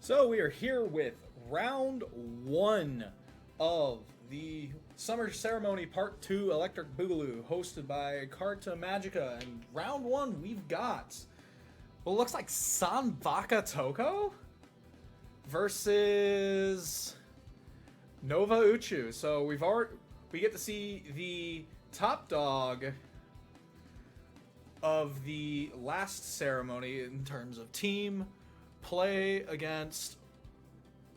So we are here with round one of the Summer Ceremony Part 2 Electric Boogaloo, hosted by Carta, Magica. And round one, we've got what looks like Sanbaka Toko versus Nova Uchu. So we get to see the top dog of the last ceremony in terms of team play against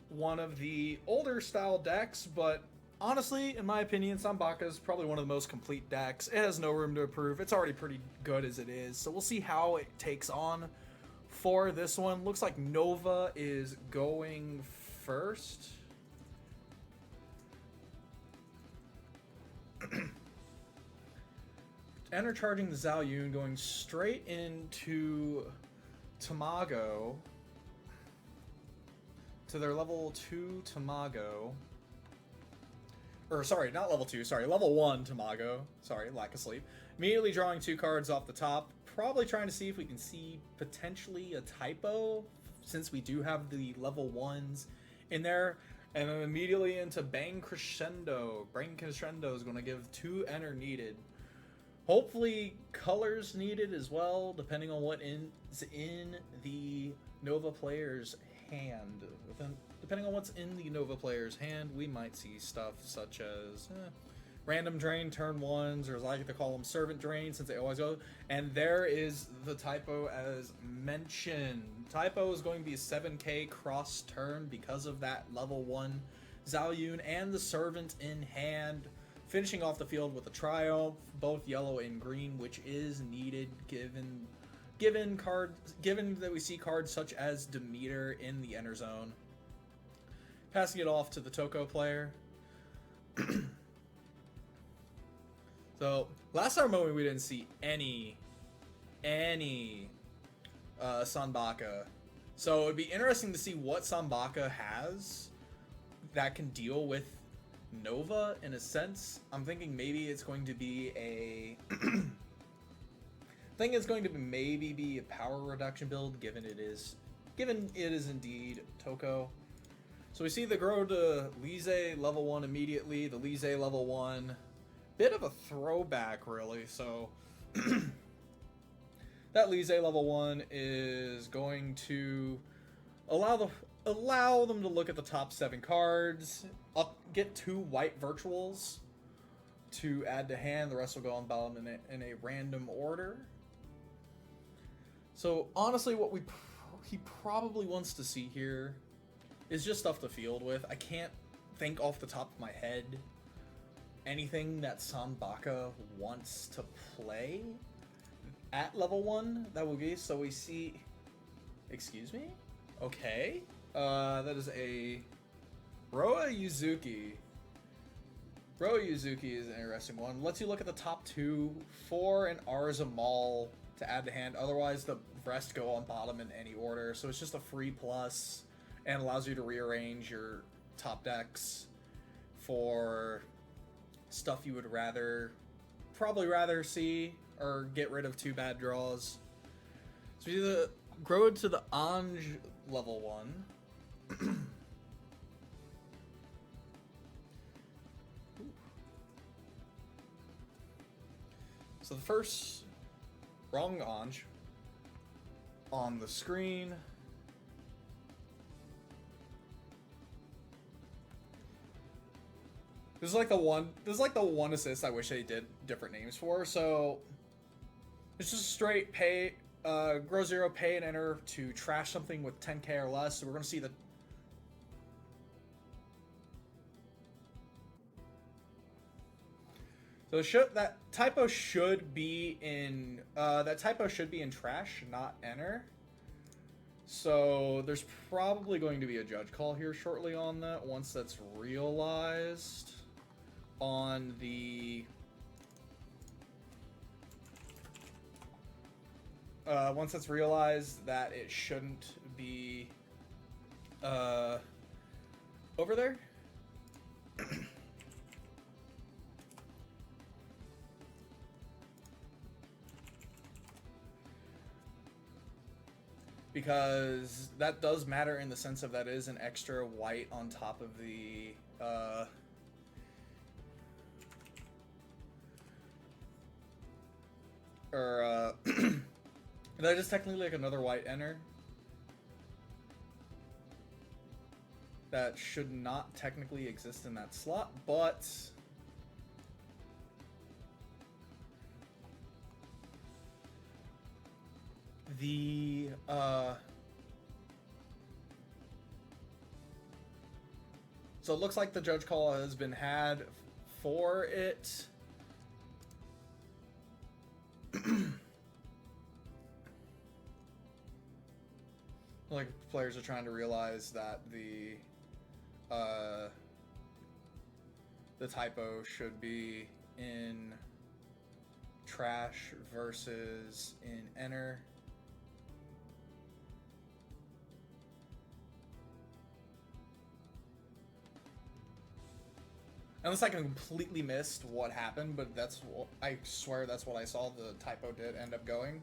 one of the older style decks, but honestly, in my opinion, Sanbaka is probably one of the most complete decks. It has no room to improve. It's already pretty good as it is, so we'll see how it takes on for this one. Looks like Nova is going first. Enter charging the Zhaoyun, going straight into Tamago. To their level 2 Tamago. Or, sorry, not level 2, sorry, level 1 Tamago. Sorry, lack of sleep. Immediately drawing 2 cards off the top. Probably trying to see if we can see potentially a typo, since we do have the level 1s in there. And then immediately into Bang Crescendo. Bang Crescendo is going to give 2 enter needed. Hopefully colors needed as well, depending on what is in the Nova player's hand. Depending on what's in the Nova player's hand, we might see stuff such as random drain turn 1s, or as I like to call them, servant drain, since they always go. And there is the typo as mentioned. Typo is going to be a 7k cross turn because of that level 1 Zhaoyun and the servant in hand. Finishing off the field with a Triumph, both yellow and green, which is needed given that we see cards such as Demeter in the enter zone. Passing it off to the Toko player. So last ceremony we didn't see any Sanbaka. So it'd be interesting to see what Sanbaka has that can deal with Nova in a sense. I'm thinking maybe it's going to be a maybe be a power reduction build, given it is indeed Toko. So we see the grow to Lise level 1 immediately, the Lise level 1. Bit of a throwback really, so that Lise level 1 is going to allow them to look at the top 7 cards, get 2 white virtuals to add to hand. The rest will go on bottom in a random order. So honestly, what he probably wants to see here is just stuff to field with. I can't think off the top of my head anything that Sanbaka wants to play at level 1 that will be. So we see, excuse me? Okay. That is a Roa Yuzuki. Roa Yuzuki is an interesting one. Lets you look at the top 2 for an Arzamal to add to hand. Otherwise, the rest go on bottom in any order. So it's just a free plus and allows you to rearrange your top decks for stuff you would probably rather see, or get rid of 2 bad draws. So we do the grow to the Anj level 1. So the first wrong Anj on the screen. This is like the one assist I wish they did different names for. So it's just a straight pay, grow 0, pay and enter to trash something with 10k or less. So we're gonna see the that typo should be in trash, not enter. So there's probably going to be a judge call here shortly on that once that's realized on the once it's realized that it shouldn't be over there. because that does matter in the sense of that is an extra white on top of the that is technically like another white enter that should not technically exist in that slot, but the so it looks like the judge call has been had for it. Like players are trying to realize that the typo should be in trash versus in enter. Unless I completely missed what happened, but that's what, I swear that's what I saw the typo did end up going.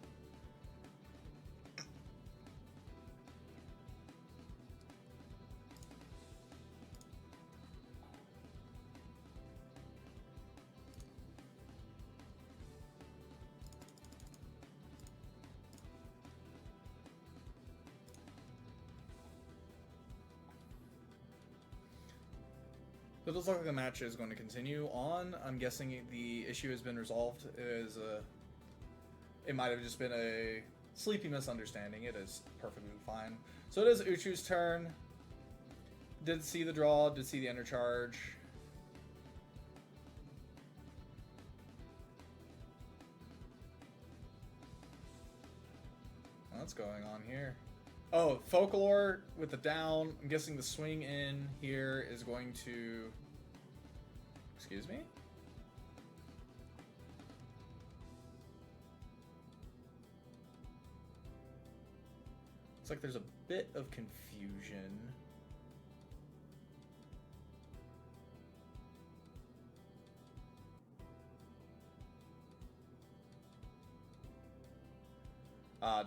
It looks like the match is going to continue on. I'm guessing the issue has been resolved. It might have just been a sleepy misunderstanding. It is perfectly fine. So it is Uchu's turn. Did see the draw, did see the enter charge. What's going on here? Oh, Folklore with the down. I'm guessing the swing in here is going to... Excuse me? It's like there's a bit of confusion.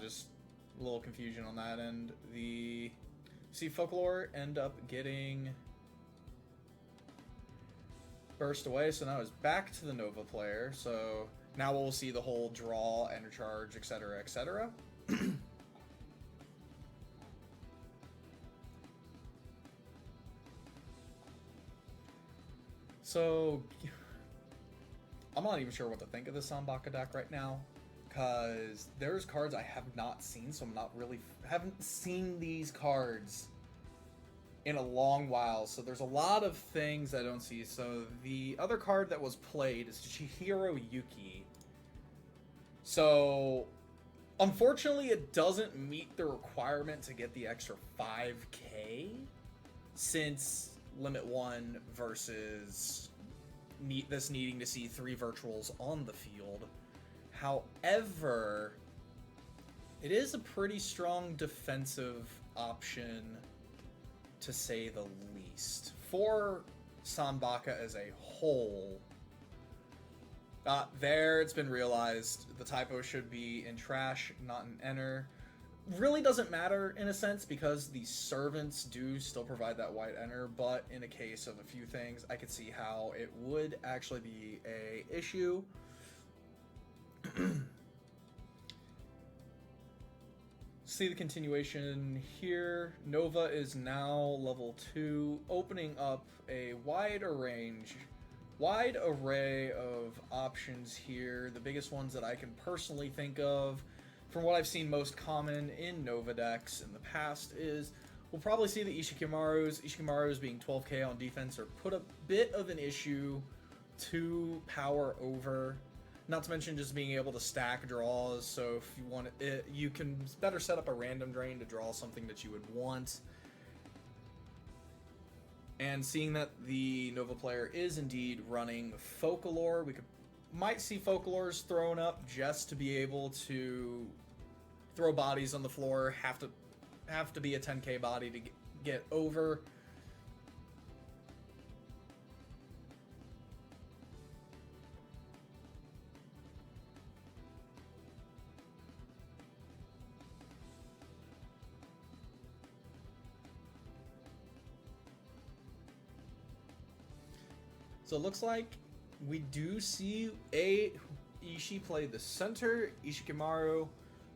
Just a little confusion on that end. See Folklore end up getting burst away, so now it's back to the Nova player. So now we'll see the whole draw, enter charge, etc., etc. So I'm not even sure what to think of this Sambaca deck right now, because there's cards I have not seen, so I'm not really... haven't seen these cards in a long while, so there's a lot of things I don't see. So the other card that was played is Chihiro Yuki. So unfortunately it doesn't meet the requirement to get the extra 5k, since Limit 1 versus this needing to see 3 virtuals on the field. However, it is a pretty strong defensive option, to say the least, for Sambaca as a whole. There, it's been realized the typo should be in trash, not in enter. Really doesn't matter in a sense, because the servants do still provide that white enter, but in a case of a few things, I could see how it would actually be a issue. See the continuation here. Nova is now level 2, opening up a wide array of options here. The biggest ones that I can personally think of, from what I've seen most common in Nova decks in the past, is we'll probably see the Ishikimarus. Ishikimarus being 12k on defense are put a bit of an issue to power over. Not to mention just being able to stack draws, so if you want it, you can better set up a random drain to draw something that you would want. And seeing that the Nova player is indeed running Folklore, we might see Folklores thrown up just to be able to throw bodies on the floor, have to be a 10k body to get over. So it looks like we do see a Ishii play the center, Ishikimaru,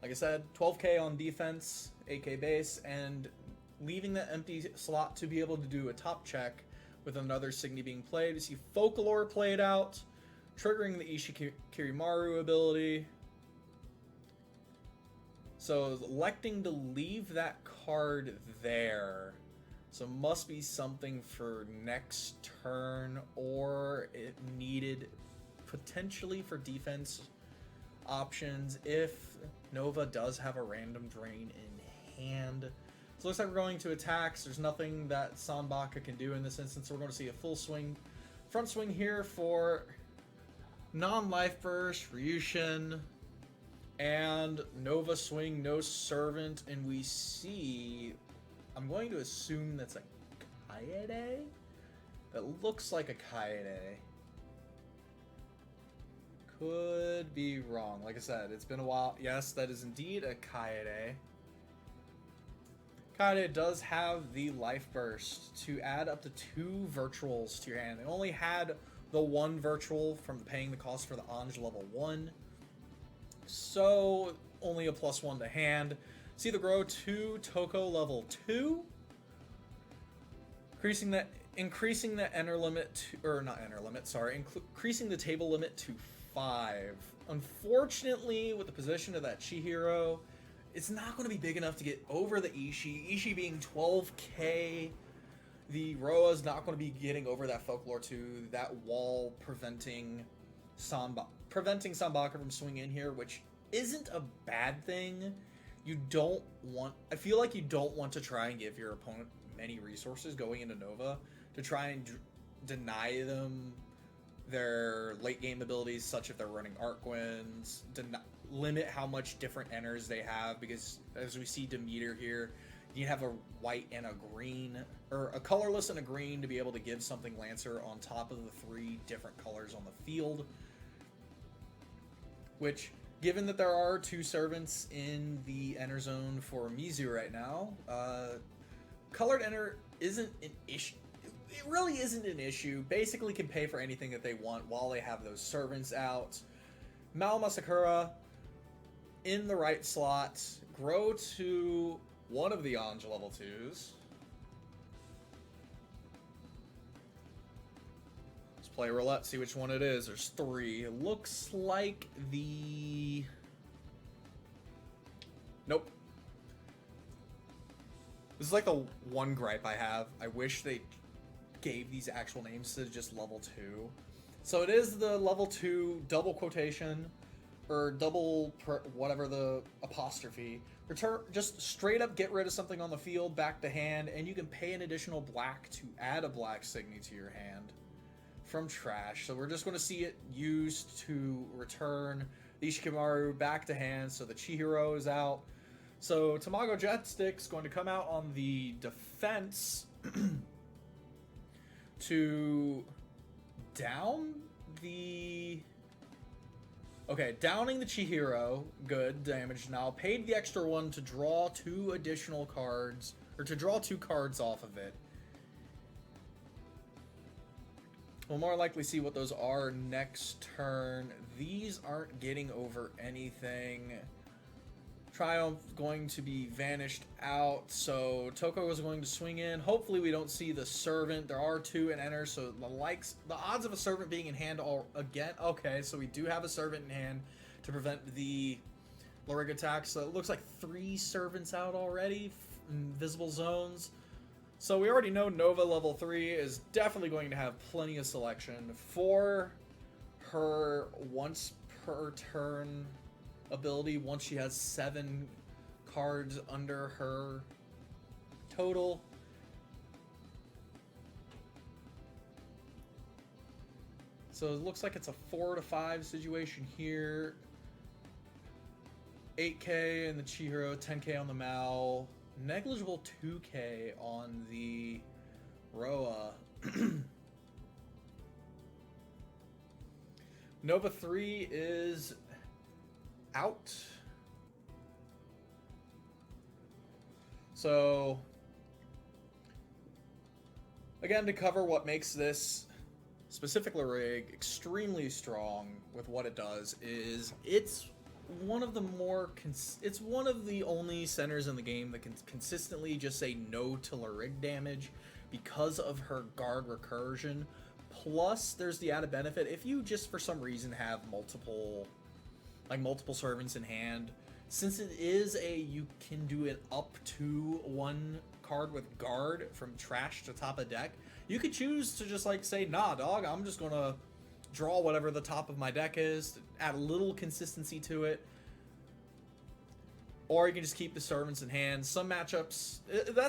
like I said, 12k on defense, 8k base, and leaving the empty slot to be able to do a top check with another Signy being played. You see Folklore played out, triggering the Ishikirimaru ability. So electing to leave that card there. So must be something for next turn, or it needed potentially for defense options if Nova does have a random drain in hand. So it looks like we're going to attacks. There's nothing that Sanbaka can do in this instance. So we're going to see a full swing, front swing here for non-life burst, Ryushin, and Nova swing, no servant, and we see, I'm going to assume that's a Kaede? That looks like a Kaede. Could be wrong. Like I said, it's been a while. Yes, that is indeed a Kaede. Carta does have the life burst to add up to 2 virtuals to your hand. It only had the 1 virtual from paying the cost for the Anj level 1. So only a +1 to hand. See the grow to Toko level 2. Increasing the enter limit to, or not enter limit, sorry, increasing the table limit to 5. Unfortunately, with the position of that Chihiro, it's not going to be big enough to get over the Ishii. Ishii being 12k, the Roa's not going to be getting over that Folklore 2, that wall preventing Sanbaka from swinging in here, which isn't a bad thing. I feel like you don't want to try and give your opponent many resources going into Nova to try and deny them their late game abilities, such if they're running Arcwinds, limit how much different enters they have, because as we see Demeter here, you have a white and a green, or a colorless and a green to be able to give something Lancer on top of the 3 different colors on the field. Which, given that there are 2 servants in the enter zone for Mizu right now, colored enter isn't an issue. It really isn't an issue. Basically can pay for anything that they want while they have those servants out. Mao Masakura in the right slot. Grow to one of the Anj level 2s. Let's play roulette, see which one it is. There's 3. It looks like the... Nope. This is like the one gripe I have. I wish they gave these actual names to just level 2. So it is the level 2 double quotation, or double whatever the apostrophe. Return, just straight up get rid of something on the field, back to hand, and you can pay an additional black to add a black Signy to your hand from trash. So we're just going to see it used to return the Ishikimaru back to hand, so the Chihiro is out. So Tamago Jetstick's going to come out on the defense to down the... Okay, downing the Chihiro, good damage. Now paid the extra 1 to draw 2 additional cards, or to draw 2 cards off of it. We'll more likely see what those are next turn. These aren't getting over anything. Triumph going to be vanished out, so Toko is going to swing in. Hopefully we don't see the servant. There are 2 in enter, so the odds of a servant being in hand are again. Okay, so we do have a servant in hand to prevent the Luriga attack. So it looks like 3 servants out already in visible zones. So we already know Nova level 3 is definitely going to have plenty of selection for her once per turn ability once she has 7 cards under her total. So it looks like it's a 4 to 5 situation here. 8k in the Chihiro, 10k on the Mao, negligible 2k on the Roa. Nova 3 is out. So again, to cover what makes this specific Rig, extremely strong with what it does, is it's one of the more it's one of the only centers in the game that can consistently just say no to Rig damage because of her guard recursion. Plus, there's the added benefit if you just for some reason have multiple servants in hand. Since it is you can do it up to one card with guard from trash to top of deck. You could choose to just like say, nah, dog, I'm just gonna draw whatever the top of my deck is, add a little consistency to it. Or you can just keep the servants in hand. Some matchups,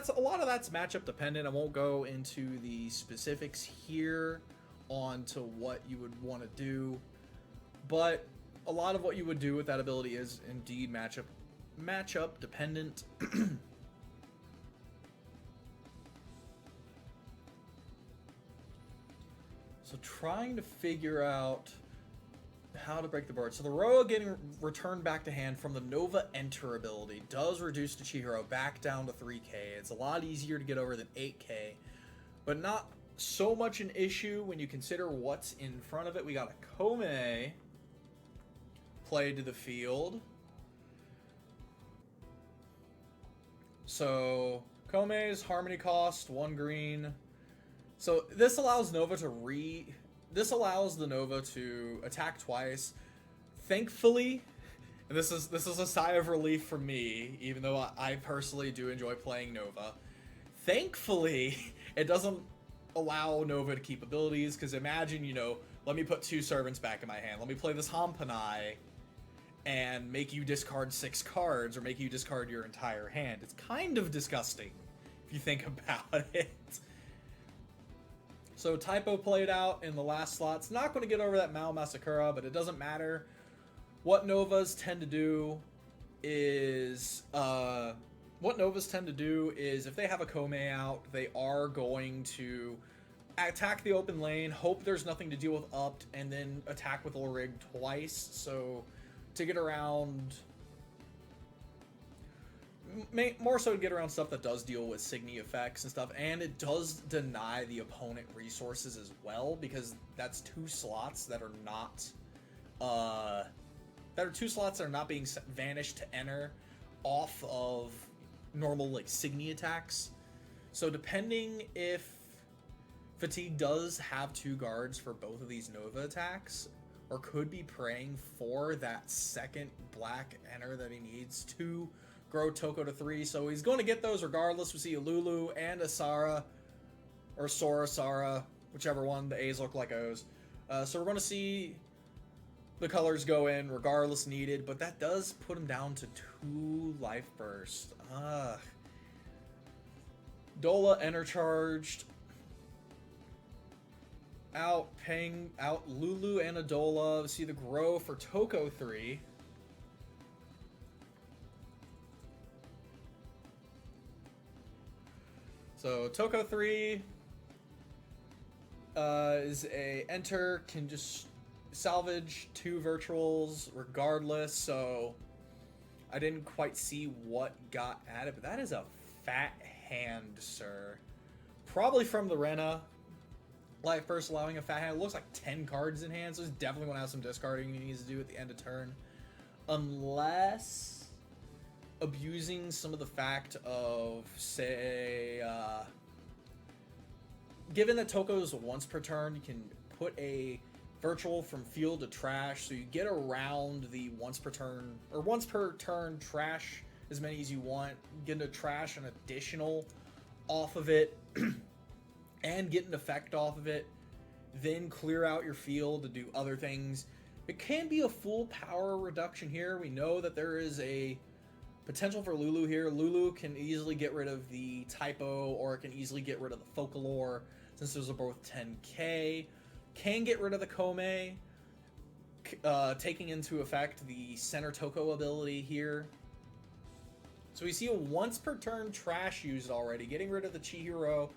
a lot of that's matchup dependent. I won't go into the specifics here on to what you would want to do, but a lot of what you would do with that ability is indeed matchup dependent. So trying to figure out how to break the board. So the Roa getting returned back to hand from the Nova Enter ability does reduce the Chihiro back down to 3k. It's a lot easier to get over than 8k, but not so much an issue when you consider what's in front of it. We got a Kome played to the field. So Kome's Harmony cost 1 green. So this allows the Nova to attack twice. Thankfully, and this is a sigh of relief for me, even though I personally do enjoy playing Nova. Thankfully, it doesn't allow Nova to keep abilities, because imagine, let me put 2 servants back in my hand. Let me play this Hampanai and make you discard 6 cards, or make you discard your entire hand. It's kind of disgusting if you think about it. So Typo played out in the last slot. It's not going to get over that Mao Masakura, but it doesn't matter. What Novas tend to do is if they have a Kome out, they are going to attack the open lane, hope there's nothing to deal with upped, and then attack with Rig twice. So to get around, more so to get around stuff that does deal with Signy effects and stuff, and it does deny the opponent resources as well, because that's 2 slots that are not being vanished to enter off of normal like Signy attacks. So depending if Fatigue does have 2 guards for both of these Nova attacks, or could be praying for that second black enter that he needs to grow Toko to 3, so he's going to get those regardless. We see a Lulu and a Sara, or Sora, whichever one. The A's look like O's. So we're going to see the colors go in regardless needed, but that does put him down to 2 life burst. Dola enter charged. Paying out Lulu and a Dola. We see the grow for Toko 3. So Toko 3 is a enter, can just salvage 2 virtuals regardless, so I didn't quite see what got added, but that is a fat hand, sir. Probably from the Rena. Life Burst allowing a fat hand. It looks like 10 cards in hand, so he's definitely going to have some discarding he needs to do at the end of turn. Unless abusing some of the fact of, say, given that Toko's once per turn, you can put a virtual from field to trash, so you get around the once per turn trash as many as you want, get into trash an additional off of it, and get an effect off of it, then clear out your field to do other things. It can be a full power reduction here. We know that there is a potential for Lulu here. Lulu can easily get rid of the Typo, or it can easily get rid of the Folklore, since those are both 10k. Can get rid of the Kome, taking into effect the center Toko ability here. So we see a once per turn trash used already, getting rid of the Chihiro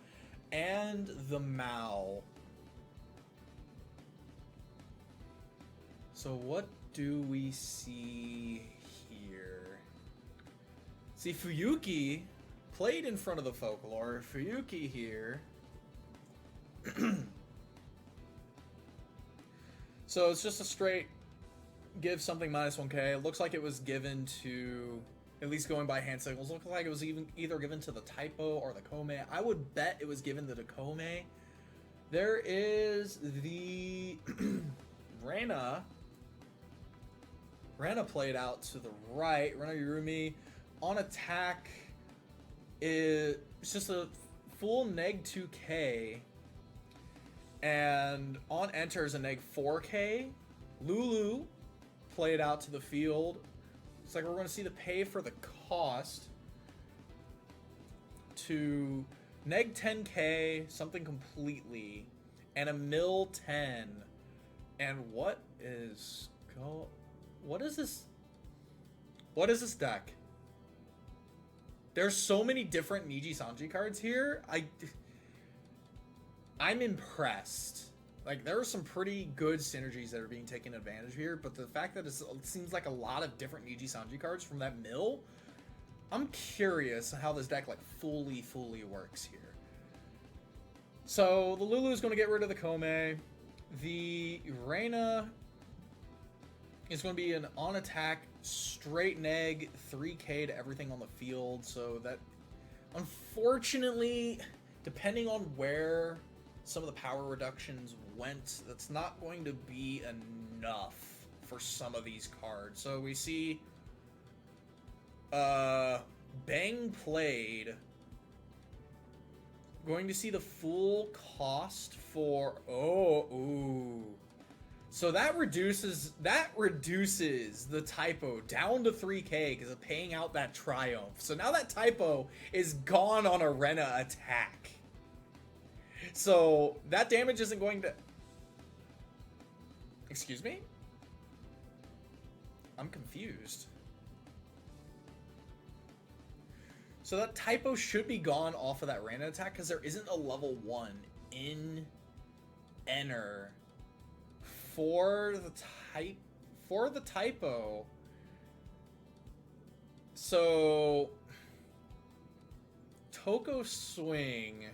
and the Mao. So what do we see here? See, Fuyuki played in front of the Folklore. Fuyuki here So it's just a straight give something minus 1k. It looks like it was given to, at least going by hand signals, looks like it was either given to the Typo or the Kome. I would bet it was given to the Kome. There is the Rena. Rena played out to the right. Rena Yurumi on attack is just a full neg 2k. And on enter is a neg 4k. Lulu played out to the field. It's like we're going to see the pay for the cost to neg 10k, something completely, and a mill 10. And what is this? What is this deck? There's so many different Niji Sanji cards here. I'm impressed. Like, there are some pretty good synergies that are being taken advantage of here, but the fact that it seems like a lot of different Niji Sanji cards from that mill, I'm curious how this deck, like, fully works here. So, the Lulu is going to get rid of the Kome. The Reina is going to be an on-attack, straight neg, 3k to everything on the field, so that, unfortunately, depending on where some of the power reductions went, that's not going to be enough for some of these cards. So we see Bang played. Going to see the full cost for so that reduces the Typo down to 3k because of paying out that Triumph. So now that Typo is gone on a Rena attack. So that damage isn't going to... Excuse me? I'm confused. So that Typo should be gone off of that Random attack because there isn't a level 1 in Enter for the Typo. So Toko Swing...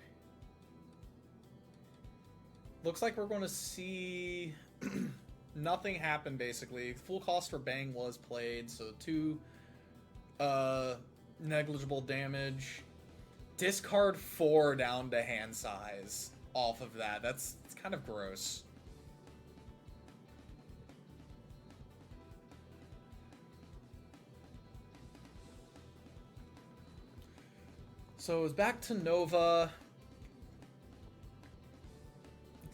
Looks like we're going to see nothing happen, basically. Full cost for Bang was played, so 2 negligible damage. Discard 4 down to hand size off of that. It's kind of gross. So it's back to Nova.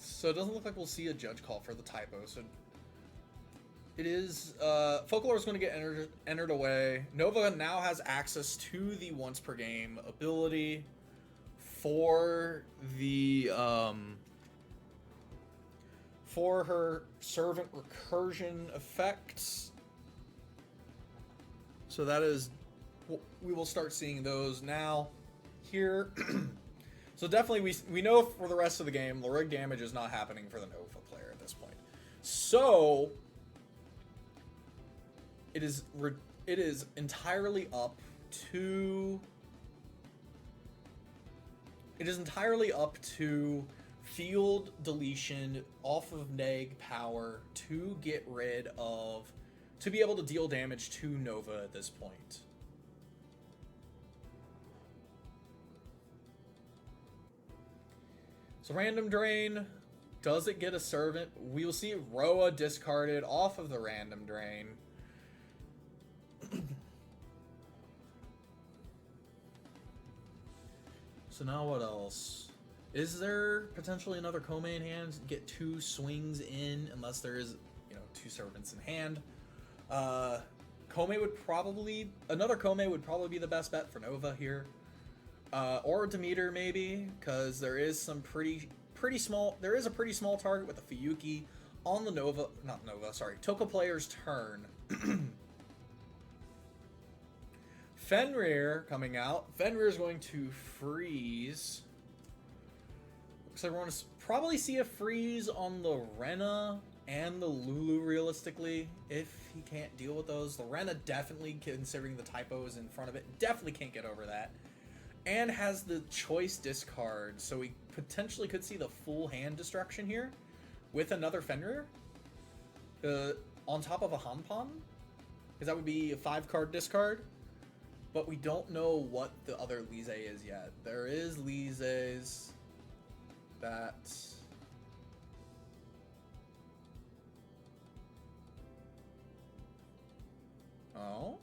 So it doesn't look like we'll see a judge call for the Typo. So it is... Folklore is going to get entered away. Nova now has access to the once per game ability for the... for her servant recursion effects. So that is... We will start seeing those now here. So definitely, we know for the rest of the game, the rig damage is not happening for the Nova player at this point. So it is entirely up to field deletion off of neg power to get rid of, to be able to deal damage to Nova at this point. So random drain, does it get a servant? We will see Roa discarded off of the random drain. So now what else? Is there potentially another Kome in hand? Get 2 swings in, unless there is, 2 servants in hand. Another Kome would probably be the best bet for Nova here. Or Demeter maybe, because there is some pretty small. There is a pretty small target with the Fuyuki on the Toko player's turn. Fenrir coming out. Fenrir is going to freeze. Looks like we're going to probably see a freeze on the Rena and the Lulu realistically, if he can't deal with those. The Rena definitely, considering the typos in front of it, definitely can't get over that. And has the choice discard, so we potentially could see the full hand destruction here with another Fenrir. on top of a Hanpan, because that would be a 5-card discard. But we don't know what the other Lise is yet. There is Lises that... Oh?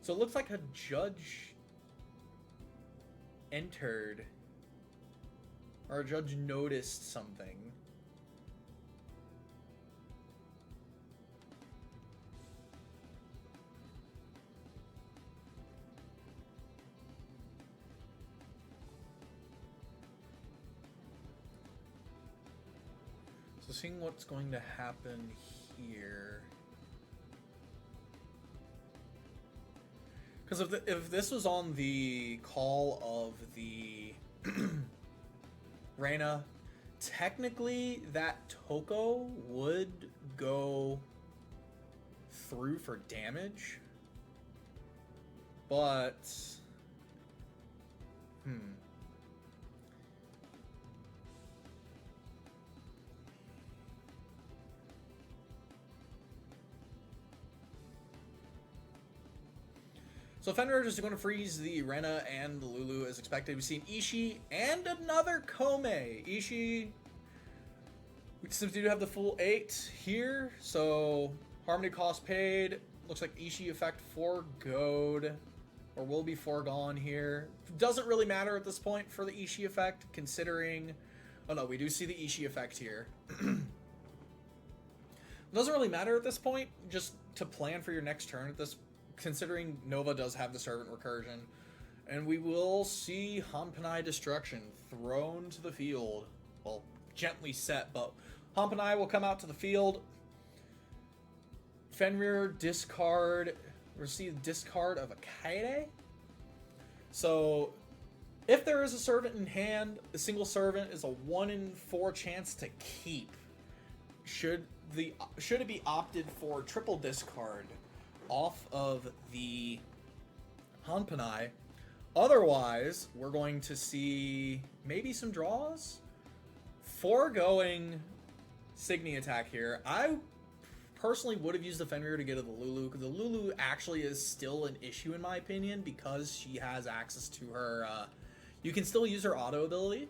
So it looks like a judge entered, or a judge noticed something. So seeing what's going to happen here. Because if this was on the call of the Reina, technically that Toko would go through for damage. But... So Fenrir is going to freeze the Rena and the Lulu as expected. We've seen Ishii and another Kome. Ishii, since we do have the full 8 here, so Harmony cost paid. Looks like Ishii effect foregoed, or will be foregone here. Doesn't really matter at this point for the Ishii effect, considering... Oh no, we do see the Ishii effect here. Doesn't really matter at this point, just to plan for your next turn at this, considering Nova does have the Servant Recursion. And we will see Hanpanai Destruction thrown to the field. Well, gently set, but Hanpanai will come out to the field. Fenrir discard, receive discard of a Kaede. So, if there is a servant in hand, a single servant is a 1 in 4 chance to keep. Should it be opted for triple discard off of the Hanpanai. Otherwise, we're going to see maybe some draws. Foregoing Signy attack here. I personally would have used the Fenrir to get to the Lulu, because the Lulu actually is still an issue in my opinion, because she has access to her... you can still use her auto ability.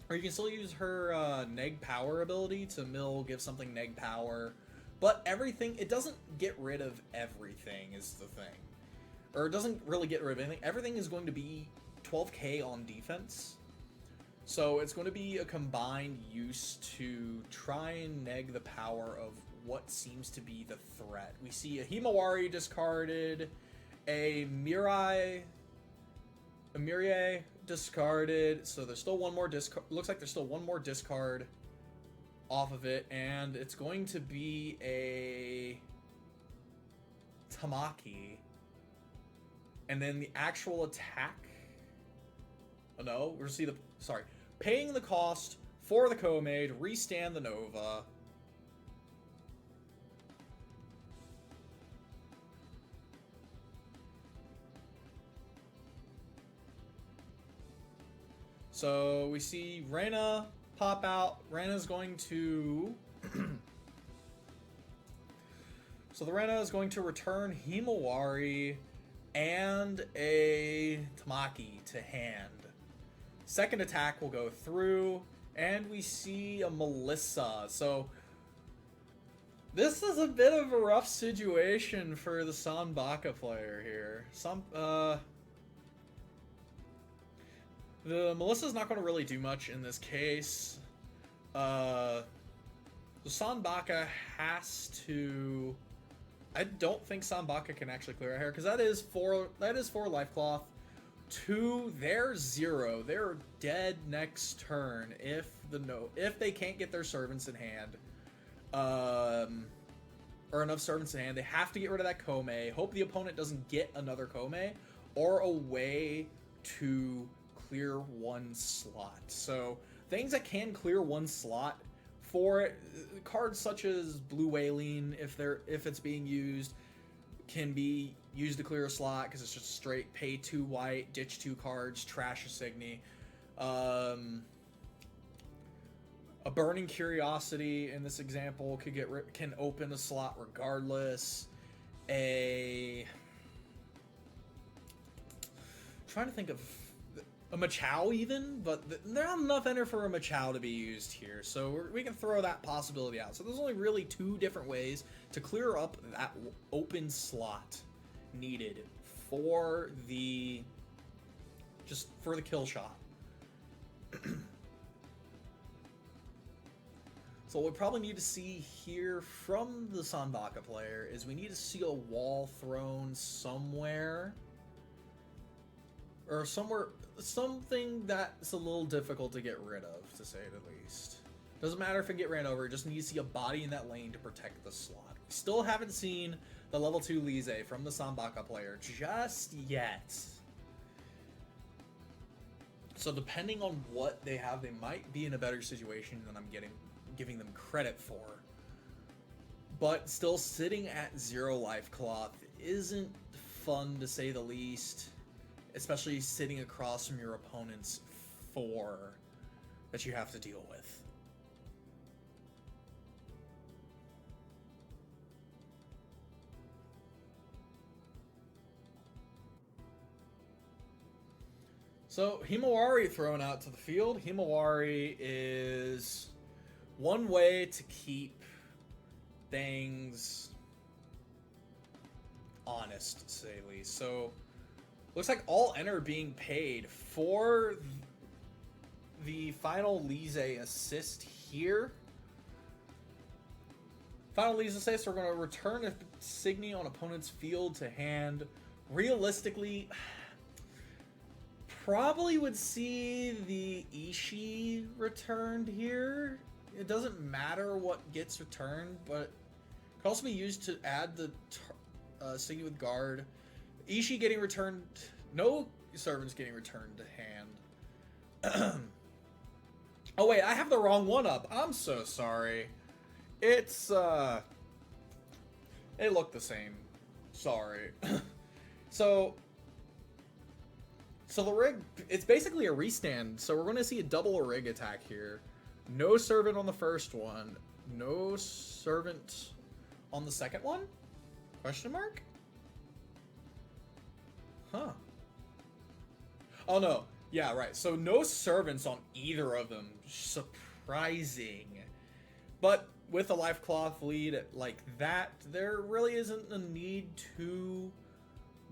Or you can still use her neg power ability to give something neg power. But everything, it doesn't get rid of everything is the thing. Or it doesn't really get rid of anything. Everything is going to be 12k on defense. So it's going to be a combined use to try and neg the power of what seems to be the threat. We see a Himawari discarded, a Mirai discarded, so there's still one more discard. Looks like there's still one more discard off of it, and it's going to be a Tamaki. And then the actual attack. Oh no, we're gonna see paying the cost for the Kome to restand the Nova. So we see Reyna pop out. Reyna's going to... So the Reyna is going to return Himawari and a Tamaki to hand. Second attack will go through, and we see a Melissa. So this is a bit of a rough situation for the Sanbaka player here. The Melissa's not going to really do much in this case. The Sanbaka has to... I don't think Sanbaka can actually clear a hair, because that is four life cloth. 2, they're 0. They're dead next turn if they can't get their servants in hand. Or enough servants in hand. They have to get rid of that Kome. Hope the opponent doesn't get another Kome, or a way to clear one slot. So things that can clear one slot for cards such as Blue Wailing, if it's being used, can be used to clear a slot because it's just straight pay 2 white, ditch 2 cards, trash a Signy. A Burning Curiosity in this example can open a slot regardless. Trying to think of a Machao even, but there's not enough enter for a Machao to be used here, so we can throw that possibility out. So there's only really 2 different ways to clear up that open slot needed for the kill shot. So what we probably need to see here from the Sanbaka player is we need to see a wall thrown somewhere. Or something that's a little difficult to get rid of, to say the least. Doesn't matter if it get ran over, just need to see a body in that lane to protect the slot. We still haven't seen the level 2 Lise from the Sanbaka player just yet. So depending on what they have, they might be in a better situation than I'm giving them credit for. But still, sitting at 0 life cloth isn't fun, to say the least. Especially sitting across from your opponent's 4 that you have to deal with. So, Himawari thrown out to the field. Himawari is one way to keep things honest, to say the least. So, looks like all enter being paid for the final Lise assist here. Final Lise assist, we're going to return a Signy on opponent's field to hand. Realistically, probably would see the Ishii returned here. It doesn't matter what gets returned, but it could also be used to add the Signy with guard. Ishii getting returned, no servants getting returned to hand. Oh wait, I have the wrong one up. I'm so sorry. It's, it looked the same. Sorry. So the rig, it's basically a restand, so we're going to see a double rig attack here. No servant on the first one. No servant on the second one? Question mark? Huh. Oh no. Yeah, right. So no servants on either of them. Surprising. But with a life cloth lead like that, there really isn't a need to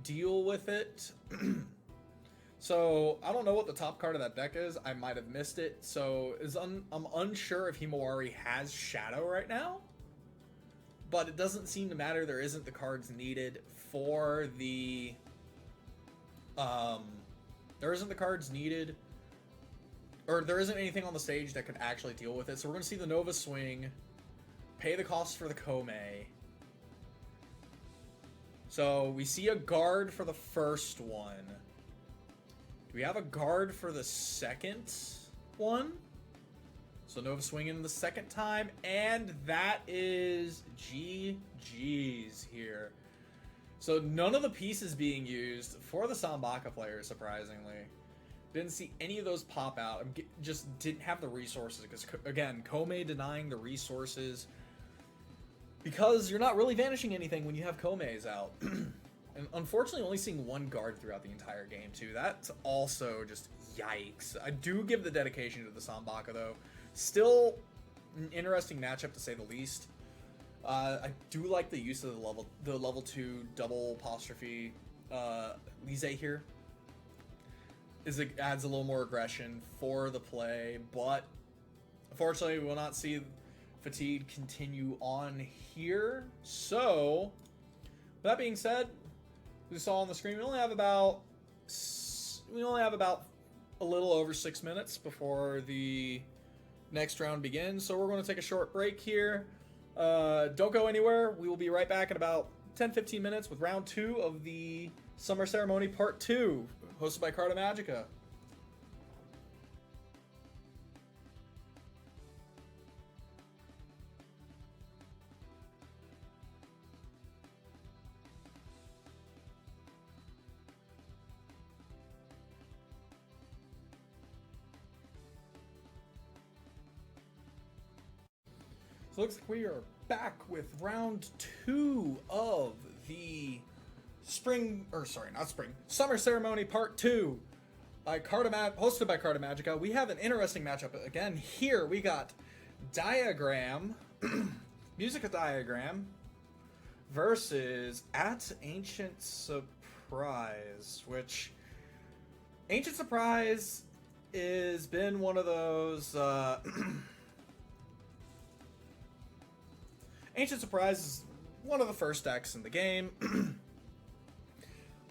deal with it. So I don't know what the top card of that deck is. I might have missed it. So I'm unsure if Himawari has Shadow right now. But it doesn't seem to matter. There isn't the cards needed for the... there isn't the cards needed, or there isn't anything on the stage that could actually deal with it. So we're going to see the Nova swing, pay the cost for the Kome. So we see a guard for the first one. Do we have a guard for the second one? So Nova swinging the second time, and that is GG's here. So none of the pieces being used for the Sanbaka player, surprisingly. Didn't see any of those pop out. Just didn't have the resources. Because, again, Kome denying the resources. Because you're not really vanishing anything when you have Kome's out. And unfortunately, only seeing one guard throughout the entire game, too. That's also just yikes. I do give the dedication to the Sanbaka, though. Still an interesting matchup, to say the least. I do like the use of the level 2 double apostrophe Lise here. It adds a little more aggression for the play, but unfortunately we will not see Fatigue continue on here. So, with that being said, we saw on the screen we only have about a little over 6 minutes before the next round begins. So we're going to take a short break here. Don't go anywhere. We will be right back in about 10-15 minutes with round 2 of the Summer Ceremony Part 2, hosted by Carta Magica. So it looks like we are back with round 2 of the Summer Ceremony Part 2 by hosted by Carta Magica. We have an interesting matchup again. Here we got Diagram, Musica Diagram versus At Ancient Surprise, which Ancient Surprise has been one of those Ancient Surprise is one of the first decks in the game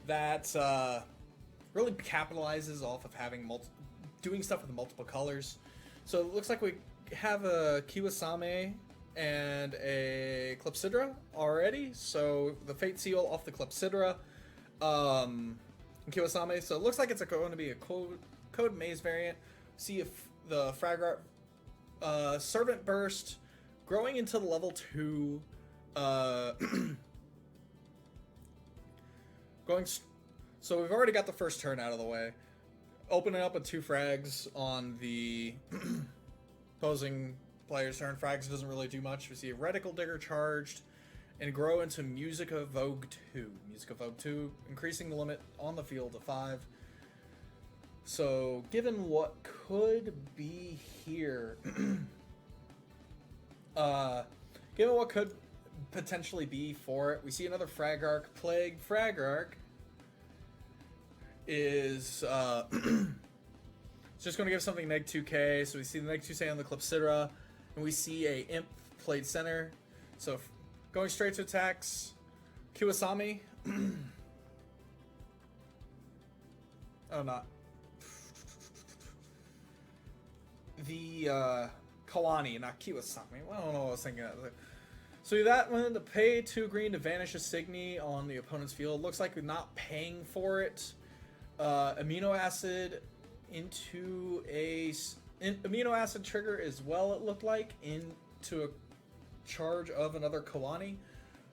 that really capitalizes off of having doing stuff with multiple colors. So it looks like we have a Kiwasame and a Clepsydra already. So the Fate Seal off the Clepsydra, Kiwasame. So it looks like it's going to be a Code Maze variant. See if the Frag Servant Burst growing into the level 2, so we've already got the first turn out of the way. Opening up with 2 frags on the opposing player's turn. Frags doesn't really do much. We see a Reticle Digger charged and grow into Musica Vogue 2. Musica Vogue 2, increasing the limit on the field to 5. So, given what could be here, given what could potentially be for it, we see another Fragark. Plague Fragark is just going to give something neg 2k. So we see the neg 2k on the Clepsydra, and we see a Imp played center. So going straight to attacks, Kiwasame. Oh, not the Kawani, not Kiwasame. I don't know what I was thinking of. So that one, to pay 2 green to vanish a Signy on the opponent's field. Looks like we're not paying for it. Amino acid into amino acid trigger as well. It looked like into a charge of another Kawani.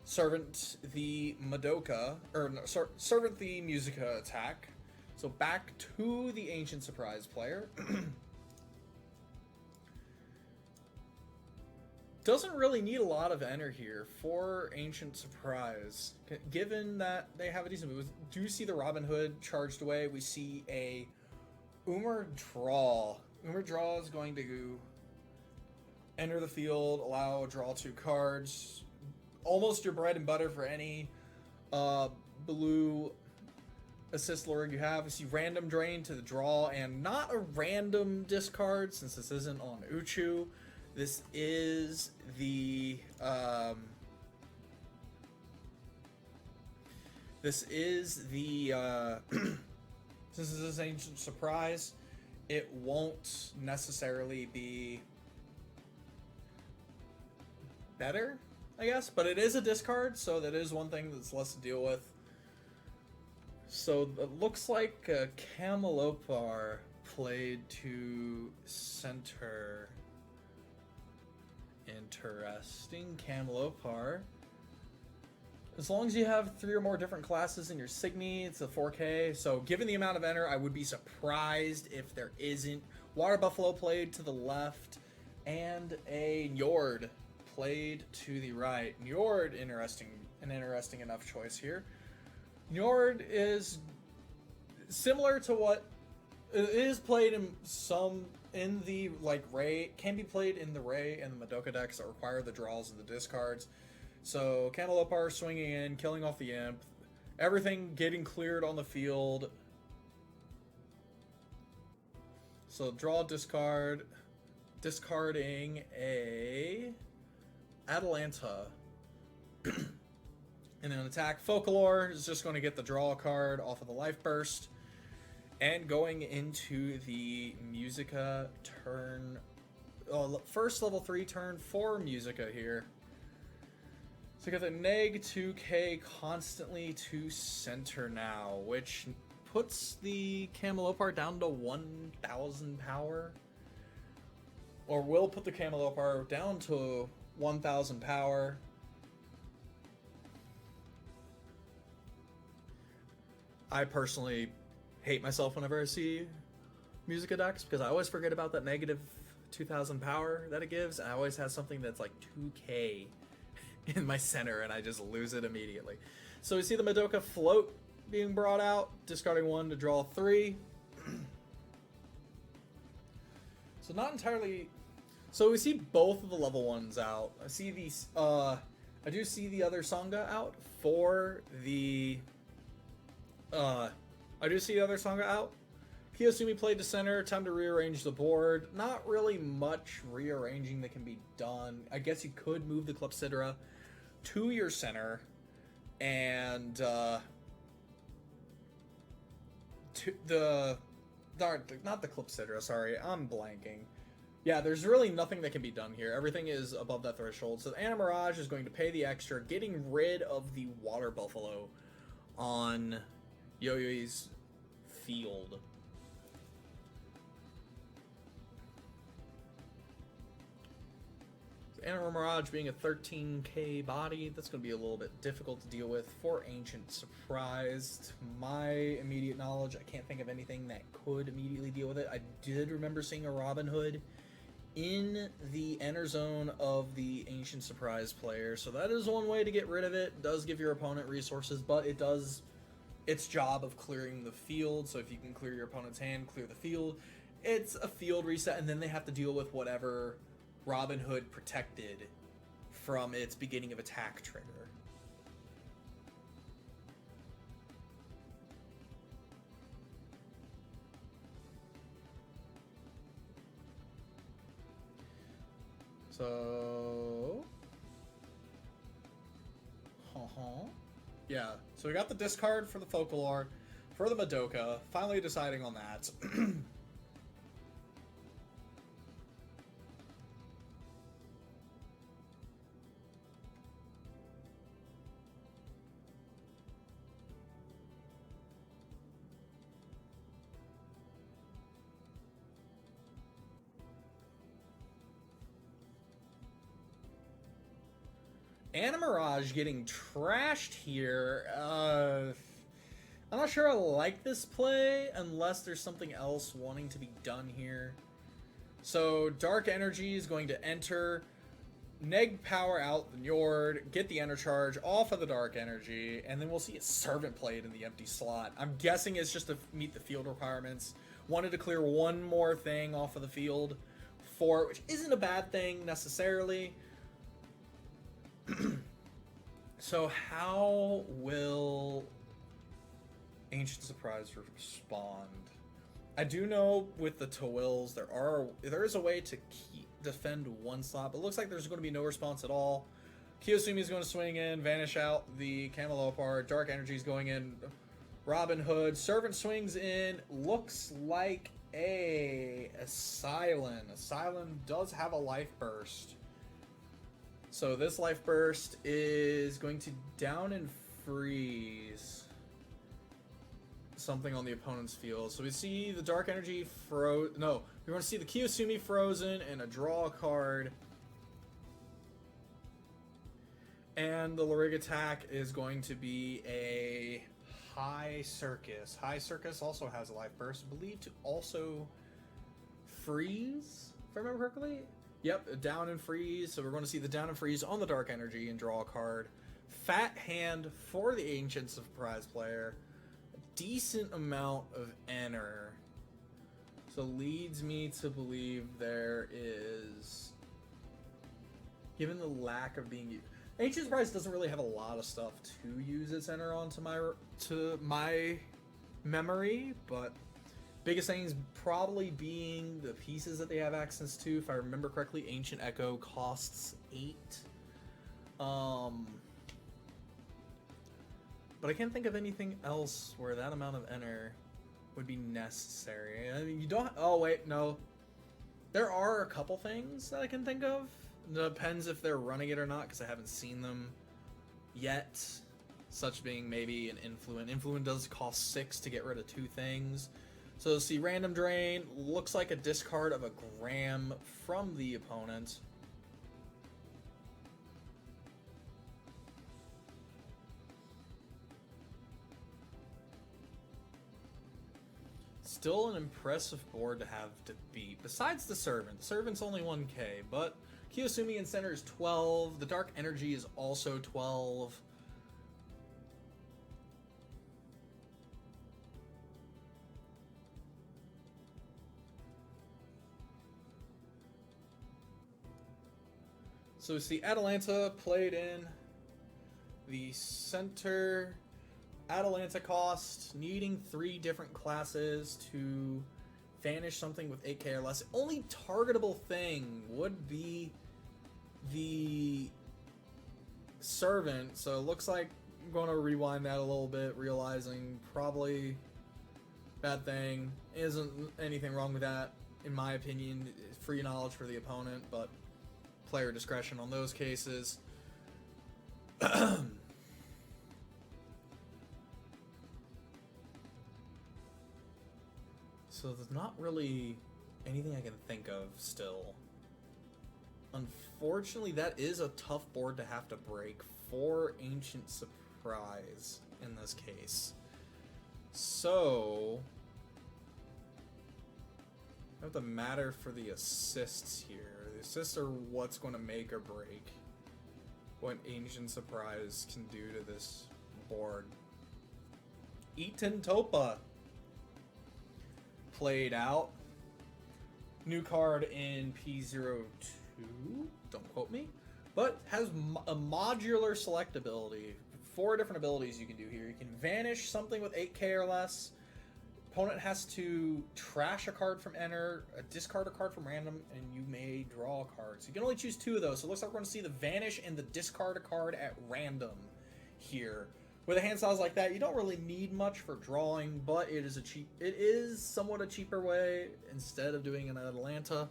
Servant the Madoka, or no, Servant the Musica attack. So back to the Ancient Surprise player. Doesn't really need a lot of enter here for Ancient Surprise, given that they have a decent move. Do see the Robin Hood charged away. We see a Umar Draw. Umar Draw is going to enter the field, allow a draw 2 cards. Almost your bread and butter for any blue assist lord you have. We see Random Drain to the draw, and not a random discard since this isn't on Uchu. This is the since this is Ancient Surprise, it won't necessarily be better, I guess, but it is a discard, so that is one thing that's less to deal with. So it looks like Camelopar played to center. Interesting. Camelopar. As long as you have 3 or more different classes in your Signy, it's a 4K. So given the amount of enter, I would be surprised if there isn't. Water Buffalo played to the left, and a Njord played to the right. Njord, an interesting enough choice here. Njord is similar to what it is played in the Ray, can be played in the Ray and the Madoka decks that require the draws and the discards. So Camelopar swinging in, killing off the Imp, everything getting cleared on the field. So draw, discard, discarding a Atalanta. And then attack. Folklore is just going to get the draw card off of the Life Burst. And going into the Musica turn, first level 3 turn for Musica here. So we got the neg 2k constantly to center now, which puts the Camelopar down to 1,000 power. Or will put the Camelopar down to 1,000 power. I personally hate myself whenever I see Musica decks because I always forget about that negative 2,000 power that it gives. I always have something that's like 2k in my center, and I just lose it immediately. So we see the Magica float being brought out, discarding 1 to draw 3. So not entirely. So we see both of the level 1s out. I see these. I do see the other Sangha out for the. I do see the other Sangha out. Kiyosumi played to center. Time to rearrange the board. Not really much rearranging that can be done. I guess you could move the Clepsydra to your center, and to the not the Clepsydra. Sorry, I'm blanking. Yeah, there's really nothing that can be done here. Everything is above that threshold. So Anna Mirage is going to pay the extra, getting rid of the Water Buffalo on Yo-Yo's field. So Anna Mirage being a 13k body, that's going to be a little bit difficult to deal with for Ancient Surprise. To my immediate knowledge, I can't think of anything that could immediately deal with it. I did remember seeing a Robin Hood in the enter zone of the Ancient Surprise player, so that is one way to get rid of it. It does give your opponent resources, but it does its job of clearing the field. So if you can clear your opponent's hand, clear the field, it's a field reset, and then they have to deal with whatever Robin Hood protected from its beginning of attack trigger. So, yeah. So we got the discard for the Folklore, for the Magica. Finally deciding on that. Anna Mirage getting trashed here. I'm not sure I like this play unless there's something else wanting to be done here. So Dark Energy is going to enter, neg power out the Njord, get the Enter Charge off of the Dark Energy, and then we'll see a Servant played in the empty slot. I'm guessing it's just to meet the field requirements. Wanted to clear one more thing off of the field for it, which isn't a bad thing necessarily. So how will Ancient Surprise respond? I do know with the Tawils there is a way to defend one slot, but it looks like there's going to be no response at all. Kiyosumi is going to swing in, vanish out the Camelopard. Dark Energy is going in. Robin Hood. Servant swings in. Looks like a Asylum. Asylum does have a life burst. So this life burst is going to down and freeze something on the opponent's field. So we see the Dark Energy we want to see the Kiyosumi frozen and a draw a card. And the Lurig attack is going to be a High Circus. High Circus also has a life burst, I believe, to also freeze, if I remember correctly. Yep, down and freeze. So we're going to see the down and freeze on the Dark Energy and draw a card. Fat hand for the Ancient Surprise player. A decent amount of enter. So leads me to believe there is, given the lack of being used, Ancient Surprise doesn't really have a lot of stuff to use its enter on to my memory, but biggest things probably being the pieces that they have access to. If I remember correctly, Ancient Echo costs 8. But I can't think of anything else where that amount of enter would be necessary. I mean, you don't. Oh wait, no. There are a couple things that I can think of. It depends if they're running it or not, because I haven't seen them yet. Such being maybe an Influent. Influent does cost 6 to get rid of 2 things. So see, Random Drain looks like a discard of a Gram from the opponent. Still an impressive board to have to beat. Besides the Servant. The Servant's only 1k, but Kiyosumi in center is 12. The Dark Energy is also 12. So we see Atalanta played in the center. Atalanta cost, needing 3 different classes to vanish something with 8k or less. The only targetable thing would be the Servant. So it looks like I'm going to rewind that a little bit, realizing probably bad thing. Isn't anything wrong with that, in my opinion. Free knowledge for the opponent, but player discretion on those cases. So there's not really anything I can think of still. Unfortunately, that is a tough board to have to break for Ancient Surprise in this case. So I have to matter for the assists here. The assists are what's going to make or break what Ancient Surprise can do to this board. Eaton Topa played out. New card in P02, don't quote me, but has a modular select ability. 4 different abilities you can do here. You can vanish something with 8k or less. Opponent has to trash a card from enter, discard a card from random, and you may draw a card. So you can only choose 2 of those. So it looks like we're going to see the vanish and the discard a card at random here. With a hand size like that, you don't really need much for drawing, but it is somewhat a cheaper way instead of doing an Atalanta,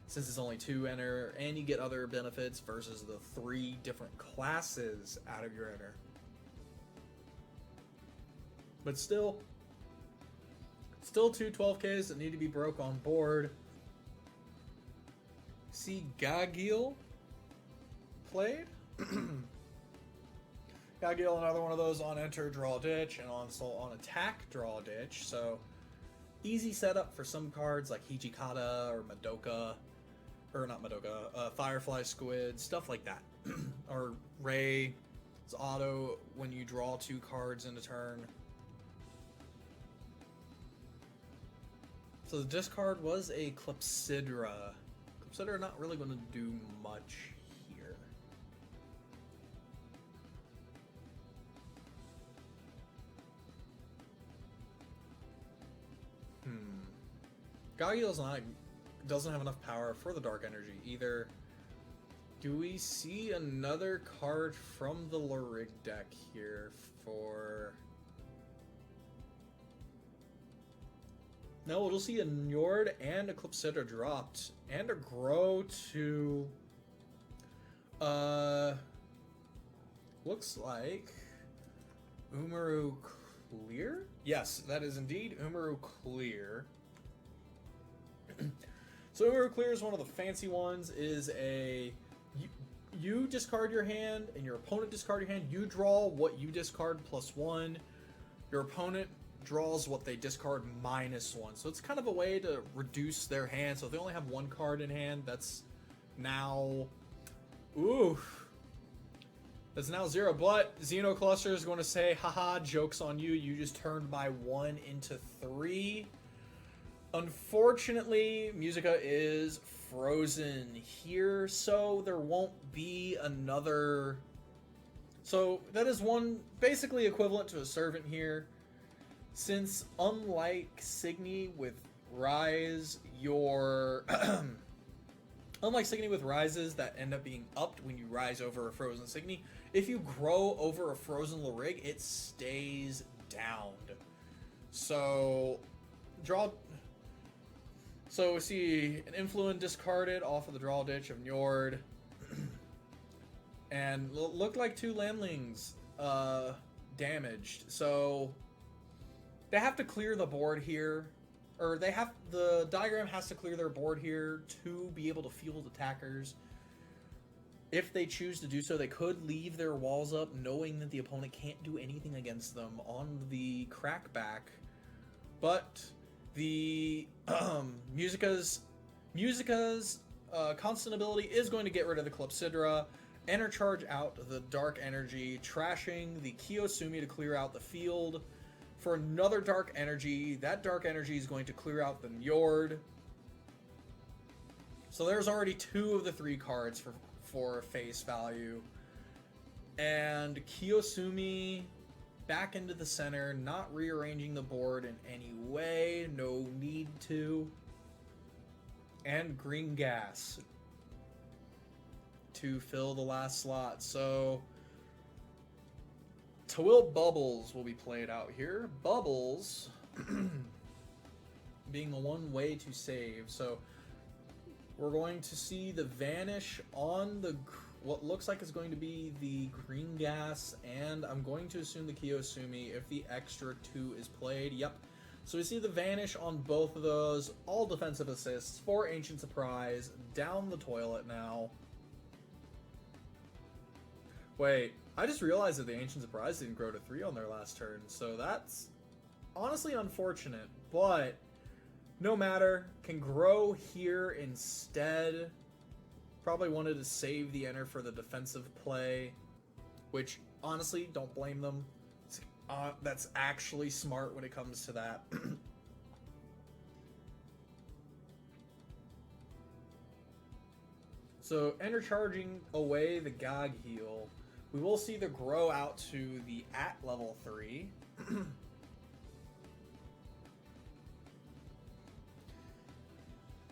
since it's only 2 enter, and you get other benefits versus the 3 different classes out of your enter. But still 2 12Ks that need to be broke on board. See Gagil played. Gagil, another one of those on enter, draw ditch, and also on attack, draw ditch. So easy setup for some cards like Hijikata or Madoka, or not Madoka, Firefly Squid, stuff like that. Or Ray, it's auto when you draw 2 cards in a turn. So the discard was a Clepsydra. Clepsydra not really going to do much here. Gagil's doesn't have enough power for the Dark Energy either. Do we see another card from the Lurig deck here for... No, we'll see a Njord and a Clepsydra dropped, and a Grow to... looks like... Umaru Clear? Yes, that is indeed Umaru Clear. So Umaru Clear is one of the fancy ones. Is a you discard your hand and your opponent discard your hand. You draw what you discard +1. Your opponent draws what they discard -1. So it's kind of a way to reduce their hand. So if they only have 1 card in hand, that's now that's now 0. But Xenocluster is going to say, haha, joke's on you. You just turned my 1 into 3. Unfortunately, Magica is frozen here, so there won't be another... So that is one basically equivalent to a Servant here. Since unlike Signy with Rise, your... unlike Signy with Rises that end up being upped when you rise over a frozen Signy, if you grow over a frozen Lurig, it stays downed. So, draw... So we see an Influence discarded off of the draw ditch of Njord. And looked like 2 Landlings damaged. So they have to clear the board here. Or the diagram has to clear their board here to be able to field attackers. If they choose to do so, they could leave their walls up knowing that the opponent can't do anything against them on the crackback. But The Musica's constant ability is going to get rid of the Clepsydra, enter charge out the Dark Energy, trashing the Kiyosumi to clear out the field. For another Dark Energy, that Dark Energy is going to clear out the Njord. So there's already 2 of the 3 cards for face value. And Kiyosumi back into the center, not rearranging the board in any way, no need to. And green gas to fill the last slot. So Twill Bubbles will be played out here. Bubbles being the one way to save. So we're going to see the vanish on the what looks like is going to be the green gas, and I'm going to assume the Kiyosumi if the extra 2 is played. Yep. So we see the vanish on both of those, all defensive assists for Ancient Surprise, down the toilet now. Wait, I just realized that the Ancient Surprise didn't grow to 3 on their last turn, so that's honestly unfortunate, but no matter, can grow here instead. Probably wanted to save the enter for the defensive play, which honestly, don't blame them. That's actually smart when it comes to that. So, enter charging away the Gog Heal. We will see the grow out to the at level 3.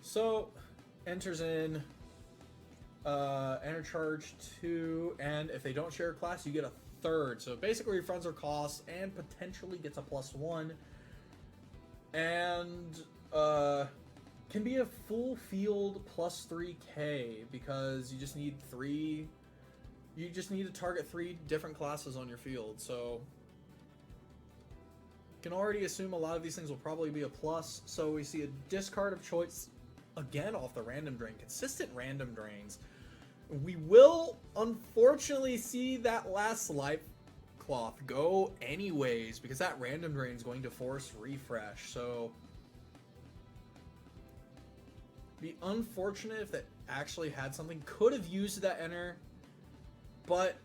So, enters in, enter charge 2, and if they don't share a class, you get a 3rd. So basically refunds their costs and potentially gets a +1. And can be a full field +3k because you just need 3. You just need to target 3 different classes on your field. So can already assume a lot of these things will probably be a plus. So we see a discard of choice again off the random drain. Consistent random drains. We will unfortunately see that last life cloth go anyways because that random drain is going to force refresh. So be unfortunate if that actually had something. Could have used that enter, but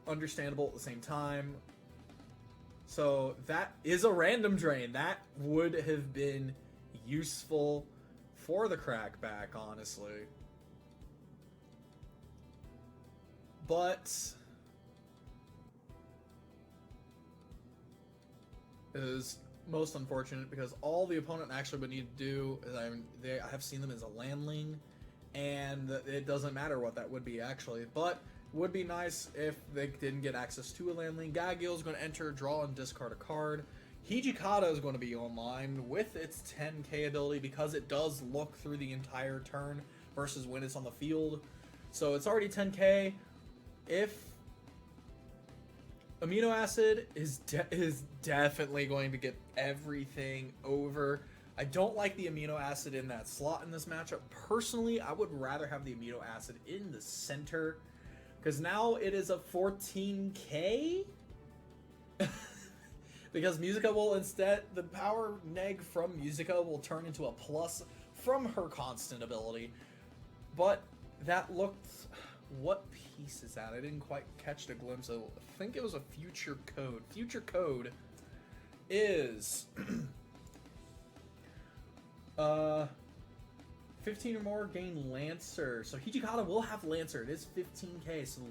understandable at the same time. So that is a random drain. That would have been useful for the crackback, honestly. But it is most unfortunate because all the opponent actually would need to do is I have seen them as a landling, and it doesn't matter what that would be actually. But would be nice if they didn't get access to a landling. Gagil is going to enter, draw, and discard a card. Hijikata is going to be online with its 10k ability because it does look through the entire turn versus when it's on the field. So it's already 10k. If Amino Acid is definitely going to get everything over. I don't like the Amino Acid in that slot in this matchup. Personally, I would rather have the Amino Acid in the center because now it is a 14k. Because Musica will instead, the power neg from Musica will turn into a plus from her constant ability. But that looked, what piece is that? I didn't quite catch the glimpse of, I think it was a future code. Future code is 15 or more gain Lancer. So Hijikata will have Lancer. It is 15k. So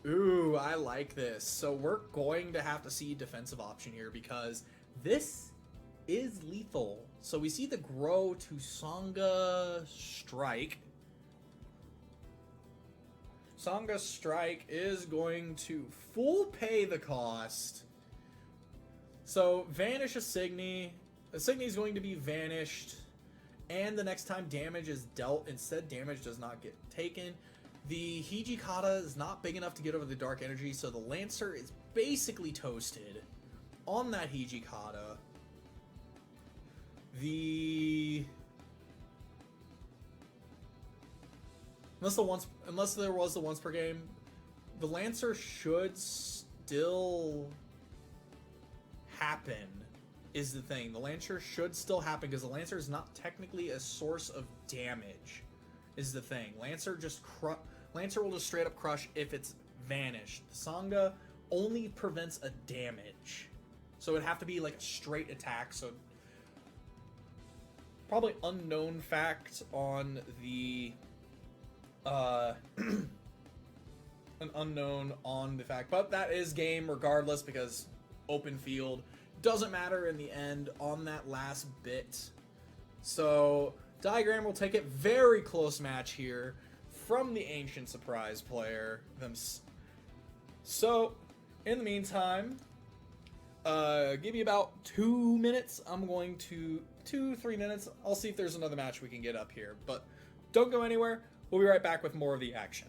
Ooh, I like this. So we're going to have to see defensive option here because this is lethal. So we see the grow to Sangha Strike. Sangha Strike is going to full pay the cost. So vanish a Signy. A Signy is going to be vanished. And the next time damage is dealt, instead damage does not get taken. The Hijikata is not big enough to get over the Dark Energy, so the Lancer is basically toasted on that Hijikata. Unless there was the once per game, the Lancer should still happen. is the thing. The Lancer should still happen because the Lancer is not technically a source of damage, is the thing. Lancer will just straight up crush if it's vanished. The Sangha only prevents a damage. So it'd have to be like a straight attack. So probably unknown fact on the an unknown on the fact, but that is game regardless because open field doesn't matter in the end on that last bit. So Diagram will take it very close match here from the Ancient Surprise player. So in the meantime, give me about 2 minutes. I'm going to 2-3 minutes. I'll see if there's another match we can get up here, but don't go anywhere. We'll be right back with more of the action.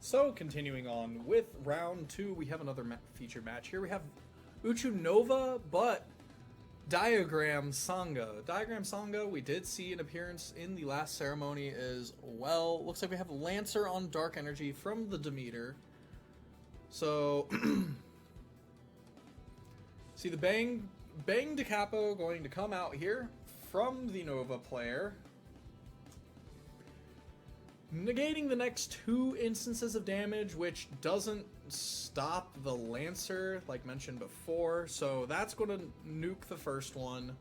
So, continuing on with round 2, we have another featured match here. We have Uchu Nova, but Diagram Sangha. Diagram Sangha, we did see an appearance in the last ceremony as well. Looks like we have Lancer on Dark Energy from the Demeter. So, see the Bang De Capo going to come out here from the Nova player. negating the next 2 instances of damage, which doesn't stop the Lancer, like mentioned before. So that's going to nuke the first one.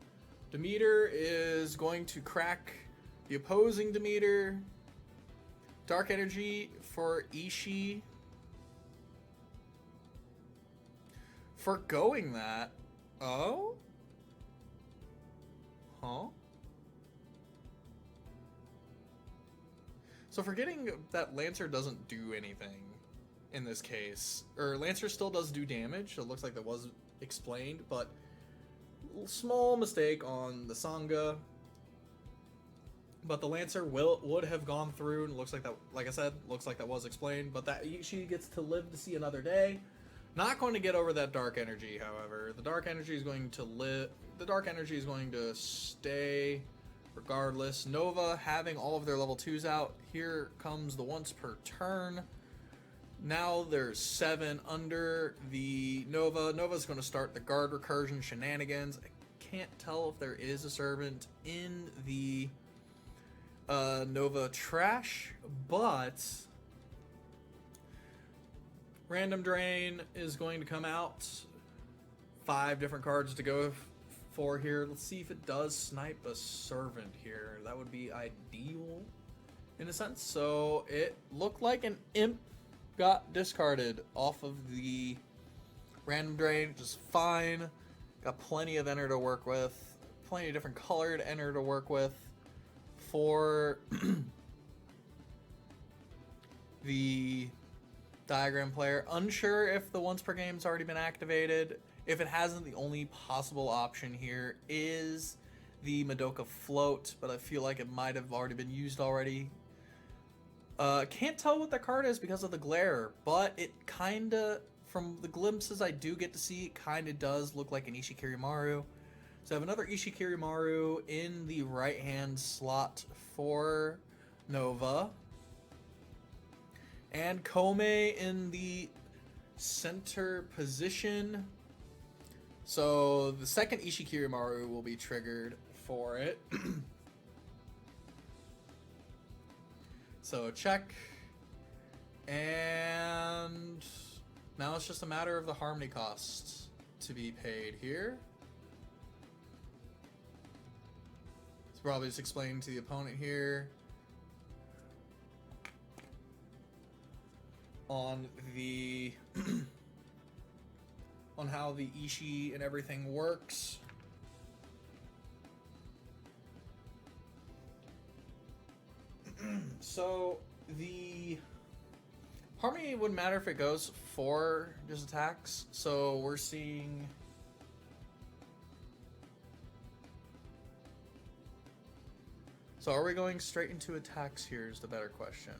Demeter is going to crack the opposing Demeter. Dark Energy for Ishii. Forgoing that. Oh? Huh? So forgetting that Lancer doesn't do anything in this case. Or Lancer still does do damage. So it looks like that was explained, but small mistake on the Sangha. But the Lancer would have gone through, and looks like that, like I said, looks like that was explained. But that she gets to live to see another day. Not going to get over that Dark Energy, however. The Dark Energy is going to live. The Dark Energy is going to stay regardless. Nova having all of their level 2s out. Here comes the once per turn. Now there's 7 under the Nova. Nova's going to start the guard recursion shenanigans. I can't tell if there is a servant in the Nova trash, but random drain is going to come out. 5 different cards to go for here. Let's see if it does snipe a servant here. That would be ideal in a sense. So it looked like an imp got discarded off of the random drain, which is fine. Got plenty of enter to work with, plenty of different colored enter to work with for the diagram player. Unsure if the once per game's already been activated. If it hasn't, the only possible option here is the Madoka float, but I feel like it might have already been used already. Can't tell what the card is because of the glare, but it kinda, from the glimpses I do get to see, it kinda does look like an Ishikirimaru. So I have another Ishikirimaru in the right hand slot for Nova. And Kome in the center position. So the second Ishikirimaru will be triggered for it. So check. And now it's just a matter of the harmony cost to be paid here. It's probably just explained to the opponent here on the on how the Ishii and everything works. So the harmony wouldn't matter if it goes for just attacks. So we're seeing so are we going straight into attacks here is the better question.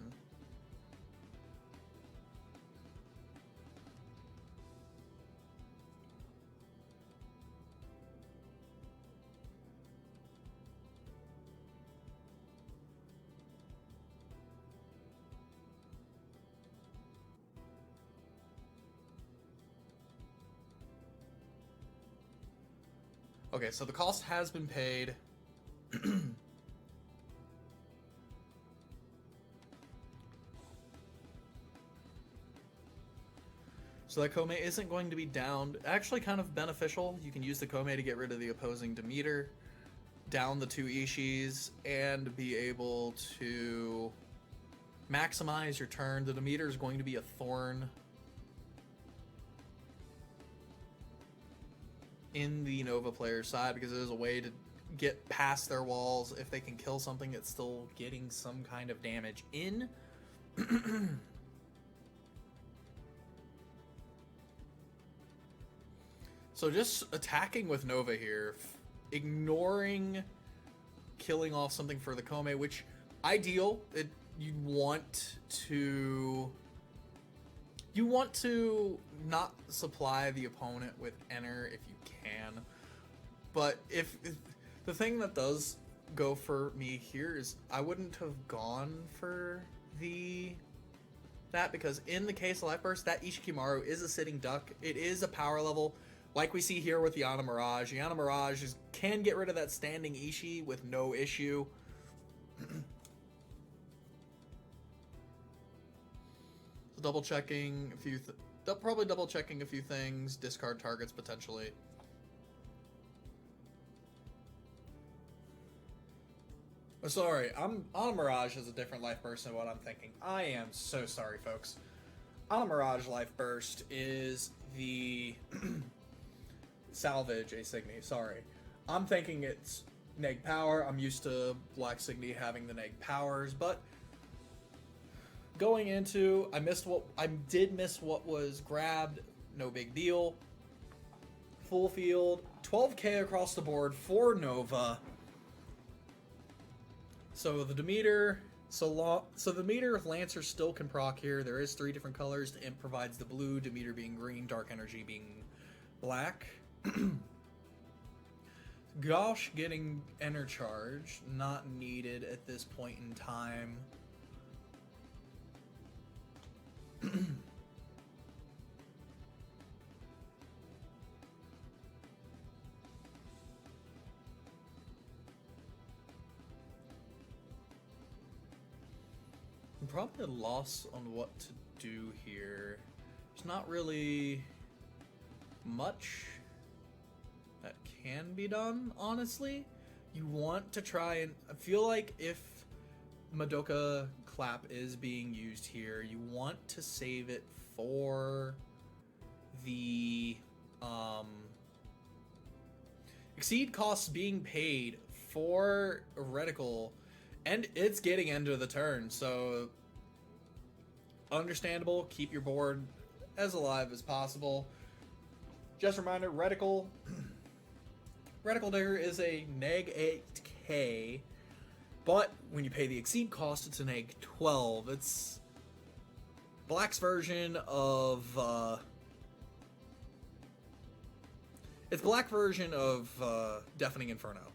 Okay, so the cost has been paid. So that Kome isn't going to be downed. Actually kind of beneficial. You can use the Kome to get rid of the opposing Demeter, down the 2 Ishis, and be able to maximize your turn. The Demeter is going to be a thorn in the Nova player side because it is a way to get past their walls. If they can kill something, it's still getting some kind of damage in. So just attacking with Nova here, ignoring killing off something for the Kome, which ideal. You want to not supply the opponent with enter if you can. But if the thing that does go for me here is I wouldn't have gone for that because in the case of Life Burst, that Ishikimaru is a sitting duck. It is a power level. Like we see here with Yana Mirage. Yana Mirage can get rid of that standing Ishii with no issue. double checking a few. Probably double checking a few things. Discard targets potentially. Oh, sorry, I'm on Mirage as a different life burst than what I'm thinking. I am so sorry, folks. On a Mirage life burst is the salvage a Signy. Sorry, I'm thinking it's neg power. I'm used to Black Signy having the neg powers, but going into I did miss what was grabbed. No big deal. Full field, 12k across the board for Nova. So the Demeter, so the Demeter with Lancer still can proc here. There is 3 different colors. The Imp provides the blue, Demeter being green, Dark Energy being black. Gosh getting Enter Charge, not needed at this point in time. I'm probably at a loss on what to do here. There's not really much that can be done, honestly. You want to try and... I feel like if Madoka Clap is being used here, you want to save it for the exceed costs being paid for Reticle, and it's getting end of the turn, so understandable. Keep your board as alive as possible. Just a reminder, Reticle Digger is a neg 8k, but when you pay the exceed cost, it's a neg 12. It's Black's version of Deafening Inferno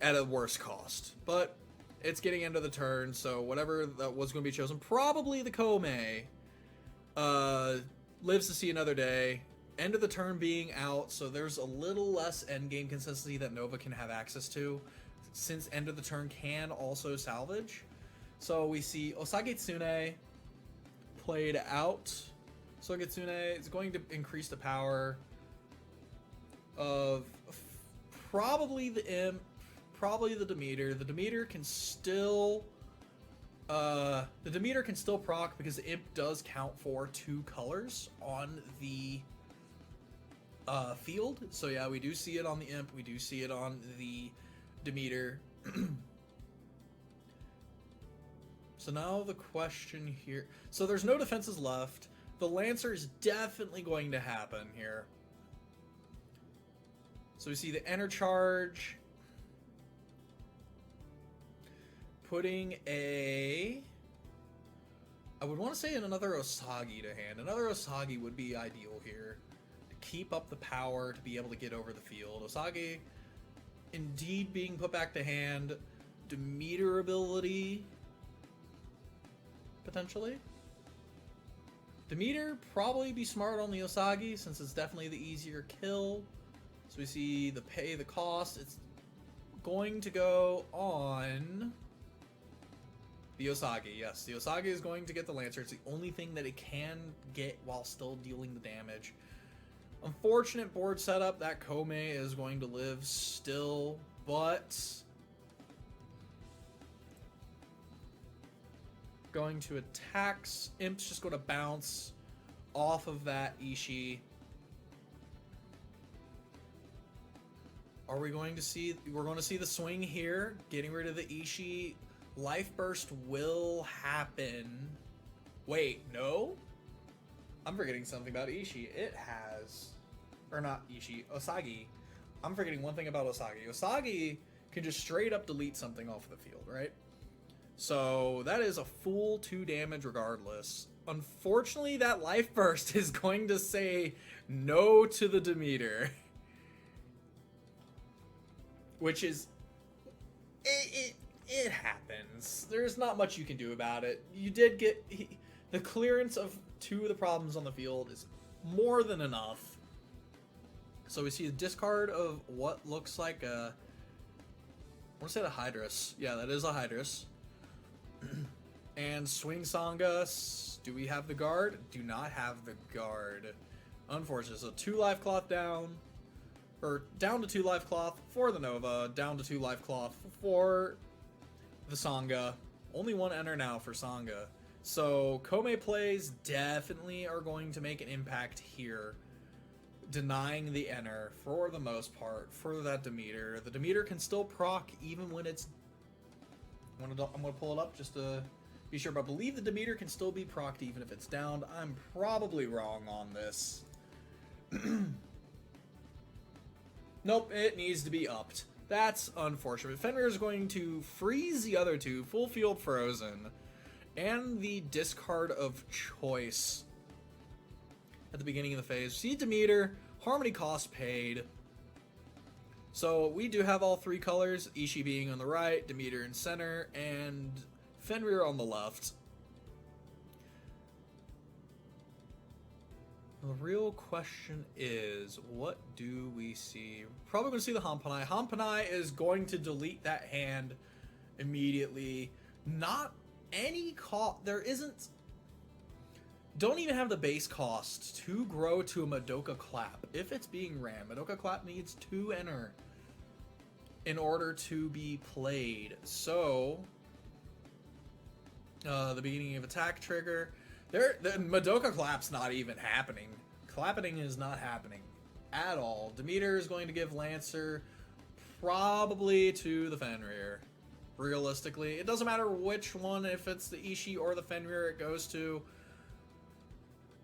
at a worse cost, but it's getting into the turn, so whatever that was going to be chosen, probably the Kome, lives to see another day. End of the turn being out, so there's a little less endgame consistency that Nova can have access to, since end of the turn can also salvage. So we see Osagitsune played out. Osagitsune is going to increase the power of probably the Imp, probably the Demeter. The Demeter can still proc because the Imp does count for 2 colors on the field. So yeah, we do see it on the Imp, we do see it on the Demeter. So now the question here, so there's no defenses left. The Lancer is definitely going to happen here. So we see the Enter Charge, putting I would want to say another Osagi to hand. Another Osagi would be ideal here to keep up the power to be able to get over the field. Osagi indeed being put back to hand. Demeter ability, potentially. Demeter probably be smart on the Osagi since it's definitely the easier kill. So we see the pay, the cost. It's going to go on the Osagi. Yes, the Osagi is going to get the Lancer. It's the only thing that it can get while still dealing the damage. Unfortunate board setup. That Kome is going to live still, but going to attacks. Imp's just going to bounce off of that Ishii. Are we going to see... We're going to see the swing here. Getting rid of the Ishii. Life Burst will happen. Wait, no? I'm forgetting something about Ishii. It has... Or not Ishii. Osagi. I'm forgetting one thing about Osagi. Osagi can just straight up delete something off the field, right? So that is a full 2 damage regardless. Unfortunately, that Life Burst is going to say no to the Demeter. Which is... It happens. There's not much you can do about it. You did get... the clearance of 2 of the problems on the field is more than enough. So we see a discard of what looks like a... I want to say the Hydrus. Yeah, that is a Hydrus. And Swing Sanga, Do we have the guard? Do not have the guard. Unfortunate. So 2 life cloth down. Or down to 2 life cloth for the Nova. Down to 2 life cloth for the Sangha. Only 1 enter now for Sangha. So Kome plays definitely are going to make an impact here. Denying the enter for the most part for that Demeter. The Demeter can still proc even when it's... I'm gonna pull it up just to be sure, but I believe the Demeter can still be procced even if it's downed. I'm probably wrong on this. Nope, it needs to be upped. That's unfortunate. Fenrir is going to freeze the other 2, full field frozen, and the discard of choice at the beginning of the phase. See Demeter, Harmony cost paid. So we do have all 3 colors, Ishii being on the right, Demeter in center, and Fenrir on the left. The real question is, what do we see? Probably going to see the Hampanai. Hampanai is going to delete that hand immediately. Not any cost. There isn't... Don't even have the base cost to grow to a Madoka Clap. If it's being ran, Madoka Clap needs 2 enter in order to be played. So, the beginning of attack trigger. The Madoka Clap's not even happening. Clapping is not happening at all. Demeter is going to give Lancer probably to the Fenrir. Realistically, it doesn't matter which one, if it's the Ishii or the Fenrir it goes to.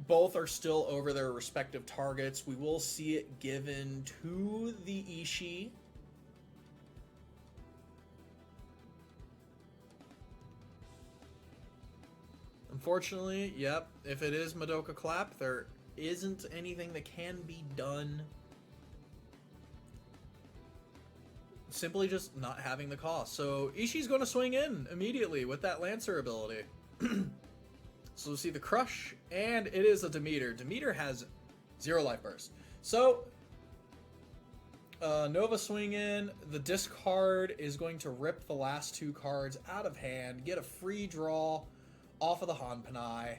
Both are still over their respective targets. We will see it given to the Ishii. Unfortunately, yep, if it is Madoka Clap, there isn't anything that can be done. Simply just not having the cost. So Ishii's going to swing in immediately with that Lancer ability. So we'll see the Crush, and it is a Demeter. Demeter has 0 life burst. So, Nova swing in. The discard is going to rip the last 2 cards out of hand, get a free draw off of the Hanpanai.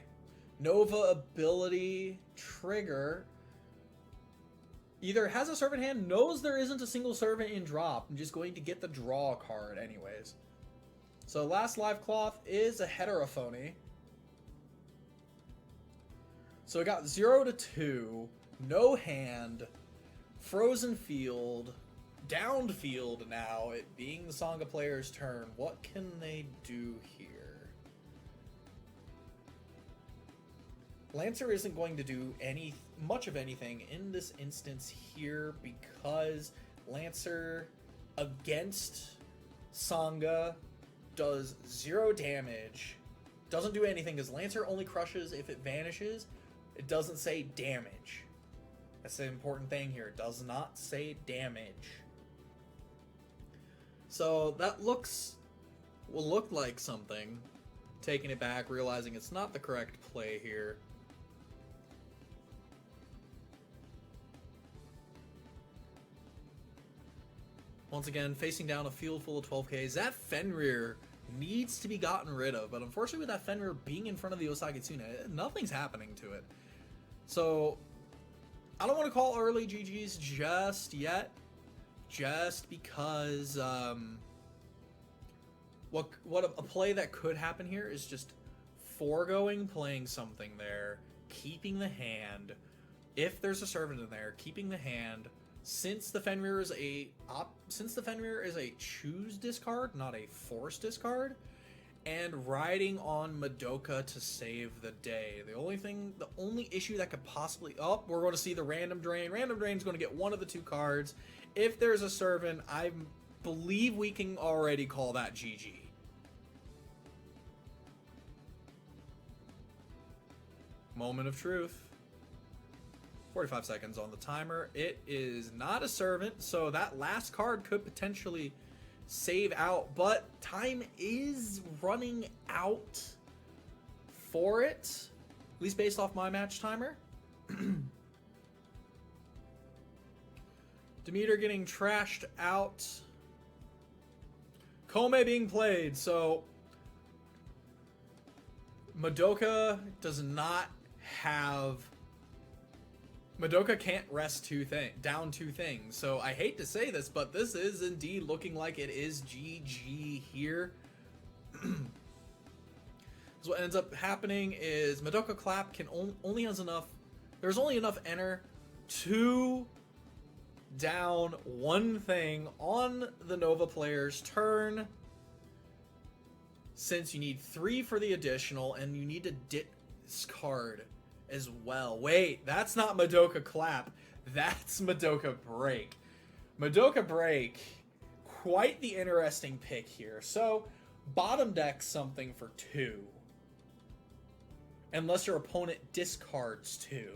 Nova ability trigger. Either has a servant hand, knows there isn't a single servant in drop, and just going to get the draw card anyways. So last life cloth is a Heterophony. So we got 0 to 2, no hand, frozen field, downed field now, it being the Sangha player's turn. What can they do here? Lancer isn't going to do much of anything in this instance here because Lancer against Sangha does 0 damage, doesn't do anything because Lancer only crushes if it vanishes. It doesn't say damage. That's the important thing here. It does not say damage. So that will look like something. Taking it back, realizing it's not the correct play here. Once again, facing down a field full of 12Ks. That Fenrir needs to be gotten rid of, but unfortunately with that Fenrir being in front of the Osage Tsune, nothing's happening to it. So, I don't want to call early GG's just yet, just because what a play that could happen here is just foregoing playing something there, keeping the hand, if there's a servant in there, keeping the hand, since the Fenrir is a choose discard, not a force discard, and riding on Madoka to save the day. The only issue that could possibly... Oh, we're going to see the Random Drain. Random Drain is going to get 1 of the 2 cards. If there's a servant, I believe we can already call that GG. Moment of truth. 45 seconds on the timer. It is not a servant, so that last card could potentially save out, but time is running out for it, at least based off my match timer. Demeter getting trashed out. Kome being played, so Madoka does not have... Madoka can't rest down two things. So I hate to say this, but this is indeed looking like it is GG here. So what ends up happening is Madoka Clap can only has enough... There's only enough enter to down one thing on the Nova player's turn, since you need 3 for the additional, and you need to discard as well. Wait, that's not Madoka Clap. That's Madoka Break. Madoka Break, quite the interesting pick here. So, bottom deck something for 2. Unless your opponent discards 2.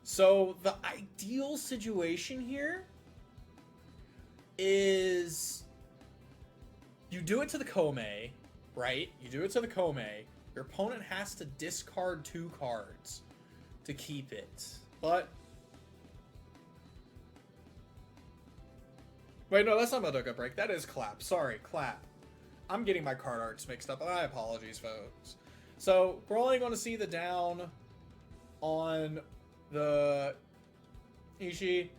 So, the ideal situation here is you do it to the Kome, right? You do it to the Kome. Your opponent has to discard 2 cards to keep it. But... Wait, no, that's not Madoka Break. That is Clap. Sorry, Clap. I'm getting my card arts mixed up, and I apologize, folks. So, we're only going to see the down on the Ishii.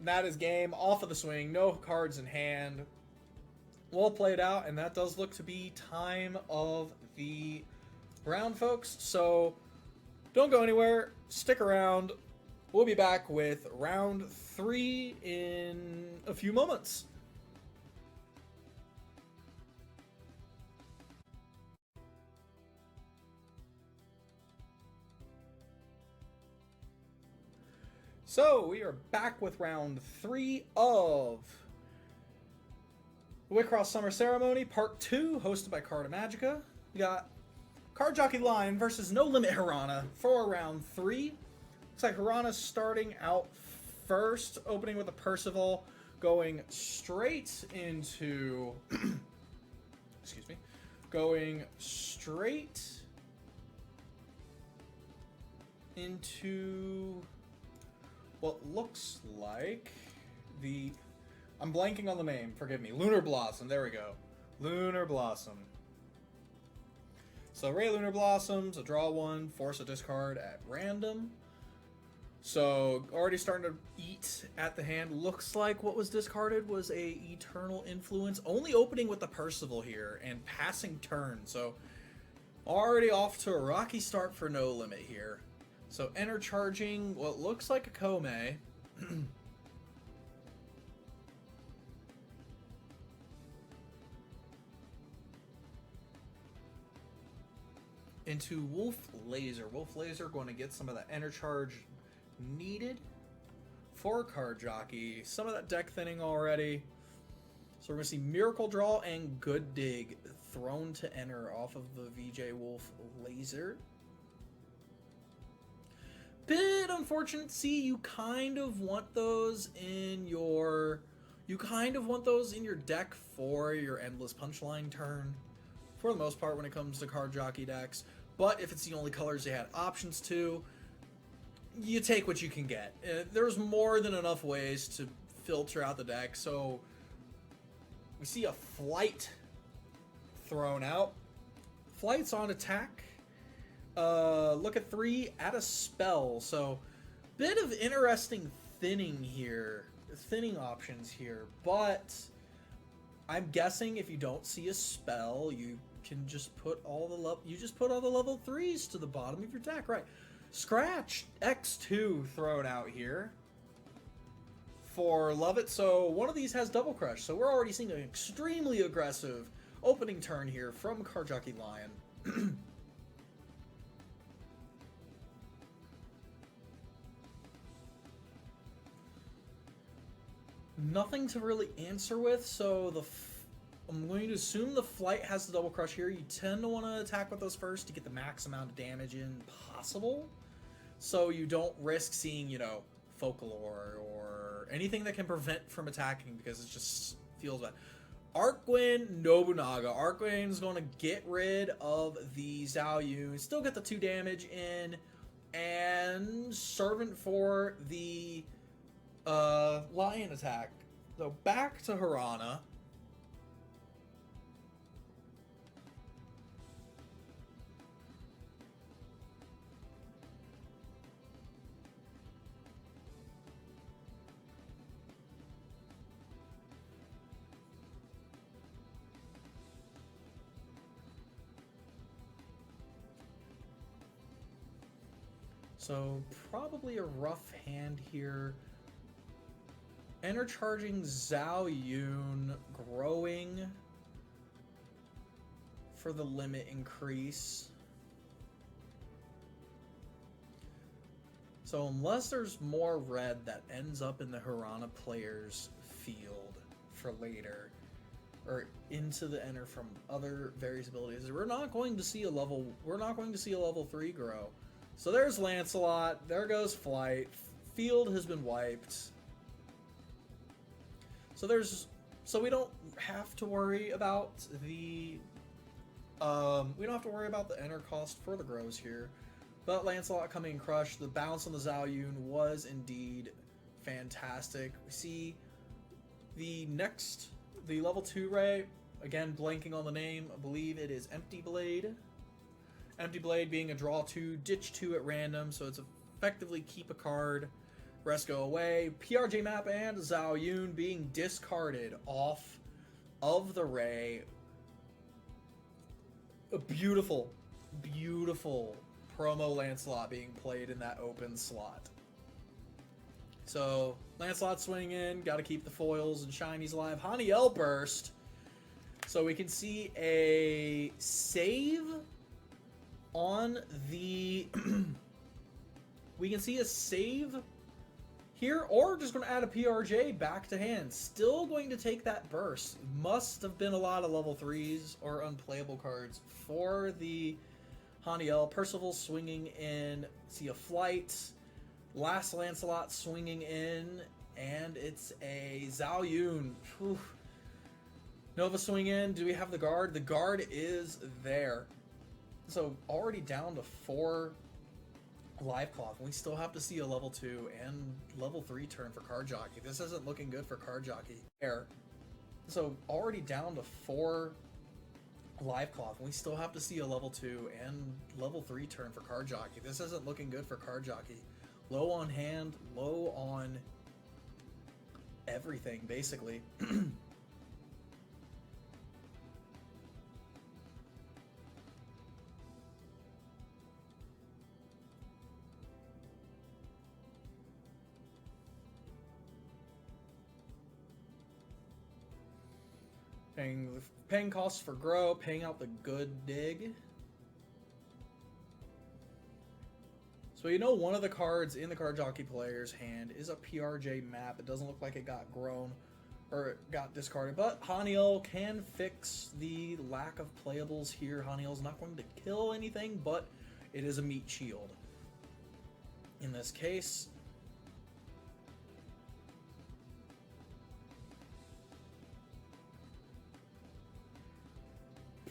That is game. Off of the swing. No cards in hand. Well played out, and that does look to be time of the round, folks. So, don't go anywhere. Stick around. We'll be back with round 3 in a few moments. So, we are back with round 3 of the Wixoss Summer Ceremony, Part 2, hosted by Carta Magica. We got Card Jockey Lion versus No Limit Hirana for round 3. Looks like Hirana's starting out first, opening with a Percival, going straight into... excuse me. Going straight into what looks like the... I'm blanking on the name, forgive me. Lunar Blossom, there we go. Lunar Blossom. So Ray Lunar Blossoms, a draw 1, force a discard at random. So already starting to eat at the hand. Looks like what was discarded was a Eternal Influence. Only opening with the Percival here and passing turn. So already off to a rocky start for No Limit here. So enter charging what looks like a Kome. Into Wolf Laser. Wolf Laser going to get some of that enter charge needed for Card Jockey. Some of that deck thinning already. So we're going to see Miracle Draw and Good Dig thrown to enter off of the VJ Wolf Laser. Bit unfortunate to see. You kind of want those in your... You kind of want those in your deck for your Endless Punchline turn. For the most part when it comes to Card Jockey decks. But if it's the only colors they had options to, you take what you can get. There's more than enough ways to filter out the deck. So we see a Flight thrown out. Flight's on attack. Look at 3, add a spell. So bit of interesting thinning here. Thinning options here. But I'm guessing if you don't see a spell, you can just put all the level 3s to the bottom of your deck, right? Scratch X2 thrown out here for Love It. So one of these has Double Crush. So we're already seeing an extremely aggressive opening turn here from Card Jockey Lion. Nothing to really answer with, so I'm going to assume the Flight has the Double Crush here. You tend to want to attack with those first to get the max amount of damage in possible, so you don't risk seeing, you know, Folklore or anything that can prevent from attacking because it just feels bad. Arcgwen, Nobunaga. Arcgwen's going to get rid of the Zhao, still get the 2 damage in, and Servant for the Lion attack. So back to Hirana. So probably a rough hand here. Enter charging Zhao Yun, growing for the limit increase. So unless there's more red that ends up in the Hirana player's field for later, or into the enter from other various abilities, we're not going to see a level 3 grow. So there's Lancelot, there goes Flight, field has been wiped. So we don't have to worry about the enter cost for the grows here. But Lancelot coming in Crush, the bounce on the Zhao Yun was indeed fantastic. We see the level 2 Ray, again blanking on the name, I believe it is Empty Blade. Empty Blade being a draw 2, ditch 2 at random, so it's effectively keep a card, rest go away. PRJ map and Zhao Yun being discarded off of the Ray. A beautiful, beautiful promo Lancelot being played in that open slot. So Lancelot swinging in, got to keep the foils and shinies alive. Haniel burst, so we can see a save on the. We can see a save here, or just going to add a PRJ back to hand. Still going to take that burst. Must have been a lot of level 3s or unplayable cards for the Haniel. Percival swinging in. See a Flight. Last Lancelot swinging in. And it's a Zhao Yun. Whew. Nova swing in. Do we have the guard? The guard is there. So already down to 4 live cloth. We still have to see a level 2 and level 3 turn for Card Jockey. This isn't looking good for Card Jockey. So already down to 4 live cloth. We still have to see a level 2 and level 3 turn for Card Jockey. This isn't looking good for Card Jockey. Low on hand, low on everything, basically. Paying costs for grow, paying out the good dig. So you know one of the cards in the Card Jockey player's hand is a PRJ map. It doesn't look like it got grown or it got discarded, but Haniel can fix the lack of playables here. Haniel's not going to kill anything, but it is a meat shield. In this case,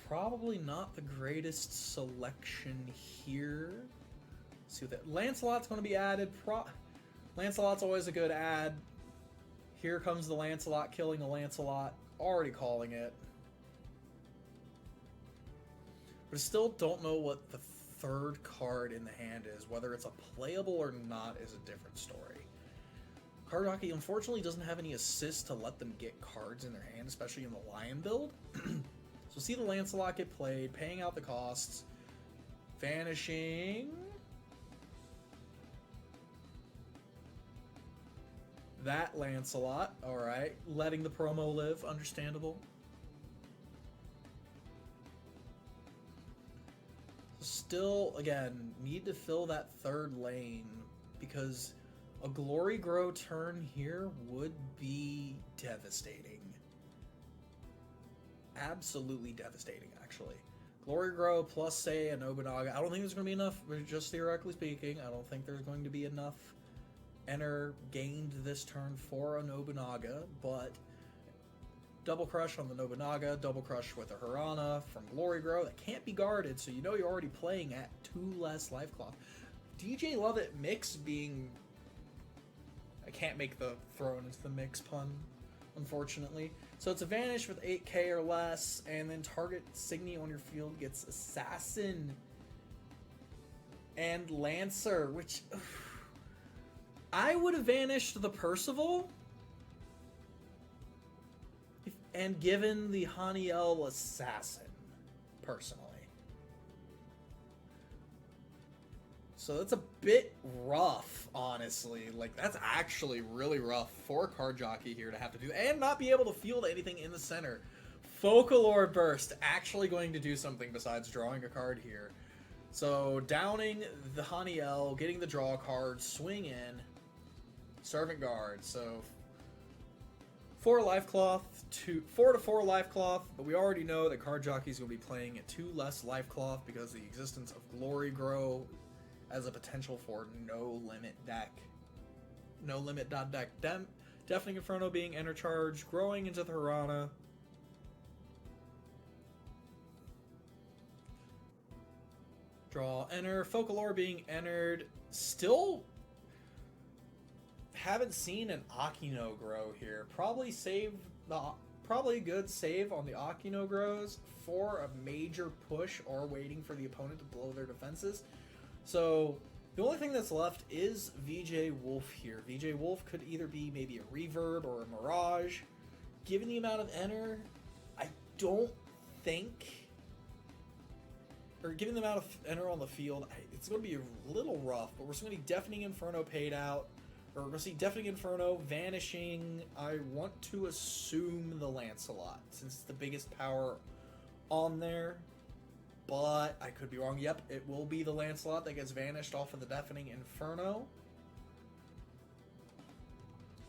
probably not the greatest selection here. Let's see what that Lancelot's going to be added. Lancelot's always a good add. Here comes the Lancelot killing a Lancelot. Already calling it. But I still don't know what the third card in the hand is. Whether it's a playable or not is a different story. Card Jockey unfortunately doesn't have any assists to let them get cards in their hand, especially in the Lion build. So see the Lancelot get played, paying out the costs, vanishing. That Lancelot, alright, letting the promo live, understandable. Still, again, need to fill that third lane, because a Glory Grow turn here would be devastating. Absolutely devastating, actually. Glory Grow plus, say, a Nobunaga. I don't think there's going to be enough, just theoretically speaking. I don't think there's going to be enough enter gained this turn for a Nobunaga, but double crush on the Nobunaga, double crush with a Hirana from Glory Grow. That can't be guarded, so you know you're already playing at 2 less life cloth. DJ Lovett mix being... I can't make the thrown into the mix pun, unfortunately. So it's a vanish with 8k or less, and then target Signy on your field gets Assassin and Lancer, which... I would have vanished the Percival and given the Haniel Assassin, personally. So that's a bit rough, honestly. Like, that's actually really rough for Card Jockey here to have to do, and not be able to field anything in the center. Folklore Burst actually going to do something besides drawing a card here. So, downing the Haniel, getting the draw card, swing in, Servant Guard. So, 4 life cloth, 4 to 4 life cloth, but we already know that Card Jockey is going to be playing at 2 less life cloth because of the existence of Glory Grow as a potential for no limit deck. No limit deck. Deafening Inferno being enter charge, growing into the Hirana. Draw, enter. Folklore being entered. Still haven't seen an Akino grow here. Probably a good save on the Akino grows for a major push or waiting for the opponent to blow their defenses. So the only thing that's left is VJ Wolf here. VJ Wolf could either be maybe a Reverb or a Mirage. Given the amount of enter, I don't think, or given the amount of enter on the field, it's going to be a little rough, but we're going to see Deafening Inferno paid out, or we're going to see Deafening Inferno vanishing. I want to assume the Lancelot, since it's the biggest power on there. But I could be wrong. Yep, it will be the Lancelot that gets vanished off of the Deafening Inferno.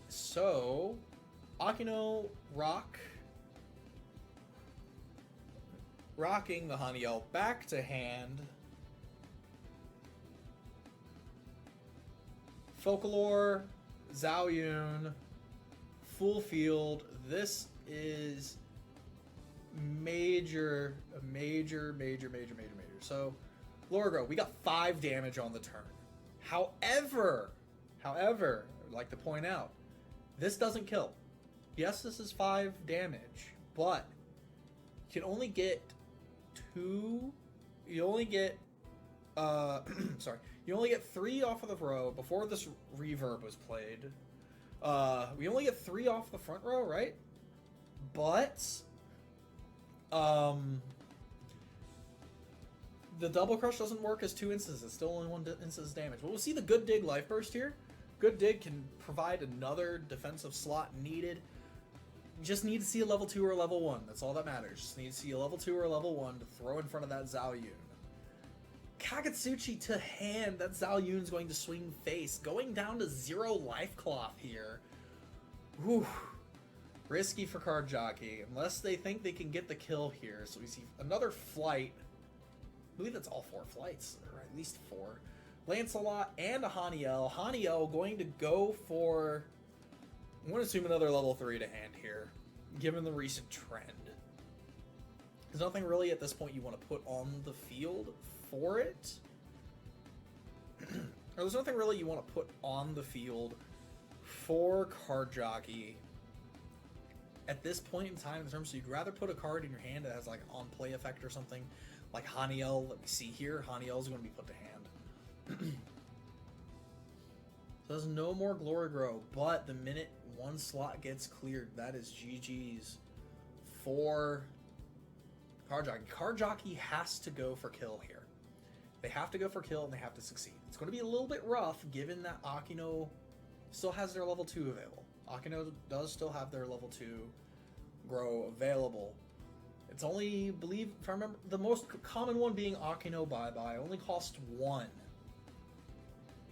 So, Akino Rock. Rocking the Haniel back to hand. Folklore, Zhao Yun, full field. This is major. So, Lorgo, we got 5 damage on the turn. However, I'd like to point out, this doesn't kill. Yes, this is 5 damage, but you can only get 2. You only get, sorry, you only get 3 off of the row before this reverb was played. We only get 3 off the front row, right? But, the double crush doesn't work as 2 instances. It's still only 1 instance damage. But we'll see the Good Dig Life Burst here. Good Dig can provide another defensive slot needed. You just need to see a level 2 or a level 1. That's all that matters. Just need to see a level 2 or a level 1 to throw in front of that Zhao Yun. Kagutsuchi to hand. That Zhao Yun's going to swing face. Going down to 0 life cloth here. Whew. Risky for Card Jockey. Unless they think they can get the kill here. So we see another flight. I believe that's all 4 flights. Or at least 4. Lancelot and a Haniel. Haniel going to go for, I'm going to assume another level 3 to hand here, given the recent trend. There's nothing really at this point you want to put on the field for it. Or there's nothing really you want to put on the field for Card Jockey at this point in time, in terms of, you'd rather put a card in your hand that has like an on-play effect or something, like Haniel that we see here. Haniel is going to be put to hand. So there's no more Glory Grow, but the minute 1 slot gets cleared, that is GG's for Card Jockey. Card Jockey has to go for kill here. They have to go for kill and they have to succeed. It's going to be a little bit rough given that Akino still has their level 2 available. Akino does still have their level 2 grow available. It's only, believe, if I remember, the most common one being Akino Bye Bye, only cost 1.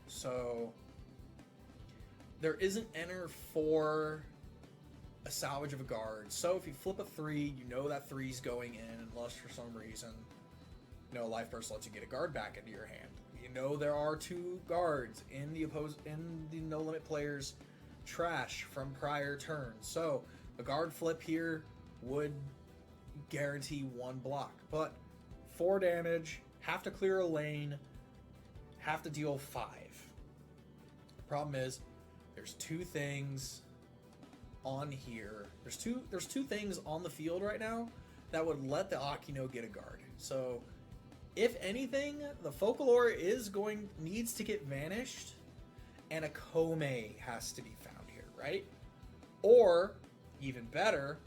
So there isn't enter for a salvage of a guard. So if you flip a 3, you know that 3's going in, unless for some reason, you know, Life Burst lets you get a guard back into your hand. You know there are 2 guards in the no limit player's trash from prior turns. So a guard flip here would guarantee 1 block. But 4 damage, have to clear a lane, have to deal 5. The problem is there's 2 things on here. There's two things on the field right now that would let the Akino get a guard. So if anything, the Folklore needs to get vanished, and a Kome has to be found here, right? Or even better,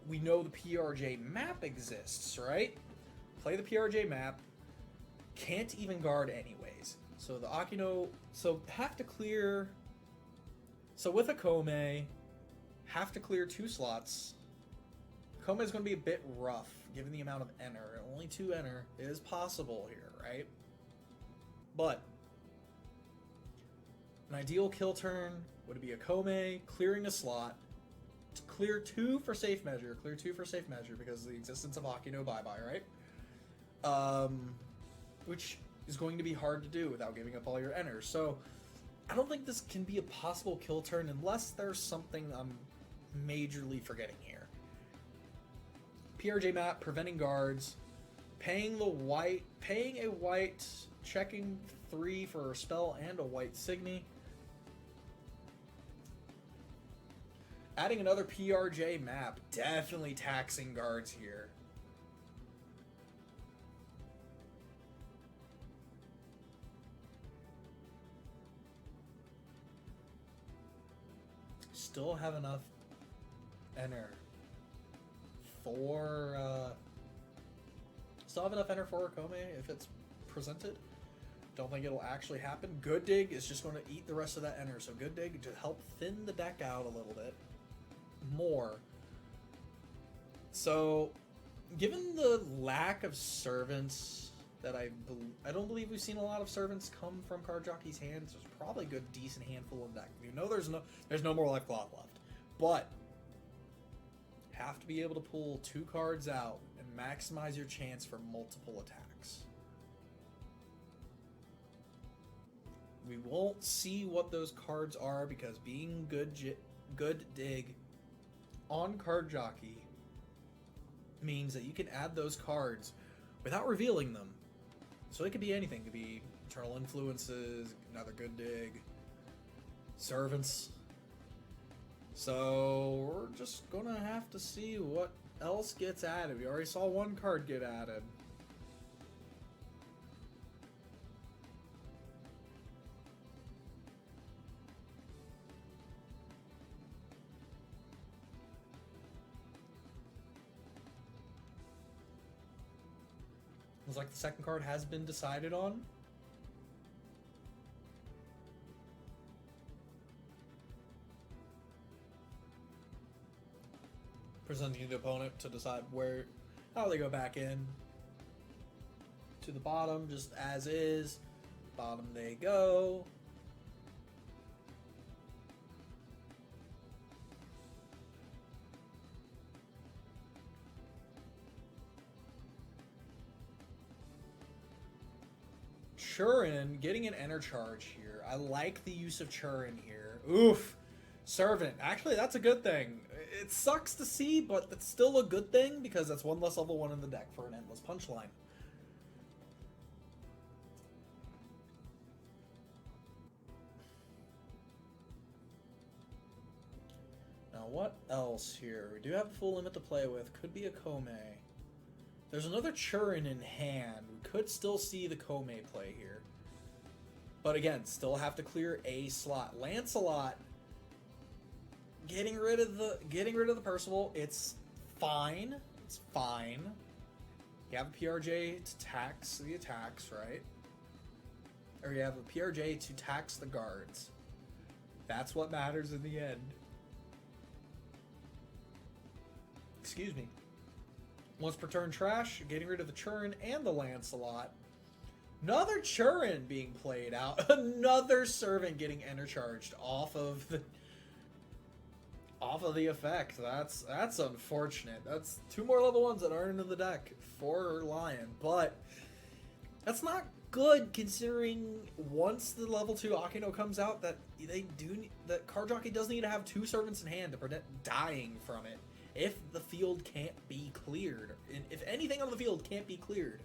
we know the PRJ map exists, right? Play the PRJ map. can't even guard anyways. So the Akino, so have to clear. So with a Kome, have to clear 2 slots. Kome is going to be a bit rough given the amount of enter. Only 2 enter is possible here, right? But an ideal kill turn would be a Kome clearing a slot. Clear 2 for safe measure. Clear 2 for safe measure because of the existence of Akino bye-bye, right? Which is going to be hard to do without giving up all your enters. So I don't think this can be a possible kill turn unless there's something I'm majorly forgetting here. PRJ map, preventing guards, paying a white, checking 3 for a spell and a white Signy. Adding another PRJ map, definitely taxing guards here. Still have enough enter for still have enough enter for Kome if it's presented. Don't think it'll actually happen. Good Dig is just going to eat the rest of that enter, so Good Dig to help thin the deck out a little bit more. So given the lack of servants that I don't believe we've seen a lot of servants come from Card Jockey's hands. There's probably a good decent handful in deck. You know there's no more life cloth left. But have to be able to pull 2 cards out and maximize your chance for multiple attacks. We won't see what those cards are because being good dig on Card Jockey means that you can add those cards without revealing them. So it could be anything. It could be Eternal Influences, another Good Dig, Servants. So we're just gonna have to see what else gets added. We already saw 1 card get added. Looks like the second card has been decided on. Presenting the opponent to decide how they go back in. To the bottom, just as is. Bottom they go. Churin getting an enter charge here. I like the use of Churin here. Oof. Servant. Actually, that's a good thing. It sucks to see, but it's still a good thing because that's 1 less level 1 in the deck for an endless punchline. Now, what else here? We do have a full limit to play with. Could be a Kome. There's another Churin in hand. We could still see the Kome play here. But again, still have to clear a slot. Lancelot getting rid of the Percival. It's fine. It's fine. You have a PRJ to tax the attacks, right? Or you have a PRJ to tax the guards. That's what matters in the end. Excuse me. Once per turn trash, getting rid of the Churin and the Lancelot. Another Churin being played out. Another Servant getting enter charged off of the effect. That's unfortunate. That's 2 more level 1s that aren't in the deck for Lion, but that's not good considering once the level 2 Akino comes out that that Card Jockey does need to have 2 servants in hand to prevent dying from it if the field can't be cleared. If anything on the field can't be cleared.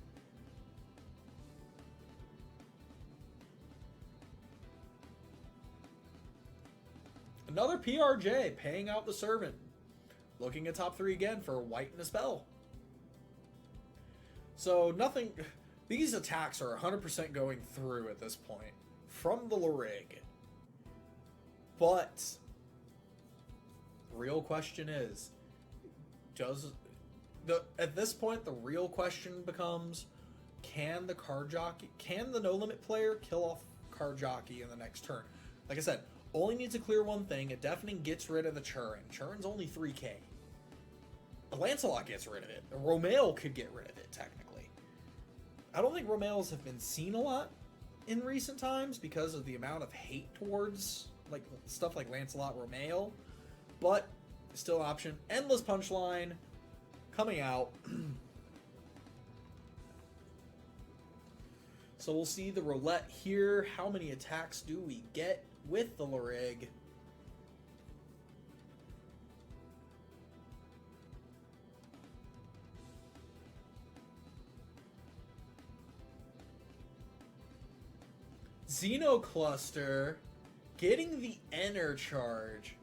Another PRJ paying out the Servant. Looking at top 3 again for a white and a spell. So nothing. These attacks are 100% going through at this point from the Larig. But the real question is, at this point the real question becomes, can the no limit player kill off card jockey in the next turn? Like I said, only needs to clear one thing. A deafening gets rid of the Churin. Churin's only 3k. A Lancelot gets rid of it. A Romeo could get rid of it, technically. I don't think Romeos have been seen a lot in recent times because of the amount of hate towards like stuff like Lancelot Romeo, but still an option. Endless Punchline coming out. So we'll see the roulette here. How many attacks do we get with the Larig? Xenocluster getting the Enter charge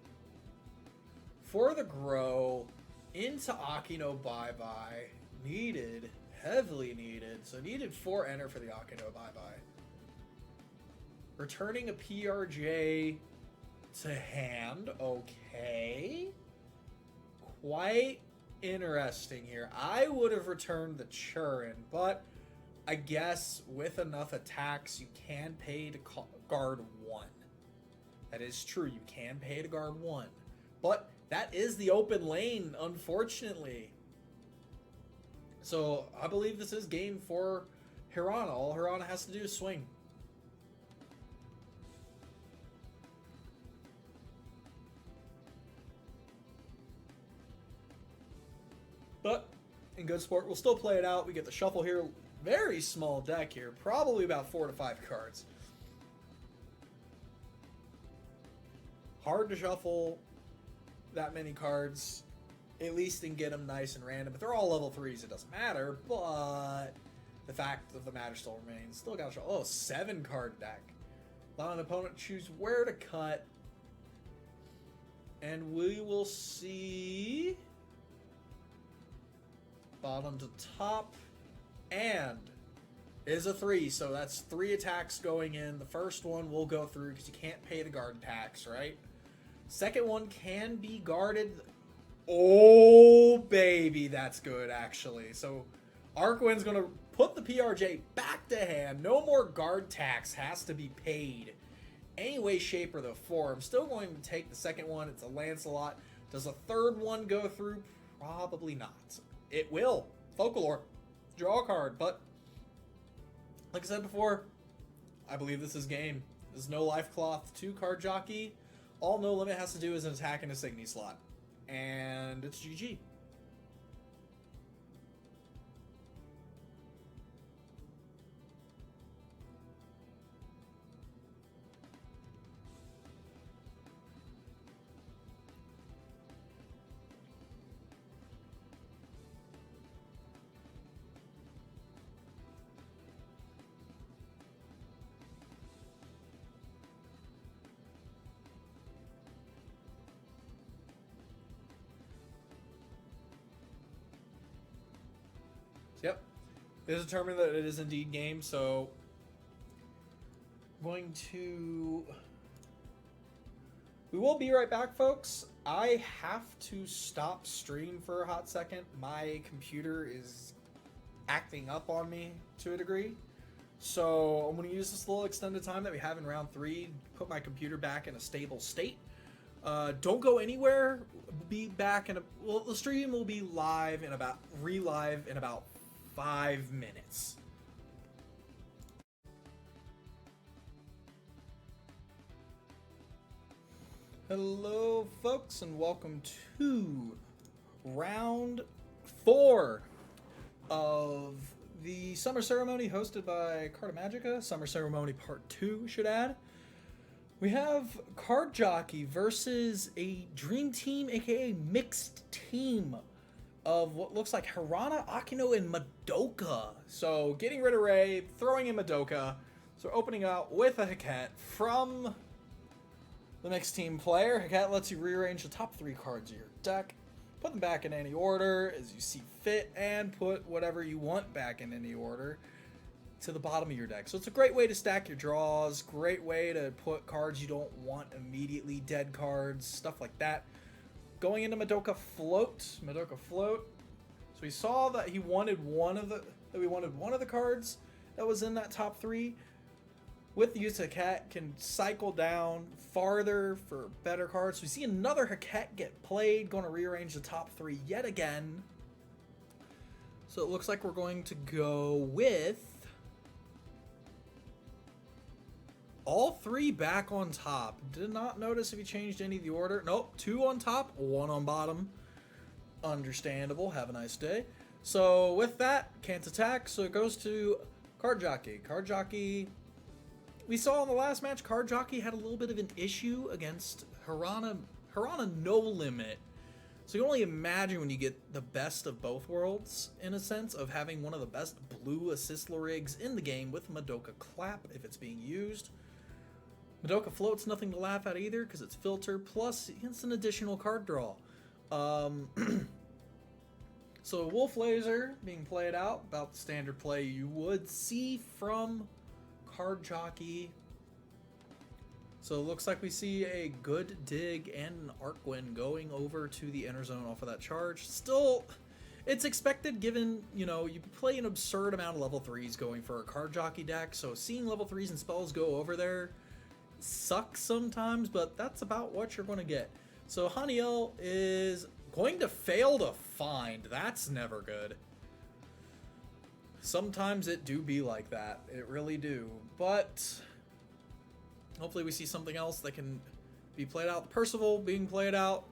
for the Grow into Akino Bye-Bye. Needed. Heavily needed. So needed 4 Enter for the Akino Bye-Bye. Returning a PRJ to hand. Okay. Quite interesting here. I would have returned the Churin, but I guess with enough attacks, you can pay to guard 1. That is true. You can pay to guard 1. But that is the open lane, unfortunately. So I believe this is game for Hirana. All Hirana has to do is swing. But in good sport, we'll still play it out. We get the shuffle here. Very small deck here. Probably about 4 to 5 cards. Hard to shuffle that many cards. At least and get them nice and random. If they're all level 3s, it doesn't matter. But the fact of the matter still remains. Still got to show. Oh, 7 card deck. Allow an opponent to choose where to cut. And we will see bottom to top. And is a 3. So that's 3 attacks going in. The first one will go through because you can't pay the guard tax, right? Second one can be guarded. Oh, baby, that's good, actually. So, Arkwin's going to put the PRJ back to hand. No more guard tax has to be paid. Any way, shape, or the form. Still going to take the second one. It's a Lancelot. Does a third one go through? Probably not. It will. Folklore. Draw a card. But, like I said before, I believe this is game. There's no life cloth. 2 card jockey. All No Limit has to do is an attack in a Signy slot. And it's GG. Yep. It is determined that it is indeed game, so I'm going to... We will be right back, folks. I have to stop stream for a hot second. My computer is acting up on me to a degree. So I'm going to use this little extended time that we have in round 3, put my computer back in a stable state. Don't go anywhere. Be back in well, the stream will be live in about, relive in about 5 minutes. Hello, folks, and welcome to round 4 of the Summer Ceremony hosted by Carta Magica. Summer Ceremony Part 2, should add. We have Card Jockey versus a Dream Team, aka mixed team of what looks like Hirana, Akino, and Madoka. So getting rid of Ray, throwing in Madoka. So opening out with a Heket from the mixed team player. Heket lets you rearrange the top 3 cards of your deck, put them back in any order as you see fit, and put whatever you want back in any order to the bottom of your deck. So it's a great way to stack your draws, great way to put cards you don't want immediately, dead cards, stuff like that. Going into Madoka Float. So we saw that we wanted one of the cards that was in that top 3. With the use of Haket, can cycle down farther for better cards. So we see another Haket get played, going to rearrange the top 3 yet again. So it looks like we're going to go with all 3 back on top. Did not notice if he changed any of the order. Nope, 2 on top, 1 on bottom. Understandable. Have a nice day. So with that, can't attack. So it goes to Card Jockey. Card Jockey. We saw in the last match, Card Jockey had a little bit of an issue against Hirana. Hirana no limit. So you can only imagine when you get the best of both worlds, in a sense, of having one of the best blue assist rigs in the game with Magica Clap if it's being used. Magica Float's nothing to laugh at either because it's filter, plus it's an additional card draw. So Wolf Laser being played out, about the standard play you would see from Card Jockey. So it looks like we see a good dig and an Arcwin going over to the inner zone off of that charge. Still, it's expected given, you know, you play an absurd amount of level 3s going for a Card Jockey deck, so seeing level 3s and spells go over there sucks sometimes, but that's about what you're going to get. So Haniel is going to fail to find. That's never good. Sometimes it do be like that. It really do. But hopefully we see something else that can be played out. Percival being played out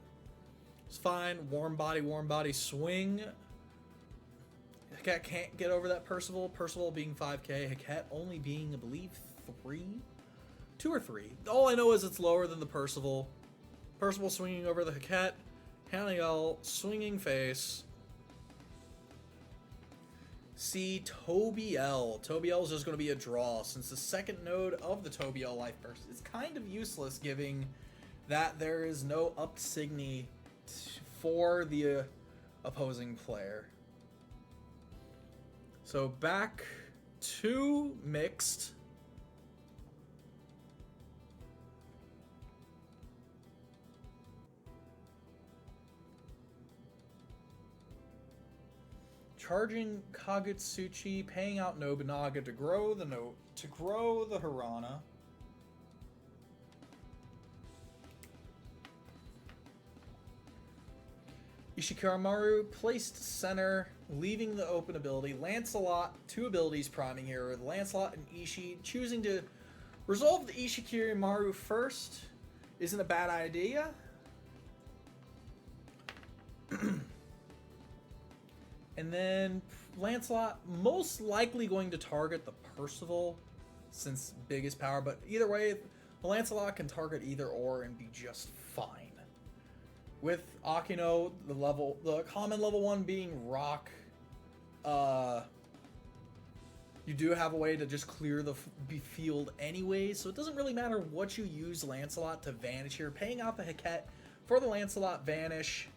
is fine. Warm body swing. Haket can't get over that Percival. Percival being 5k. Haket only being, I believe, 2 or 3. All I know is it's lower than the Percival. Percival swinging over the Haket. Haniel swinging face. See Tobiel. Tobiel is just going to be a draw since the second node of the Tobiel life burst is kind of useless, giving that there is no up signy for the opposing player. So back to mixed. Charging Kagutsuchi, paying out Nobunaga to grow the Hirana. Ishikarimaru placed center, leaving the open ability. Lancelot, 2 abilities priming here. Lancelot and Ishii choosing to resolve the Ishikarimaru first isn't a bad idea. And then Lancelot most likely going to target the Percival since biggest power, but either way, Lancelot can target either or and be just fine. With Akino, the common level 1 being Rock, you do have a way to just clear the field anyway, so it doesn't really matter what you use Lancelot to vanish here. Paying out the Haket for the Lancelot vanish.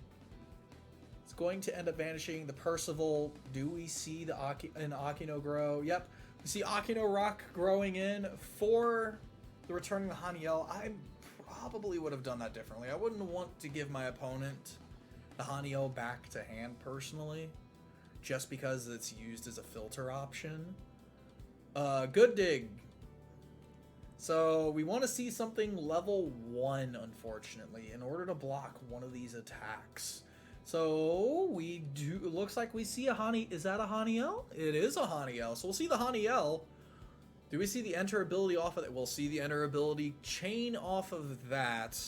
Going to end up vanishing the Percival. Do we see the Akino grow? Yep. We see Akino Rock growing in for the returning the Haniel. I probably would have done that differently. I wouldn't want to give my opponent the Haniel back to hand personally, just because it's used as a filter option. Good dig. So we want to see something level 1, unfortunately, in order to block one of these attacks. So we do. It looks like we see a Hani. Is that a Haniel? It is a Haniel. So we'll see the Haniel. Do we see the enter ability off of it? We'll see the enter ability chain off of that.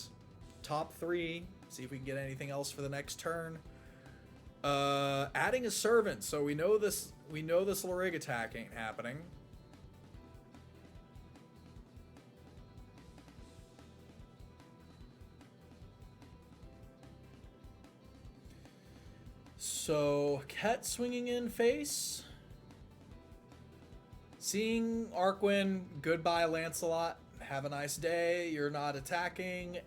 Top 3. See if we can get anything else for the next turn. Adding a servant. So we know this. We know this Lorig attack ain't happening. So, Ket swinging in face. Seeing Arcwin, goodbye Lancelot, have a nice day, you're not attacking.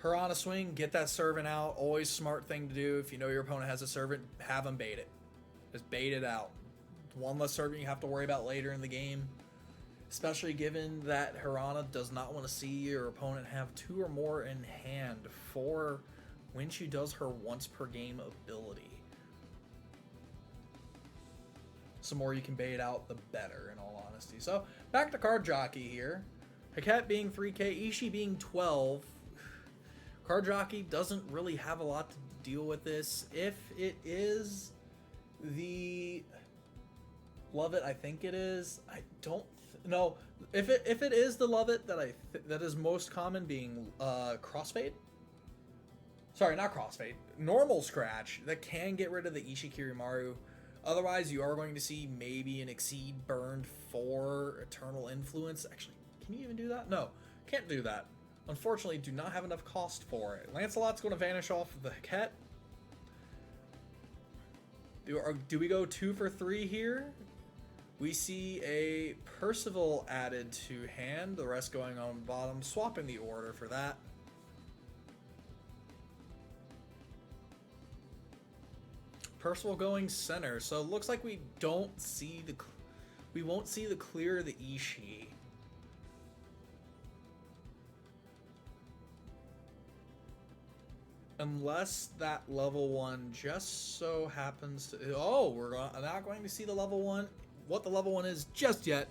Hirana swing, get that servant out, always smart thing to do. If you know your opponent has a servant, have them bait it. Just bait it out. One less servant you have to worry about later in the game. Especially given that Hirana does not want to see your opponent have 2 or more in hand for when she does her once per game ability. some more you can bait out, the better, in all honesty. So, back to Card Jockey here. Haket being 3k, Ishii being 12. Card Jockey doesn't really have a lot to deal with this. If it is the Love It, I think it is. I don't know. If it is the Love It that is most common, being Crossfade. Sorry, not Crossfade. Normal Scratch that can get rid of the Ishikirimaru. Otherwise, you are going to see maybe an Exceed burned for Eternal Influence. Actually, can you even do that? No, can't do that. Unfortunately, do not have enough cost for it. Lancelot's going to vanish off of the Haket. Do we go 2 for 3 here? We see a Percival added to hand, the rest going on bottom, swapping the order for that. Percival going center, so it looks like we won't see the clear of the Ishii. Unless that level 1 just so happens to... Oh, we're not going to see the level 1, what the level 1 is just yet.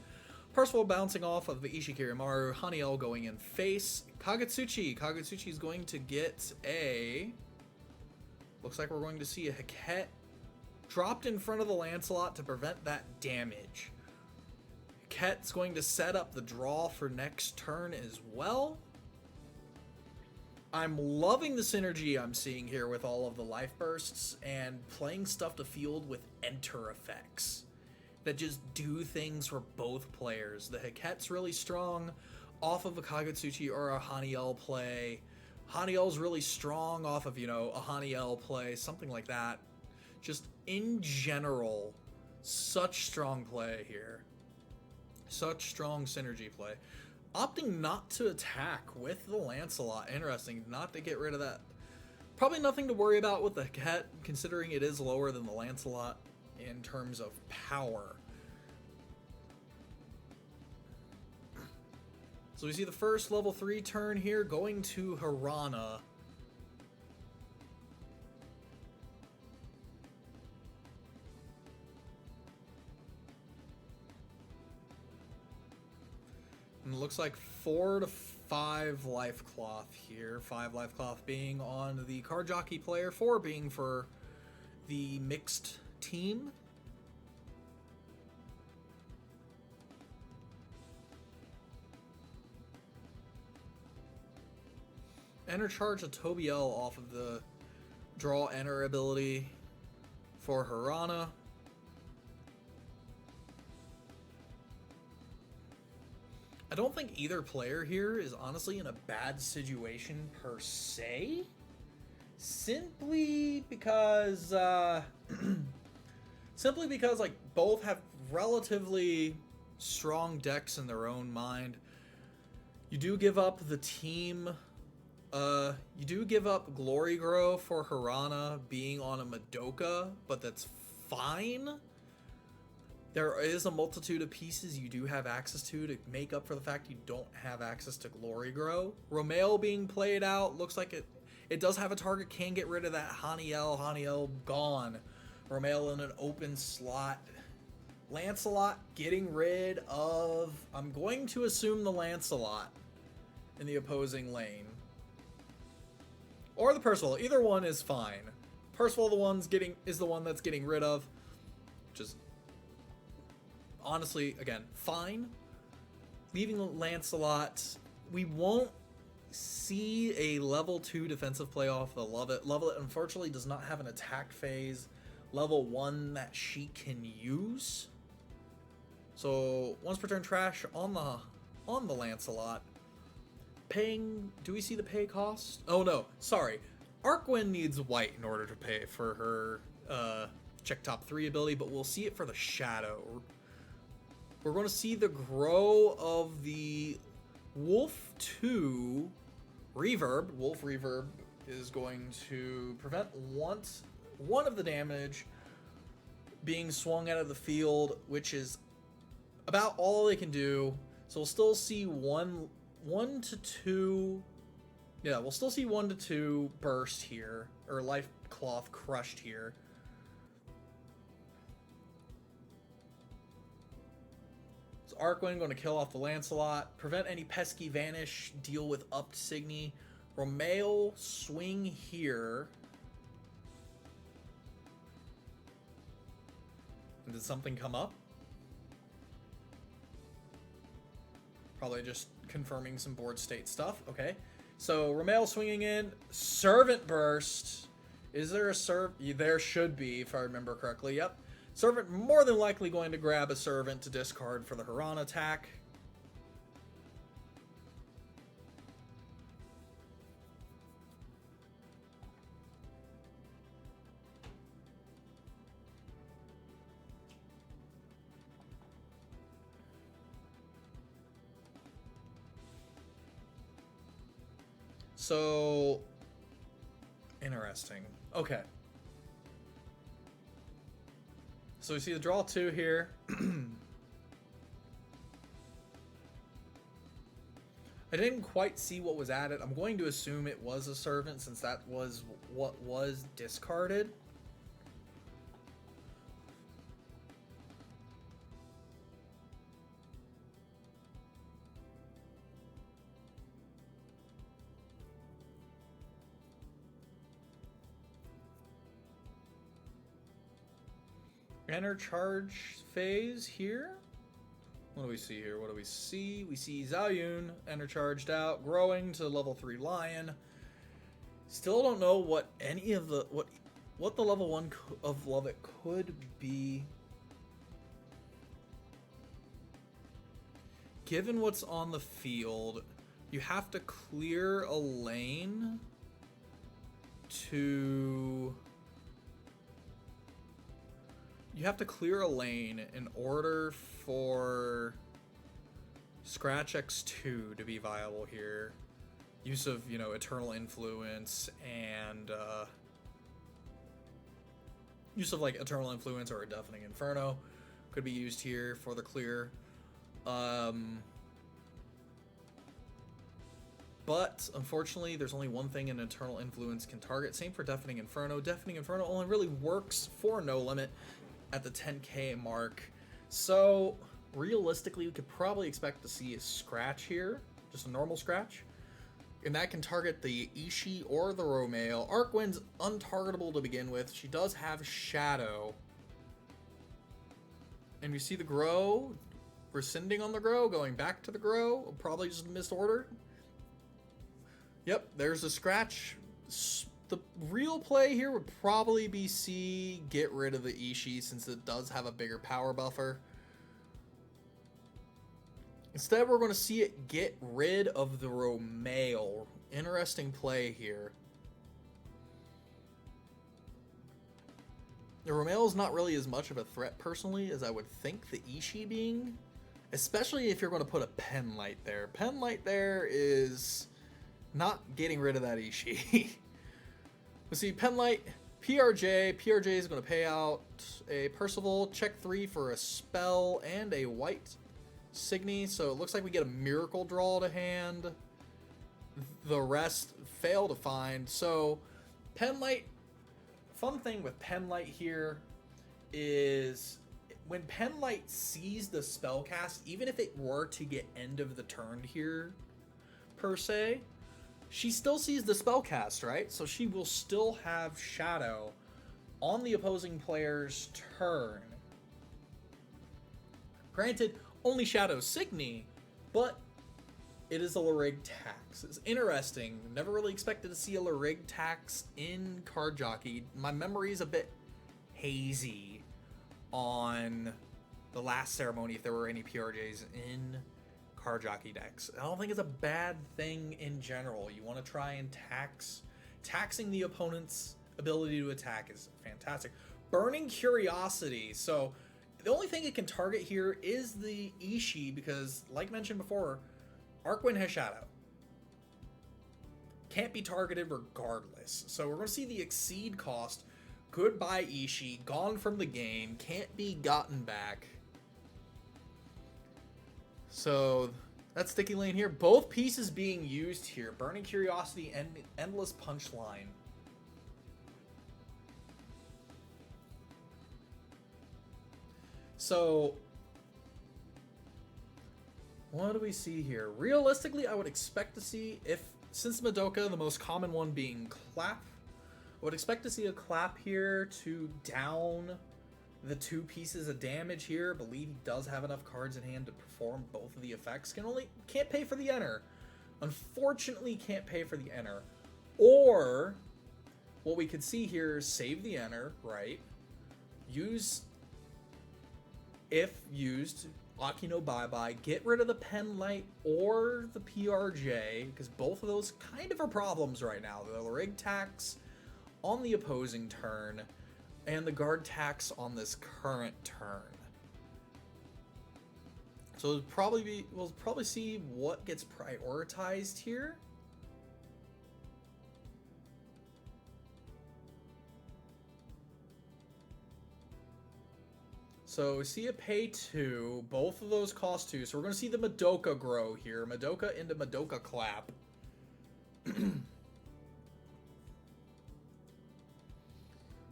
Percival bouncing off of the Ishikirimaru, Haniel going in face. Kagutsuchi. Kagutsuchi is going to get a... Looks like we're going to see a Haket dropped in front of the Lancelot to prevent that damage. Haket's going to set up the draw for next turn as well. I'm loving the synergy I'm seeing here with all of the life bursts and playing stuff to field with enter effects that just do things for both players. The Haket's really strong off of a Kagutsuchi or a Haniel play. Haniel's really strong off of, a Haniel play, something like that. Just in general, such strong play here. Such strong synergy play. Opting not to attack with the Lancelot. Interesting, not to get rid of that. Probably nothing to worry about with the Haket, considering it is lower than the Lancelot in terms of power. So we see the first level 3 turn here going to Hirana. And it looks like 4 to 5 life cloth here. 5 life cloth being on the Card Jockey player, 4 being for the mixed team. Enter charge a Tobiel off of the draw enter ability for Hirana. I don't think either player here is honestly in a bad situation per se. Simply because like both have relatively strong decks in their own mind. You do give up the team. You do give up Glory Grow for Hirana being on a Madoka, but that's fine. There is a multitude of pieces you do have access to make up for the fact you don't have access to Glory Grow. Romeo being played out, looks like it does have a target, can get rid of that Haniel. Haniel gone. Romeo in an open slot. Lancelot getting rid of, I'm going to assume the Lancelot in the opposing lane. Or the Percival, either one is fine. Percival is the one that's getting rid of, which is honestly, again, fine. Leaving Lancelot, we won't see a level 2 defensive play off the Love It. Love It, unfortunately, does not have an attack phase. Level 1 that she can use. So, once per turn trash on the Lancelot. Paying, do we see the pay cost? Oh no, sorry. Arcwin needs white in order to pay for her check top 3 ability, but we'll see it for the Shadow. We're going to see the grow of the Wolf 2 Reverb. Wolf Reverb is going to prevent one of the damage being swung out of the field, which is about all they can do. So we'll still see 1 to 2. Yeah, we'll still see 1 to 2 burst here, or life cloth crushed here. So Arcwind going to kill off the Lancelot, prevent any pesky vanish, deal with upped Signy. Romeo swing here. And did something come up? Probably just confirming some board state stuff. Okay. So Romeo swinging in. Servant Burst. Is there a There should be, if I remember correctly. Yep. Servant more than likely going to grab a Servant to discard for the Haran attack. So, interesting. Okay. So we see the draw 2 here. I didn't quite see what was at it. I'm going to assume it was a Servant since that was what was discarded. Enter charge phase here. What do we see here? What do we see? We see Zhao Yun enter charged out, growing to level 3 Lion. Still don't know what any of the what the level 1 of Lovett could be. Given what's on the field, you have to clear a lane to... You have to clear a lane in order for Scratch X2 to be viable here. Use of, you know, Eternal Influence and use of like Eternal Influence or a Deafening Inferno could be used here for the clear. But unfortunately, there's only one thing an Eternal Influence can target. Same for Deafening Inferno. Deafening Inferno only really works for No Limit at the 10k mark. So realistically, we could probably expect to see a scratch here, just a normal scratch. And that can target the Ishii or the Romeo. Arcwind's untargetable to begin with. She does have Shadow. And we see the Grow, rescinding on the Grow, going back to the Grow, probably just misordered. Yep, there's a scratch. The real play here would probably be get rid of the Ishii since it does have a bigger power buffer. Instead, we're going to see it get rid of the Romeo. Interesting play here. The Romeo is not really as much of a threat personally as I would think the Ishii being. Especially if you're going to put a Penlight there. Penlight there is not getting rid of that Ishii. We see Penlight, PRJ. PRJ is going to pay out a Percival, check 3 for a spell, and a white Signy. So it looks like we get a miracle draw to hand. The rest fail to find. So Penlight, fun thing with Penlight here is when Penlight sees the spell cast, even if it were to get end of the turn here, per se, she still sees the spell cast, right? So she will still have Shadow on the opposing player's turn. Granted, only Shadow Signy, but it is a Larig tax. It's interesting. Never really expected to see a Larig tax in Card Jockey. My memory is a bit hazy on the last ceremony, if there were any PRJs in Card Jockey decks. I don't think it's a bad thing in general. You want to try and taxing the opponent's ability to attack is fantastic. Burning Curiosity. So the only thing it can target here is the Ishii because, like mentioned before, Arcwind has Shadow. Can't be targeted regardless. So we're going to see the Exceed cost. Goodbye Ishii. Gone from the game. Can't be gotten back. So that's Sticky Lane here. Both pieces being used here. Burning Curiosity and Endless Punchline. So What do we see here? Realistically, I would expect to see, since Madoka, the most common one being clap, I would expect to see a clap here to down the 2 pieces of damage here. I believe he does have enough cards in hand to perform both of the effects. Can't pay for the enter. Unfortunately, can't pay for the enter. Or what we could see here is save the enter, right? If used, Akino bye-bye, get rid of the pen light or the PRJ, because both of those kind of are problems right now. The rig tax on the opposing turn, and the guard tax on this current turn. So we'll probably see what gets prioritized here. So we see a pay 2, both of those cost 2. So we're going to see the Madoka grow here. Madoka into Madoka clap.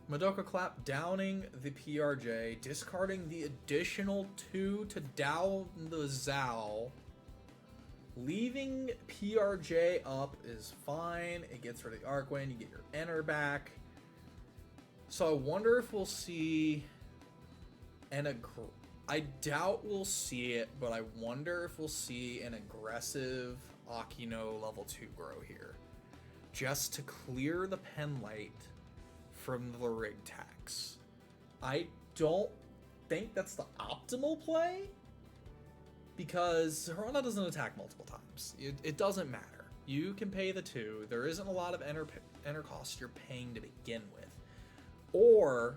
Madoka clap downing the PRJ, discarding the additional 2 to down the Zao. Leaving PRJ up is fine. It gets rid of the Arcwind, you get your enter back. So I wonder if we'll see I doubt we'll see it, but I wonder if we'll see an aggressive Akino level 2 grow here. Just to clear the pen light from the rig tax. I don't think that's the optimal play, because Hirana doesn't attack multiple times. It doesn't matter. You can pay the 2. There isn't a lot of enter costs you're paying to begin with. Or,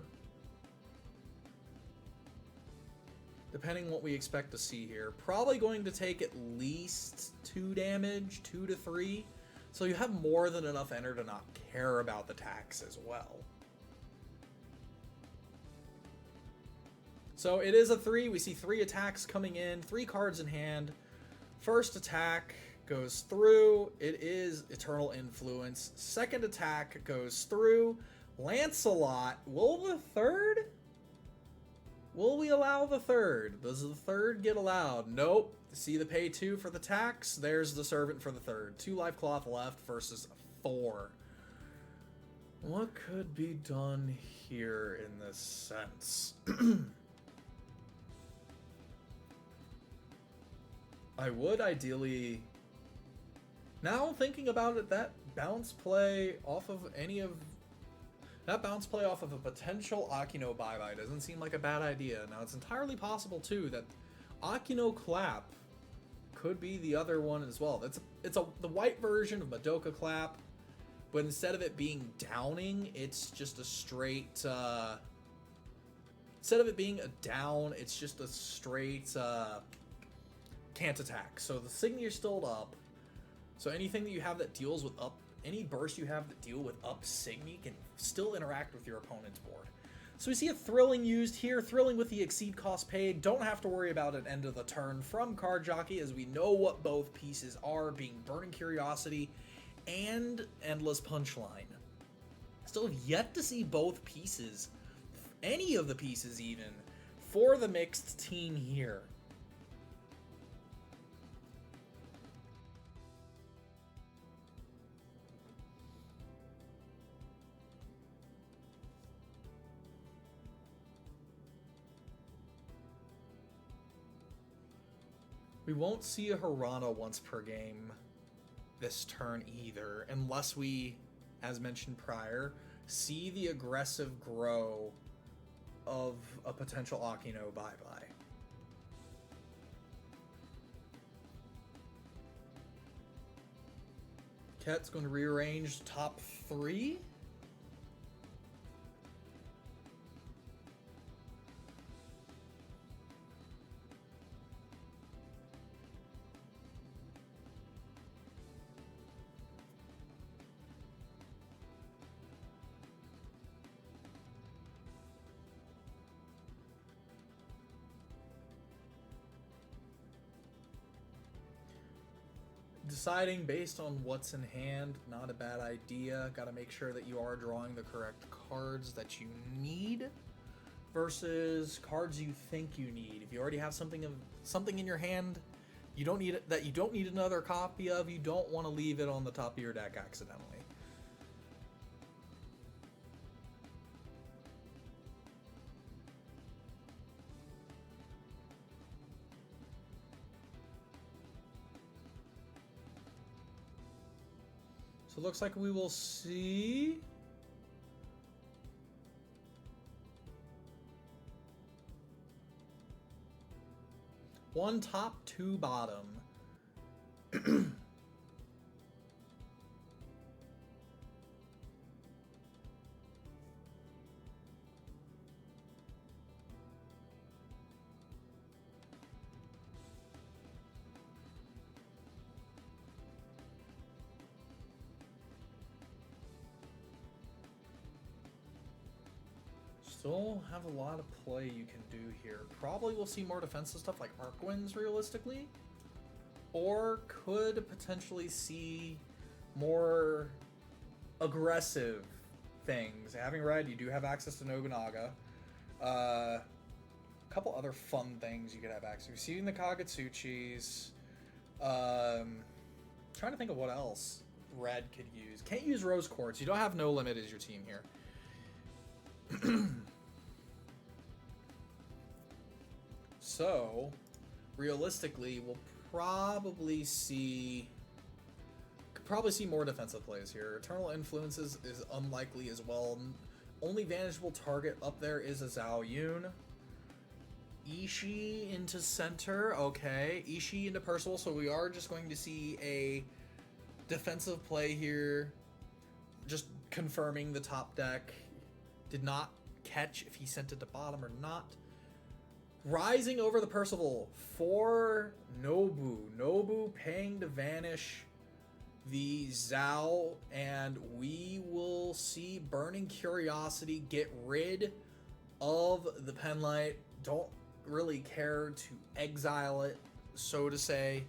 depending what we expect to see here, probably going to take at least 2 damage, 2 to 3. So you have more than enough enter to not care about the tax as well. So it is a 3. We see 3 attacks coming in, 3 cards in hand. First attack goes through. It is Eternal Influence. Second attack goes through. Lancelot. Will the third? Will we allow the third? Does the third get allowed? Nope. See the pay 2 for the tax? There's the servant for the third. 2 life cloth left versus 4. What could be done here in this sense? I would ideally... Now thinking about it, that bounce play off of a potential Akino bye-bye doesn't seem like a bad idea. Now it's entirely possible too that Akino clap could be the other one as well. It's the white version of Madoka clap, but instead of it being downing, it's just a straight instead of it being a down, it's just a straight can't attack. So the Signy are still up. So anything that you have that deals with up, any burst you have that deal with up Signy can still interact with your opponent's board. So we see a Thrilling used here. Thrilling with the exceed cost paid. Don't have to worry about an end of the turn from Card Jockey, as we know what both pieces are, being Burning Curiosity and Endless Punchline. Still have yet to see both pieces, any of the pieces even, for the mixed team here. We won't see a Hirana once per game this turn either, unless we, as mentioned prior, see the aggressive grow of a potential Akino bye-bye. Ket's going to rearrange top 3. Deciding based on what's in hand, not a bad idea. Got to make sure that you are drawing the correct cards that you need versus cards you think you need. If you already have something in your hand You don't need it, that you don't need another copy of. You don't want to leave it on the top of your deck accidentally. So it looks like we will see one top, two bottom. Still have a lot of play you can do here. Probably we'll see more defensive stuff like Arc Winds realistically. Or could potentially see more aggressive things. Having red, you do have access to Nobunaga. A couple other fun things you could have access to. You're seeing the Kagetsuchis. Trying to think of what else red could use. Can't use Rose Quartz. You don't have No Limit as your team here. So, realistically, we'll probably see more defensive plays here. Eternal Influences is unlikely as well. Only vanishable target up there is a Zhao Yun. Ishii into center, okay. Ishii into Percival, so we are just going to see a defensive play here. Just confirming the top deck. Did not catch if he sent it to bottom or not. Rising over the Percival for Nobu. Nobu paying to vanish the Zhao, and we will see Burning Curiosity get rid of the Penlight. Don't really care to exile it, so to say,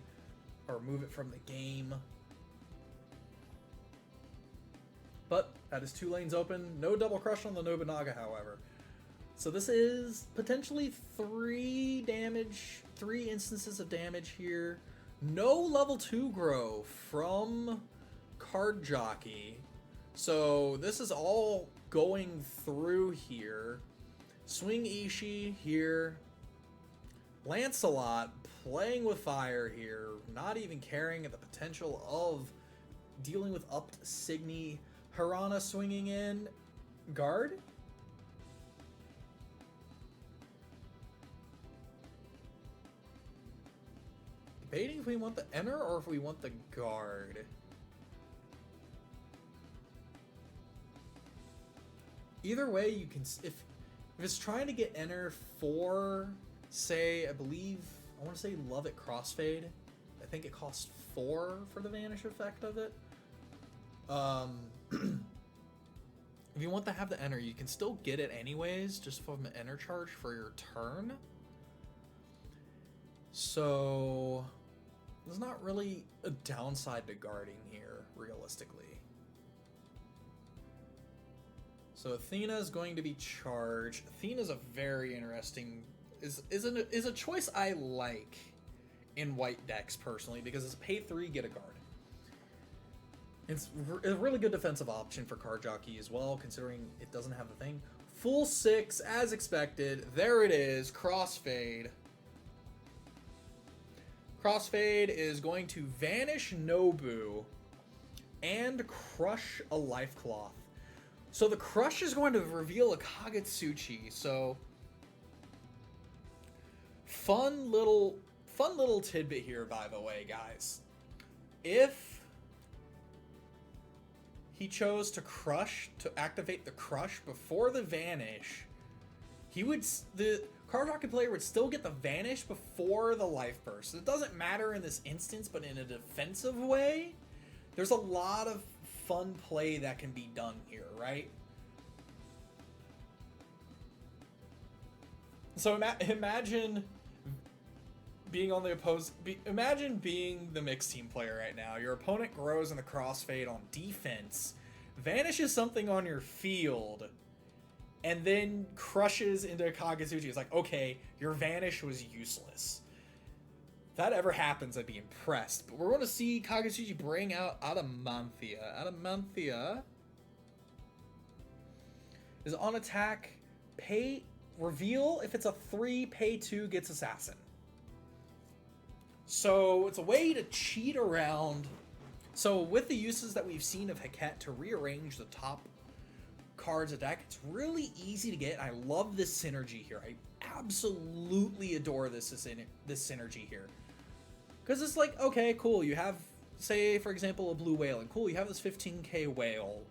or move it from the game. But that is 2 lanes open. No double crush on the Nobunaga, however. So this is potentially 3 instances of damage here. No level 2 grow from Card Jockey. So this is all going through here. Swing Ishii here. Lancelot playing with fire here. Not even caring at the potential of dealing with upped Signy. Hirana swinging in. Guard? Debating if we want the Enter or if we want the Guard. Either way, you can, if it's trying to get Enter for, say, I want to say Love It Crossfade. I think it costs 4 for the vanish effect of it. If you want to have the Enter, you can still get it anyways, just from an Enter charge for your turn. So there's not really a downside to guarding here, realistically. So Athena is going to be charged. Athena's a very interesting, is a choice I like in white decks personally, because it's a pay 3, get a guard. It's a really good defensive option for Card Jockey as well, considering it doesn't have the thing. Full 6, as expected. There it is, Crossfade. Crossfade is going to vanish Nobu and crush a Life Cloth. So the crush is going to reveal a Kagetsuchi. So fun little tidbit here, by the way, guys. If he chose to crush, to activate the crush before the vanish, the Card Jockey player would still get the vanish before the life burst. It doesn't matter in this instance, but in a defensive way, there's a lot of fun play that can be done here, right? So imagine being on the imagine being the mixed team player right now. Your opponent grows in the crossfade on defense, vanishes something on your field, and then crushes into Kagetsuchi. It's like, okay, your vanish was useless. that ever happens, I'd be impressed. But we're going to see Kagutsuchi bring out Adamanthia. Adamanthia is on attack. Pay reveal. If it's a 3, pay 2, gets Assassin. So it's a way to cheat around. So with the uses that we've seen of Heket to rearrange the top cards of deck, it's really easy to get. I love this synergy here. I absolutely adore this synergy here. Because it's like, okay, cool, you have, say, for example, a blue whale, and cool, you have this 15k whale.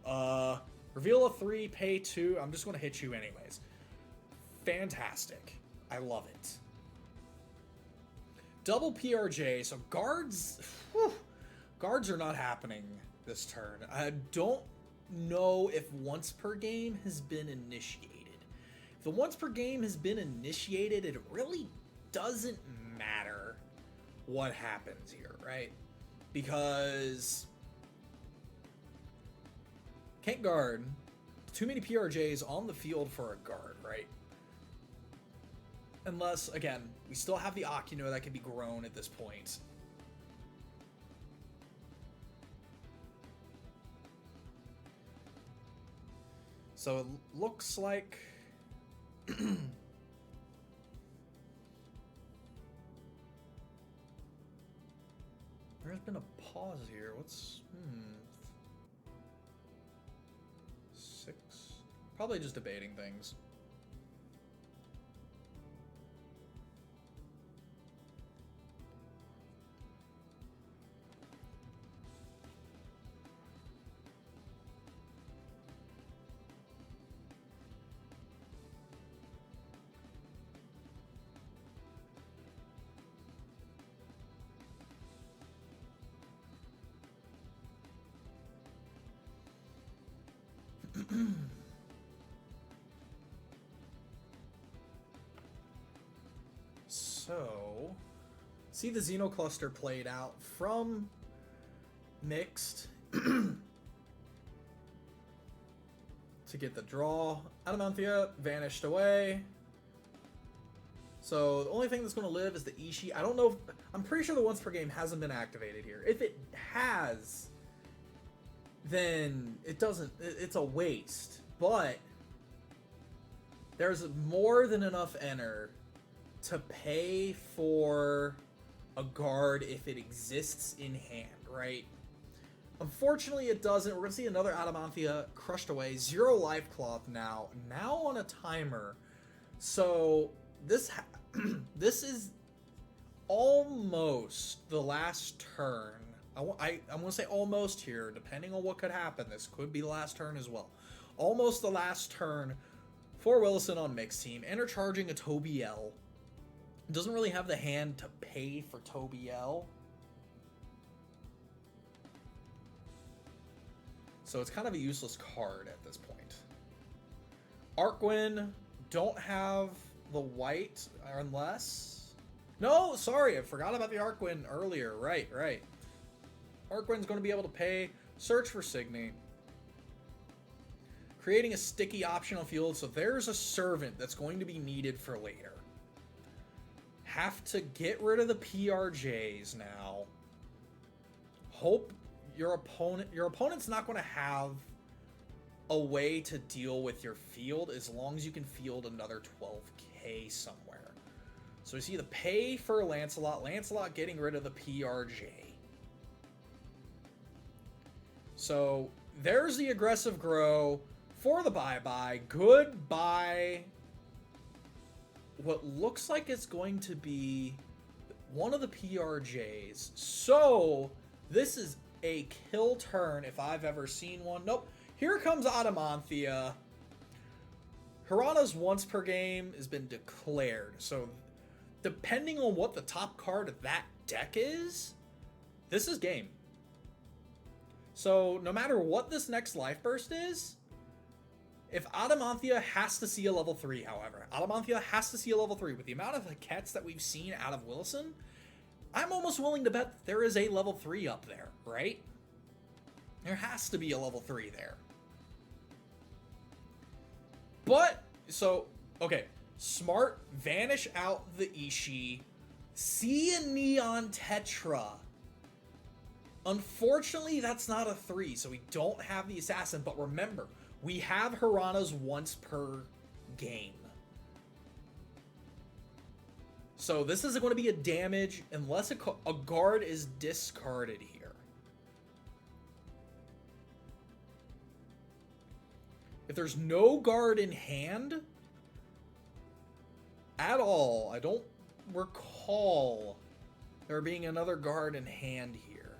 Reveal a 3, pay 2, I'm just going to hit you anyways. Fantastic. I love it. Double PRJ, so guards, guards are not happening this turn. I don't know if once per game has been initiated. If the once per game has been initiated, it really doesn't matter what happens here, right? Because can't guard. Too many PRJs on the field for a guard, right? Unless, again, we still have the Akino that can be grown at this point. So it looks like there's been a pause here. What's 6? Probably just debating things. So, see the Xenocluster played out from mixed to get the draw. Adamanthia vanished away. So the only thing that's going to live is the Ishii. I don't know if, I'm pretty sure the once per game hasn't been activated here. If it has, then it doesn't, it's a waste. But there's more than enough enter to pay for a guard if it exists in hand, right? Unfortunately, it doesn't. We're going to see another Adamanthia crushed away. 0 life cloth now on a timer. So this this is almost the last turn. I'm going to say almost here, depending on what could happen. This could be the last turn as well. Almost the last turn for Willison on mixed team. Enter charging a Tobiel. Doesn't really have the hand to pay for Tobiel. So it's kind of a useless card at this point. Arkwin, don't have the white unless... No, sorry, I forgot about the Arkwin earlier. Right. Arkwin's going to be able to pay. Search for Signy. Creating a sticky optional field, so there's a servant that's going to be needed for later. Have to get rid of the PRJs now. Hope your opponent's not going to have a way to deal with your field as long as you can field another 12k somewhere. So we see the pay for Lancelot. Lancelot getting rid of the PRJ. So there's the aggressive grow for the bye-bye. Goodbye. What looks like it's going to be one of the PRJs. So this is a kill turn if I've ever seen one. Nope. Here comes Adamanthia. Hirana's once per game has been declared. So depending on what the top card of that deck is, this is game. So no matter what this next life burst is, if Adamanthia has to see a level 3, however, Adamanthia has to see a level 3. With the amount of Hekets that we've seen out of Willison, I'm almost willing to bet that there is a level 3 up there, right? There has to be a level 3 there. But, so, okay. Smart, vanish out the Ishii. See a Neon Tetra. Unfortunately, that's not a 3, so we don't have the assassin. But remember, we have Hirana's once per game. So this isn't going to be a damage unless a guard is discarded here. If there's no guard in hand at all, I don't recall there being another guard in hand here.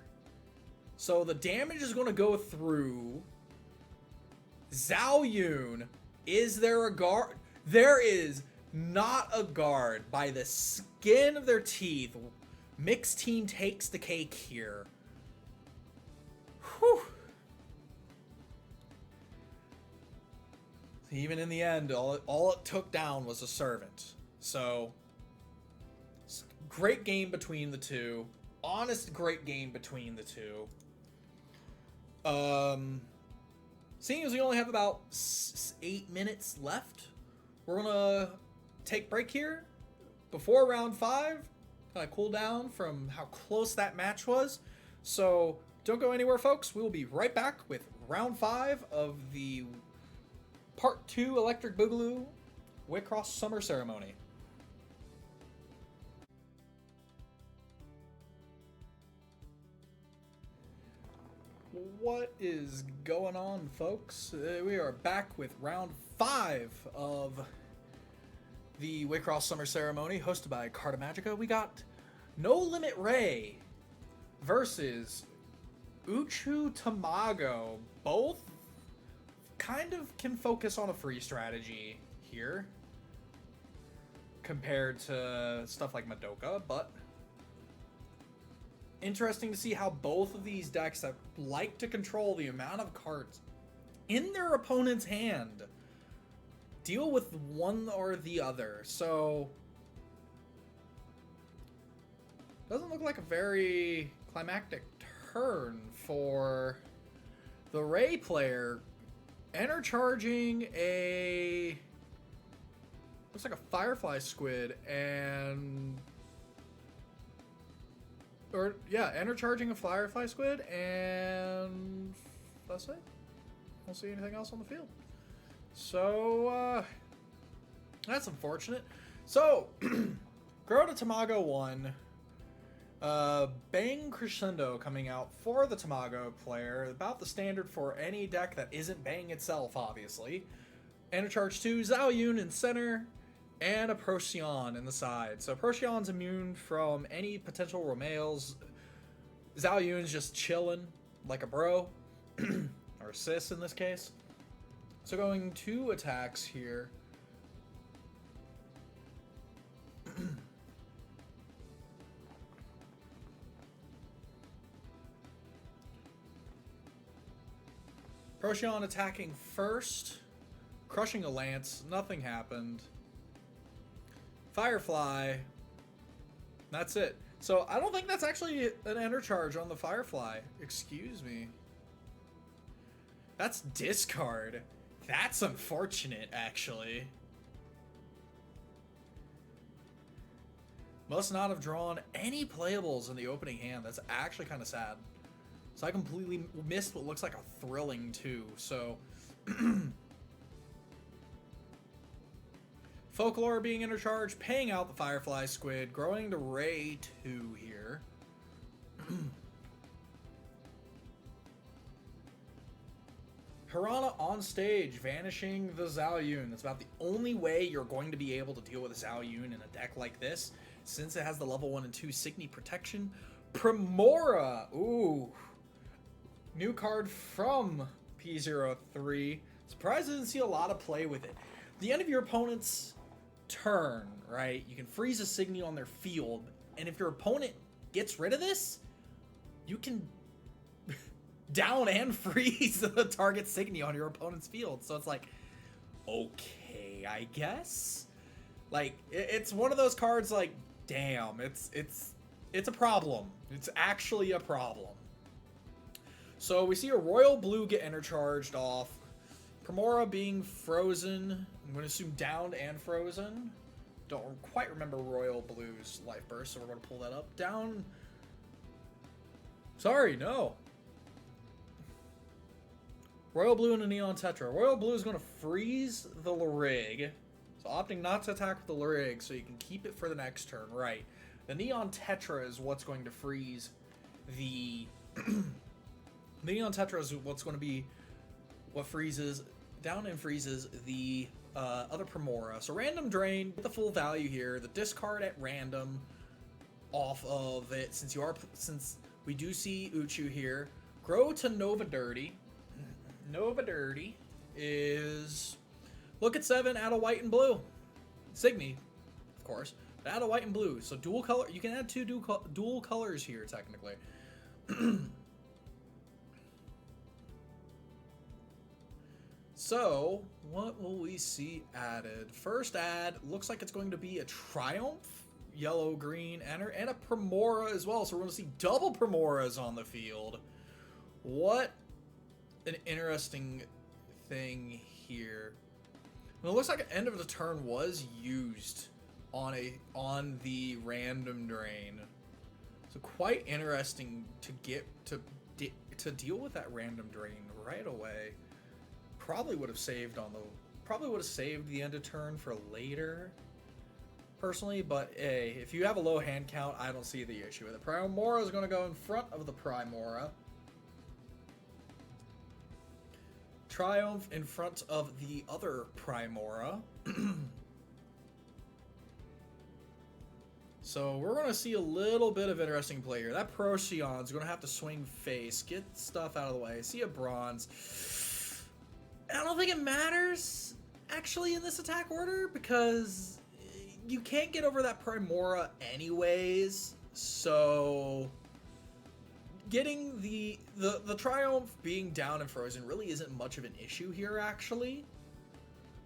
So the damage is going to go through Zhao Yun. Is there a guard? There is not a guard by the skin of their teeth. Mixed team takes the cake here. Whew. Even in the end, all it took down was a servant. So, great game between the two. Honest, great game between the two. Seeing as we only have about 8 minutes left, we're gonna take a break here before round 5. Kind of cool down from how close that match was. So don't go anywhere, folks. We will be right back with round 5 of the Part 2 Electric Boogaloo Wixoss Summer Ceremony. What is going on, folks? We are back with round 5 of the Wixoss Summer Ceremony, hosted by Carta Magica. We got No Limit Ray versus Uchu Tamago. Both kind of can focus on a free strategy here compared to stuff like Madoka, but interesting to see how both of these decks that like to control the amount of cards in their opponent's hand deal with one or the other. So doesn't look like a very climactic turn for the Ray player. Intercharging a, looks like a Firefly Squid and, or yeah, intercharging a Firefly Squid, and that's it. Don't see anything else on the field. So that's unfortunate. So Grow to Tamago 1. Bang Crescendo coming out for the Tamago player. About the standard for any deck that isn't Bang itself, obviously. Intercharge 2, Zhao Yun in center, and a Procyon in the side. So Procyon's immune from any potential Romales. Zhao Yun's just chilling like a bro. Or sis in this case. So going 2 attacks here. Procyon attacking first, crushing a lance, nothing happened. Firefly, that's it. So I don't think that's actually an intercharge on the Firefly. Excuse me. That's discard. That's unfortunate, actually. Must not have drawn any playables in the opening hand. That's actually kind of sad. So I completely missed what looks like a thrilling 2. So Folklore being intercharged, paying out the Firefly Squid, growing to Ray 2 here. Hirana on stage, vanishing the Zhao Yun. That's about the only way you're going to be able to deal with Zhao Yun in a deck like this, since it has the level 1 and 2 Signy protection. Primora, ooh. New card from P03. Surprised I didn't see a lot of play with it. The end of your opponent's turn, right? You can freeze a Signy on their field, and if your opponent gets rid of this, you can down and freeze the target Signy on your opponent's field. So it's like, okay, I guess. Like, it's one of those cards like, damn, it's a problem. It's actually a problem. So we see a Royal Blue get intercharged off. Primora being frozen. I'm going to assume downed and frozen. don't quite remember Royal Blue's life burst, so we're going to pull that up. Down. Sorry, no. Royal Blue and a Neon Tetra. Royal Blue is going to freeze the Lurig. So opting not to attack with the Lurig so you can keep it for the next turn. Right. The Neon Tetra is what's going to freeze the... the Neon Tetra is what's going to be what freezes... down and freezes the other Primora. So random drain, get the full value here. The discard at random off of it, since we do see Uchu here. Grow to Nova Dirty. Nova Dirty is look at 7, add a white and blue. Signy, of course. But add a white and blue. So dual color. You can add 2 dual colors here technically. So, what will we see added? First add, looks like it's going to be a Triumph, yellow-green, and a Primora as well. So we're going to see double Primoras on the field. What an interesting thing here. Well, it looks like an end of the turn was used on the random drain. So quite interesting to get to deal with that random drain right away. Probably would have saved the end of turn for later, personally. But hey, if you have a low hand count, I don't see the issue with it. Primora is going to go in front of the Primora. Triumph in front of the other Primora. So we're going to see a little bit of interesting play here. That Procyon is going to have to swing face, get stuff out of the way. See a Bronze. I don't think it matters, actually, in this attack order, because you can't get over that Primora anyways, so getting the Triumph being down and frozen really isn't much of an issue here, actually.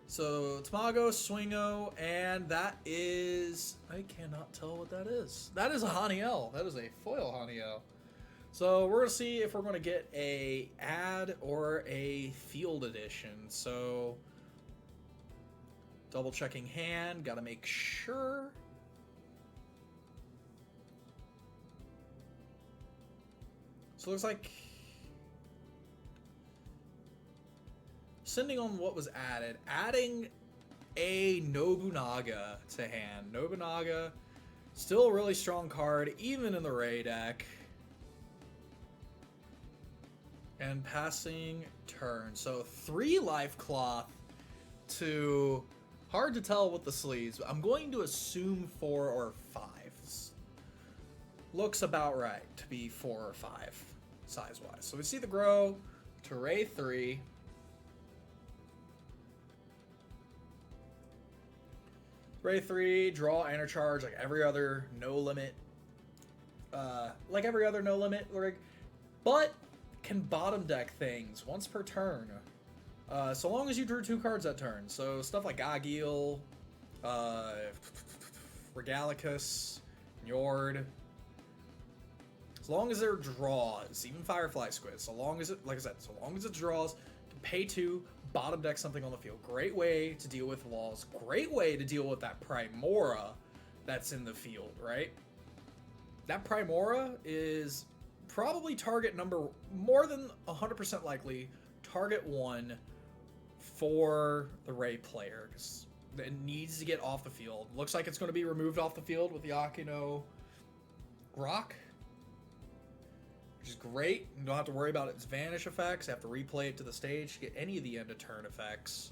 So, Tamago, Swingo, and that is... I cannot tell what that is. That is a Haniel. That is a foil Haniel. So we're going to see if we're going to get a ad or a field edition. So double checking hand, got to make sure. So it looks like sending on what was added, adding a Nobunaga to hand. Nobunaga, still a really strong card, even in the Ray deck. And passing turn. So 3 Life Cloth to... Hard to tell with the sleeves. I'm going to assume 4 or 5. Looks about right to be 4 or 5 size-wise. So we see the grow to Ray 3. Ray 3, draw, enter charge like every other no limit. Rig. But can bottom deck things once per turn, so long as you drew 2 cards that turn. So stuff like Agil, Regalicus, Njord. As long as they're draws, even Firefly Squid. So long as it, like I said, so long as it draws, to pay 2, bottom deck something on the field. Great way to deal with walls. Great way to deal with that Primora that's in the field, right? That Primora is probably target number, more than 100% likely, target 1 for the Ray player, because it needs to get off the field. Looks like it's going to be removed off the field with the Akino Rock, which is great. You don't have to worry about its vanish effects. You have to replay it to the stage to get any of the end of turn effects.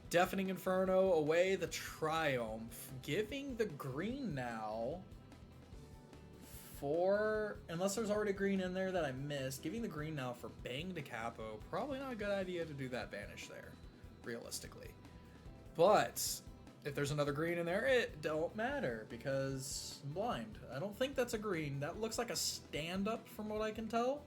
Deafening Inferno, away the Triumph, giving the green now for, unless there's already green in there that I missed, giving the green now for Bang de Capo. Probably not a good idea to do that banish there, realistically. But if there's another green in there, it don't matter because I'm blind. I don't think that's a green. That looks like a stand-up from what I can tell.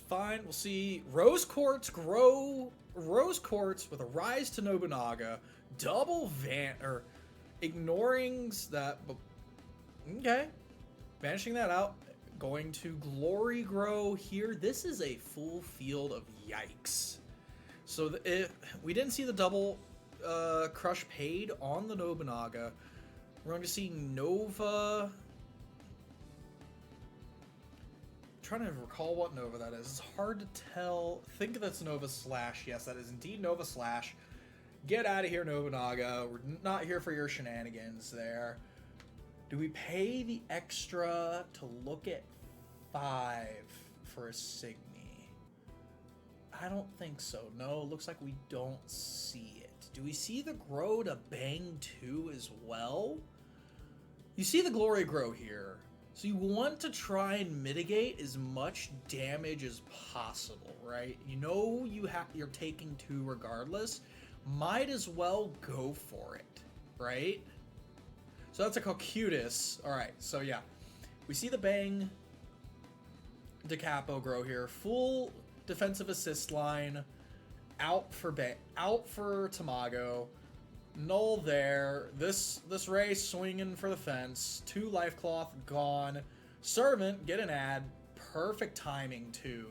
Fine, we'll see Rose Quartz grow Rose Quartz with a rise to Nobunaga, double ignoring that, okay, banishing that out, Going to Glory Grow here. This is a full field of yikes. So we didn't see the double crush paid on the Nobunaga. We're going to see Nova. I'm trying to recall what Nova that is. It's hard to tell. I think that's Nova Slash. Yes, that is indeed Nova Slash. Get out of here, Nobunaga. We're not here for your shenanigans there. Do we pay the extra to look at 5 for a Signy? I don't think so. No, looks like we don't see it. Do we see the grow to bang 2 as well? You see the glory grow here. So you want to try and mitigate as much damage as possible, right? You know you're taking 2 regardless. Might as well go for it, right? So that's a Cocutus. Alright, so yeah. We see the Bang De Capo grow here. Full defensive assist line. Out for Tamago. Null there. This Ray swinging for the fence. 2 Life Cloth gone. Servant, get an ad. Perfect timing too.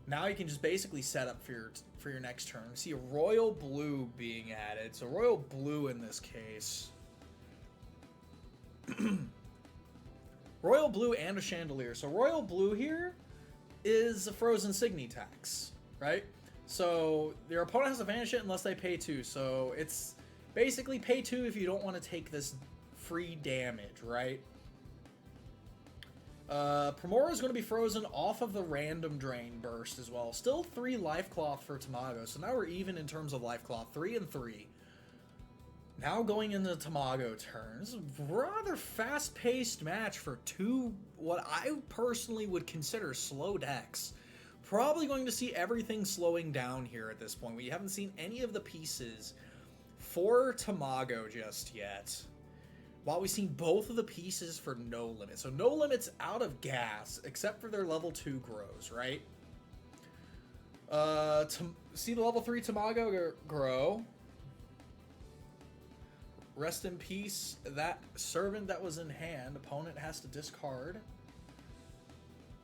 Now you can just basically set up for your next turn. We see a Royal Blue being added. So Royal Blue in this case. Royal Blue and a Chandelier. So Royal Blue here is a Frozen Signy tax, right? So your opponent has to vanish it unless they pay 2. So it's basically pay 2 if you don't want to take this free damage, right? Primora is going to be frozen off of the random drain burst as well. Still 3 Life Cloth for Tamago. So now we're even in terms of Life Cloth. 3 and 3. Now going into Tamago turn. This is a rather fast-paced match for 2, what I personally would consider slow decks. Probably going to see everything slowing down here at this point. We haven't seen any of the pieces for Tamago just yet. While we've seen both of the pieces for No Limit. So No Limit's out of gas, except for their level 2 grows, right? See the level 3 Tamago grow. Rest in peace, that servant that was in hand. Opponent has to discard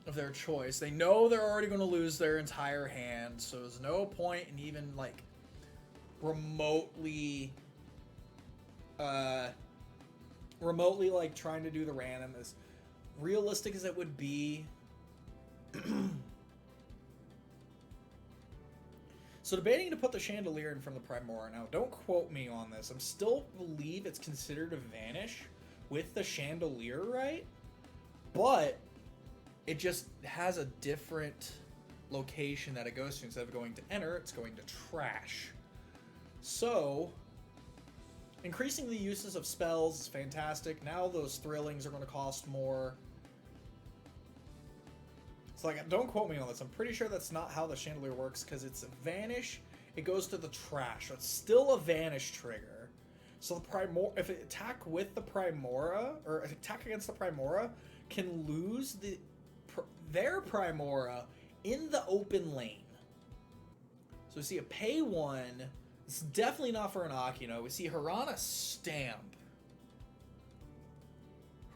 of their choice. They know they're already going to lose their entire hand, so there's no point in even, like, remotely, like, trying to do the random. As realistic as it would be. So debating to put the Chandelier in front of the Primora. Now, don't quote me on this. I still believe it's considered a vanish with the Chandelier, right? But it just has a different location that it goes to. Instead of going to enter, it's going to trash. So increasing the uses of spells is fantastic. Now those Thrillings are going to cost more. It's like, don't quote me on this. I'm pretty sure that's not how the Chandelier works, because it's a vanish, it goes to the trash. So it's still a vanish trigger. So the Primora, if it attack with the Primora, or attack against the Primora, can lose their Primora in the open lane. So we see a pay 1. It's definitely not for an Akino. We see Hirana Stamp.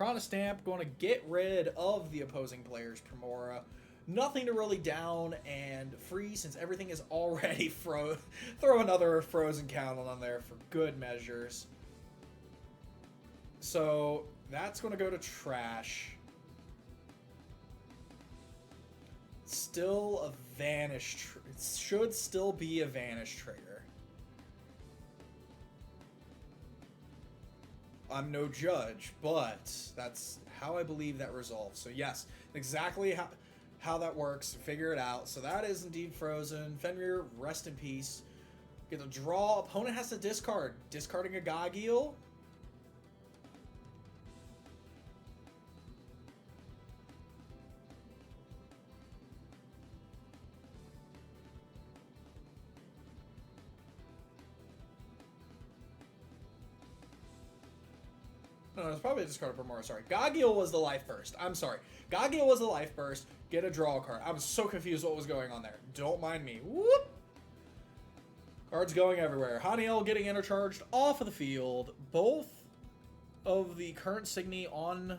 Hirana Stamp going to get rid of the opposing player's Primora. Nothing to really down and free, since everything is already frozen. Throw another frozen count on there for good measures. So that's going to go to trash. Still a vanish. It should still be a vanish trigger. I'm no judge, but that's how I believe that resolves. So yes, exactly how that works. Figure it out. So that is indeed frozen. Fenrir, rest in peace. Get a draw. Opponent has to discard. Discarding a Gageel. No, it's probably a discard of Primora. Sorry. Gageel was the life burst. I'm sorry. Gageel was the life burst. Get a draw card. I was so confused what was going on there. Don't mind me. Whoop! Cards going everywhere. Haniel getting intercharged off of the field. Both of the current Signy on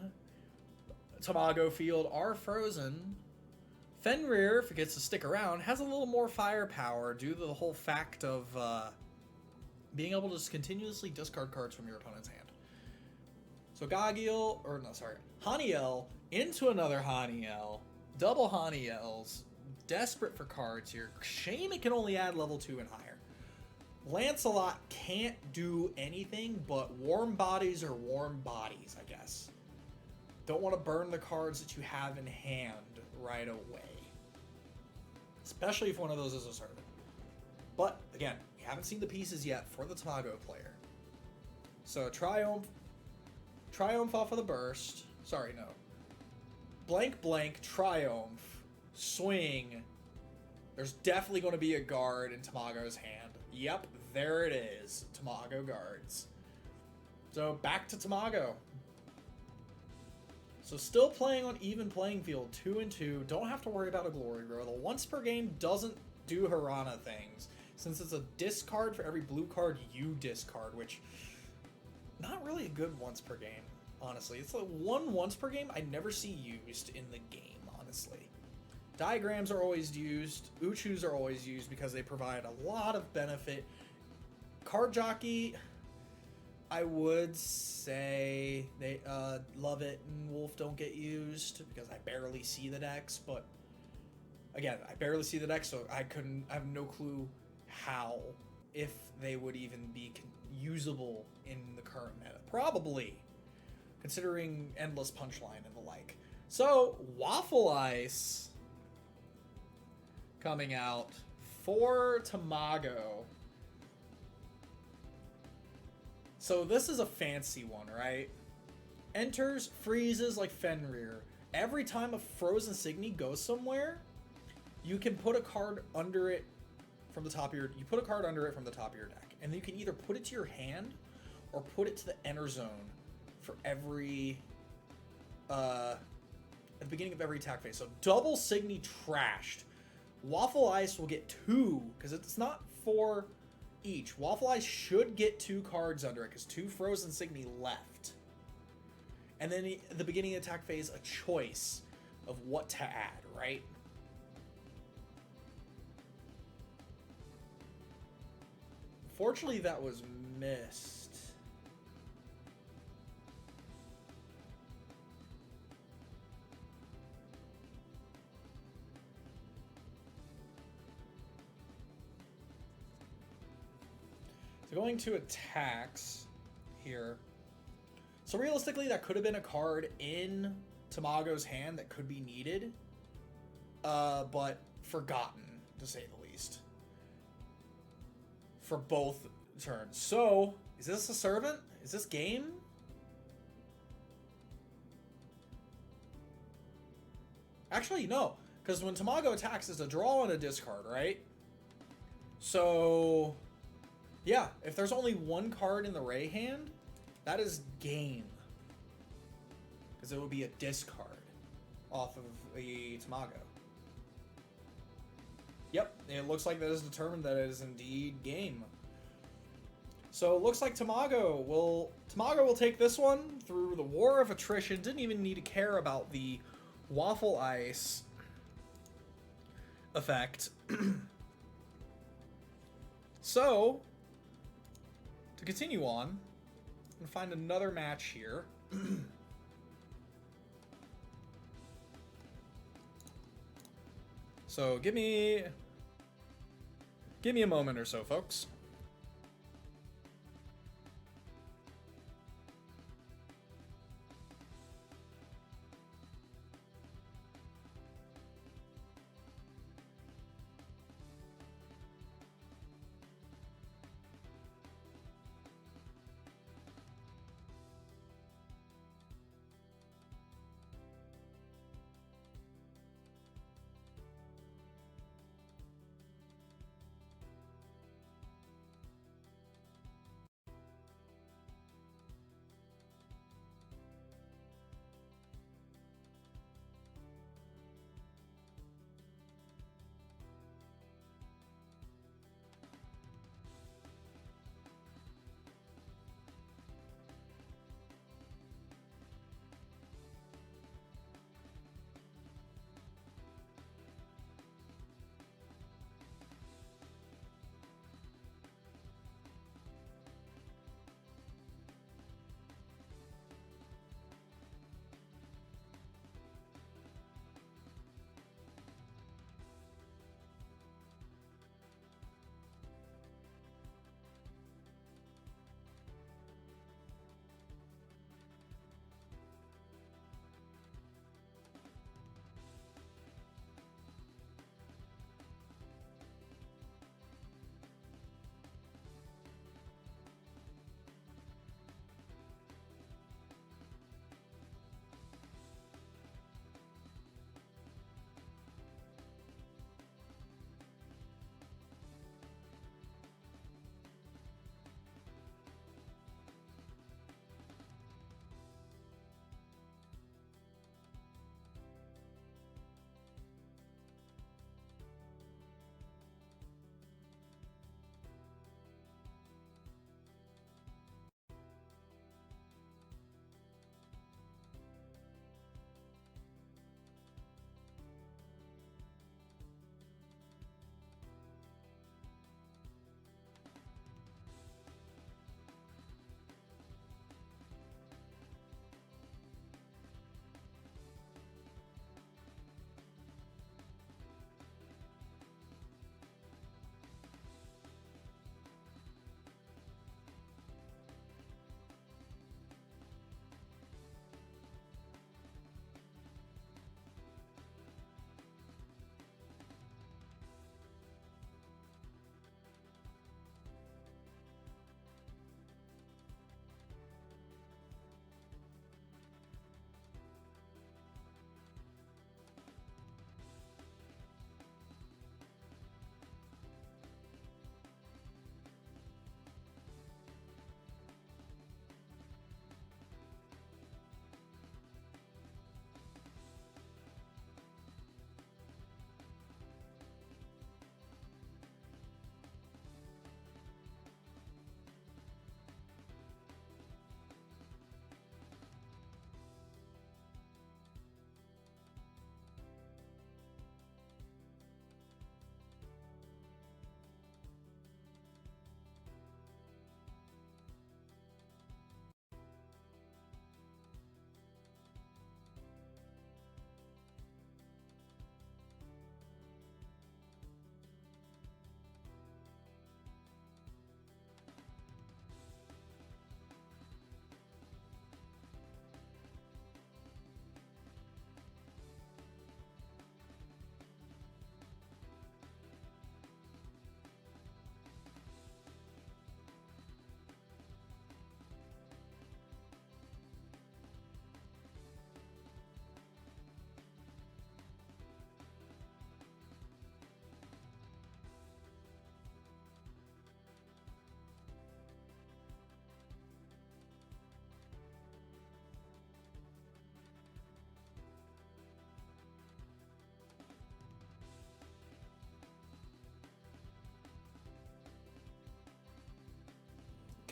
Tamago field are frozen. Fenrir, if it gets to stick around, has a little more firepower due to the whole fact of being able to just continuously discard cards from your opponent's hand. So Haniel into another Haniel, double Haniels, desperate for cards here. Shame it can only add level 2 and higher. Lancelot can't do anything, but warm bodies are warm bodies, I guess. Don't want to burn the cards that you have in hand right away. Especially if one of those is a servant. But, again, we haven't seen the pieces yet for the Tamago player. So, Triumph off of the burst. Sorry, no. Blank, Triumph, swing. There's definitely going to be a guard in Tamago's hand. Yep, there it is. Tamago guards. So, back to Tamago. So still playing on even playing field, 2-2. Don't have to worry about a glory roll. The once per game doesn't do Harana things, since it's a discard for every blue card you discard, which not really a good once per game, honestly. It's like one once per game I never see used in the game, honestly. Diagrams are always used. Uchus are always used because they provide a lot of benefit. Card Jockey, I would say they Love It and Wolf don't get used because I barely see the decks, but again, I barely see the decks, so I have no clue how, if they would even be usable in the current meta. Probably, considering Endless Punchline and the like. So, Waffle Ice coming out for Tamago. So this is a fancy one, right? Enters, freezes like Fenrir. Every time a Frozen Signy goes somewhere, you can put a card under it from the top of your... You put a card under it from the top of your deck. And you can either put it to your hand or put it to the enter zone for every... at the beginning of every attack phase. So double Signy trashed. Waffle Ice will get 2, because it's not 4... each. Waffle Ice should get 2 cards under it because 2 Frozen Signy left. And then at the beginning of the attack phase, a choice of what to add, right? Fortunately, that was missed. So going to attacks here. So realistically, that could have been a card in Tamago's hand that could be needed, but forgotten, to say the least, for both turns. So, is this a servant? Is this game? Actually, no, because when Tamago attacks, it's a draw and a discard, right? So... yeah, if there's only one card in the Ray hand, that is game. Because it would be a discard off of the Tamago. Yep, it looks like that is determined that it is indeed game. So it looks like Tamago will take this one through the war of attrition. Didn't even need to care about the Waffle Ice effect. So... to continue on, and find another match here. So give me a moment or so, folks.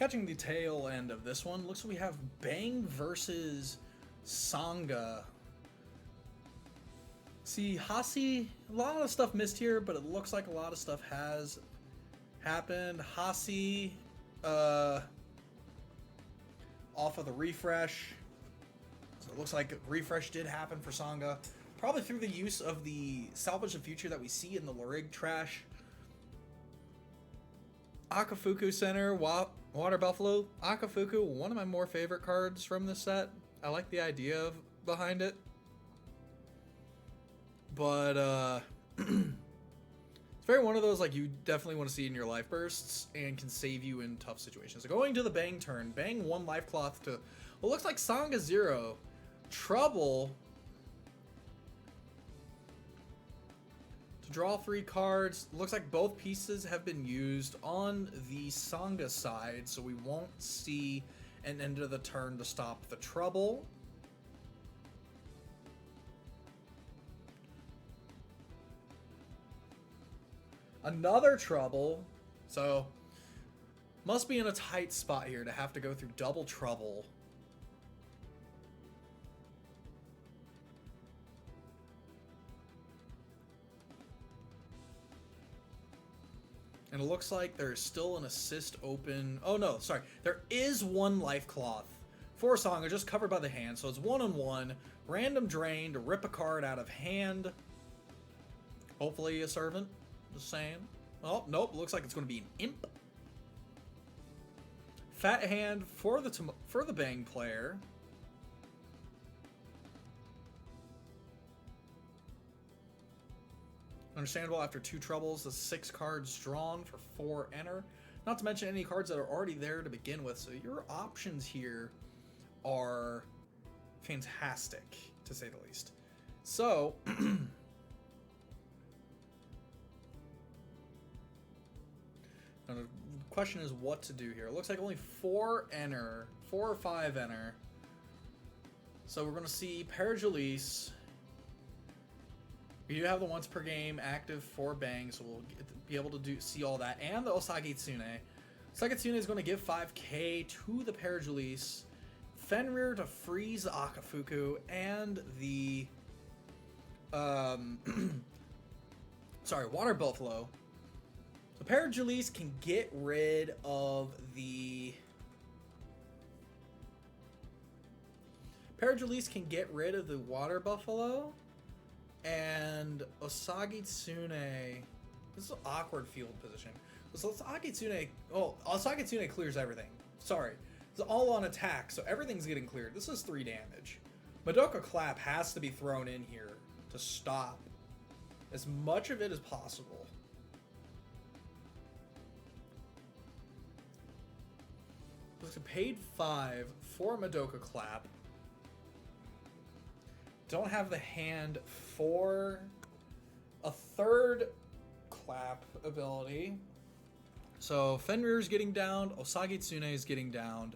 Catching the tail end of this one, looks like we have Bang versus Sangha. See, Hasi, a lot of stuff missed here, but it looks like a lot of stuff has happened. Hasi, off of the refresh. So it looks like refresh did happen for Sangha. Probably through the use of the Salvage the Future that we see in the Lurig trash. Akafuku Center, Water Buffalo. Akafuku, one of my more favorite cards from this set. I like the idea behind it. But, it's very one of those, like, you definitely want to see in your life bursts and can save you in tough situations. So going to the Bang turn. Bang 1 life cloth to, well, looks like Sangha 0. Trouble to draw 3 cards. Looks like both pieces have been used on the Sangha side, so we won't see an end of the turn to stop the Trouble. Another Trouble. So, must be in a tight spot here to have to go through double Trouble. And it looks like there's still an assist open. Oh no, sorry. There is 1 life cloth for Sangha, just covered by the hand. So it's 1-on-1. Random drain to rip a card out of hand. Hopefully a servant. Just saying. Oh, nope. Looks like it's going to be an imp. Fat hand for the Bang player. Understandable after 2 troubles, the 6 cards drawn for 4 enter. Not to mention any cards that are already there to begin with. So your options here are fantastic, to say the least. So, now the question is what to do here. It looks like only 4 enter, 4 or 5 enter. So we're going to see Paragelise. We do have the once per game active for Bang, so we'll be able to see all that. And the Osage Tsune. Osage Tsune is going to give 5k to the Paragelise. Fenrir to freeze the Akafuku. And the... sorry, Water Buffalo. So Paragelise can get rid of the... Paragelise can get rid of the Water Buffalo. And Osage Tsune, this is an awkward field position. So Osage Tsune, oh, Osage Tsune clears everything. Sorry. It's all on attack, so everything's getting cleared. This is 3 damage. Magica Clap has to be thrown in here to stop as much of it as possible. Looks like paid 5 for Magica Clap. Don't have the hand for a 3rd clap ability. So Fenrir's getting downed, Osage Tsune is getting downed.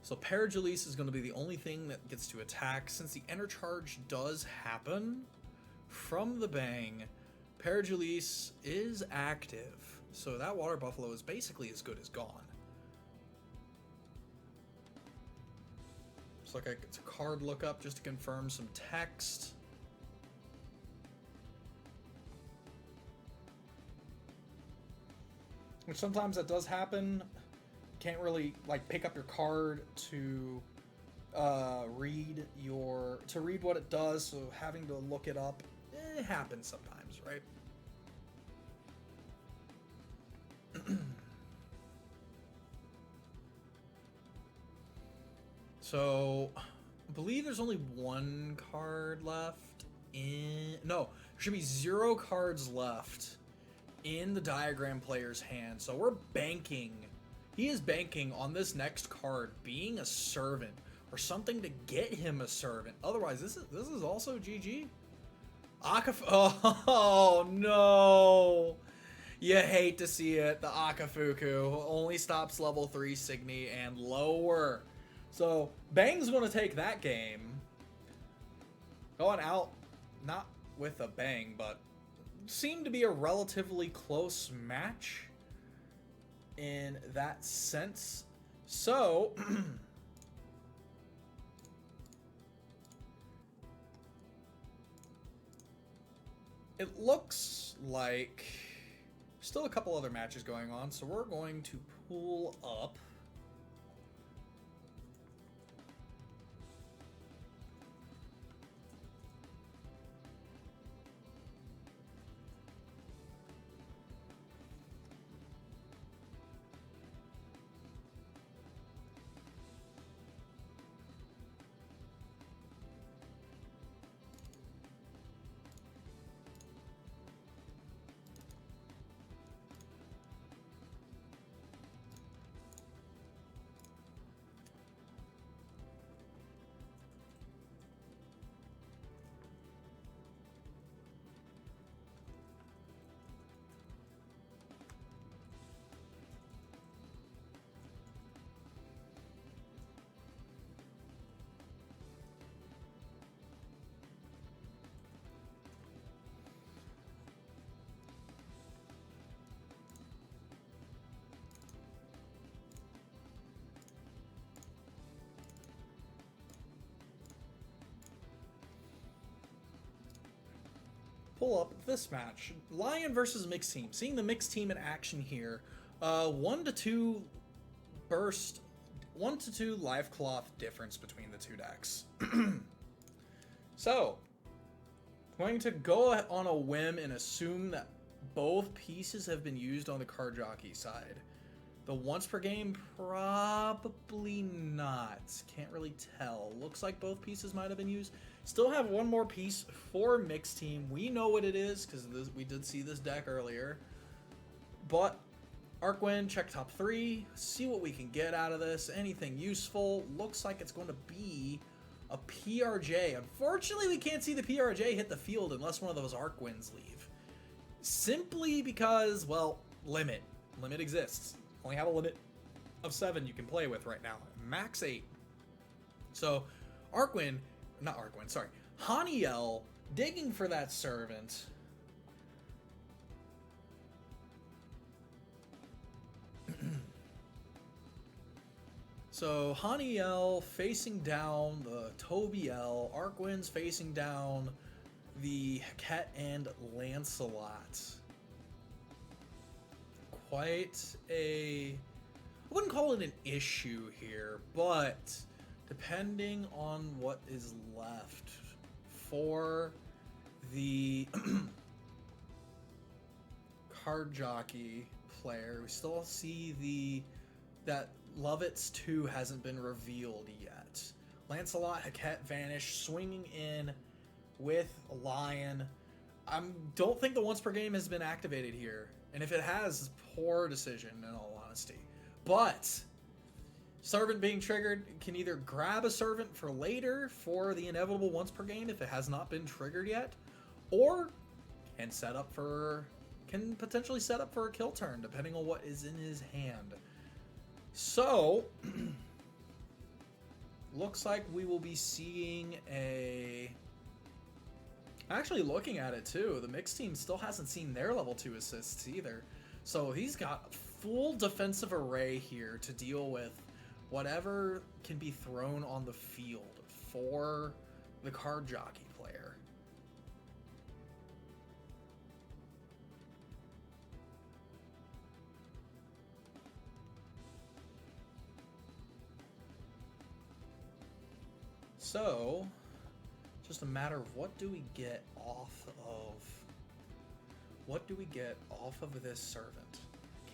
So Paragelise is going to be the only thing that gets to attack. Since the enter charge does happen from the Bang, Paragelise is active. So that Water Buffalo is basically as good as gone. It's like it's a card lookup just to confirm some text. Which sometimes that does happen. Can't really like pick up your card to read what it does, so having to look it up, it happens sometimes, right? So, I believe there's only 1 card left in... No, there should be 0 cards left in the diagram player's hand. So we're banking. He is banking on this next card being a servant or something to get him a servant. Otherwise, this is also GG. Oh, no. You hate to see it. The Akafuku only stops level 3 Signy and lower. So, Bang's going to take that game. Going out, not with a bang, but seemed to be a relatively close match. in that sense. So it looks like still a couple other matches going on, so we're going to pull up pull up this match. Lion versus mixed team. Seeing the mixed team in action here. 1 to 2 burst, 1 to 2 live cloth difference between the two decks. So, going to go on a whim and assume that both pieces have been used on the card jockey side. The once per game, probably not. Can't really tell. Looks like both pieces might have been used. Still have one more piece for mixed team. We know what it is because we did see this deck earlier. But Arcwind, check top 3. See what we can get out of this. Anything useful. Looks like it's going to be a PRJ. Unfortunately, we can't see the PRJ hit the field unless one of those Arcwinds leave. Simply because, well, limit. Limit exists. Only have a limit of 7 you can play with right now. Max 8. So, Haniel digging for that servant. So, Haniel facing down the Tobiel. Arcwind's facing down the Ket and Lancelot. Quite I wouldn't call it an issue here, but depending on what is left for the card jockey player, we still see that Lovitz 2 hasn't been revealed yet. Lancelot, Haket Vanish, swinging in with Lion. I don't think the once per game has been activated here. And if it has, poor decision in all honesty. But servant being triggered can either grab a servant for later for the inevitable once per game if it has not been triggered yet, or can potentially set up for a kill turn depending on what is in his hand. So looks like we will be seeing actually, looking at it too, the mixed team still hasn't seen their level 2 assists either. So he's got a full defensive array here to deal with whatever can be thrown on the field for the card jockey player. So just a matter of what do we get off of this servant.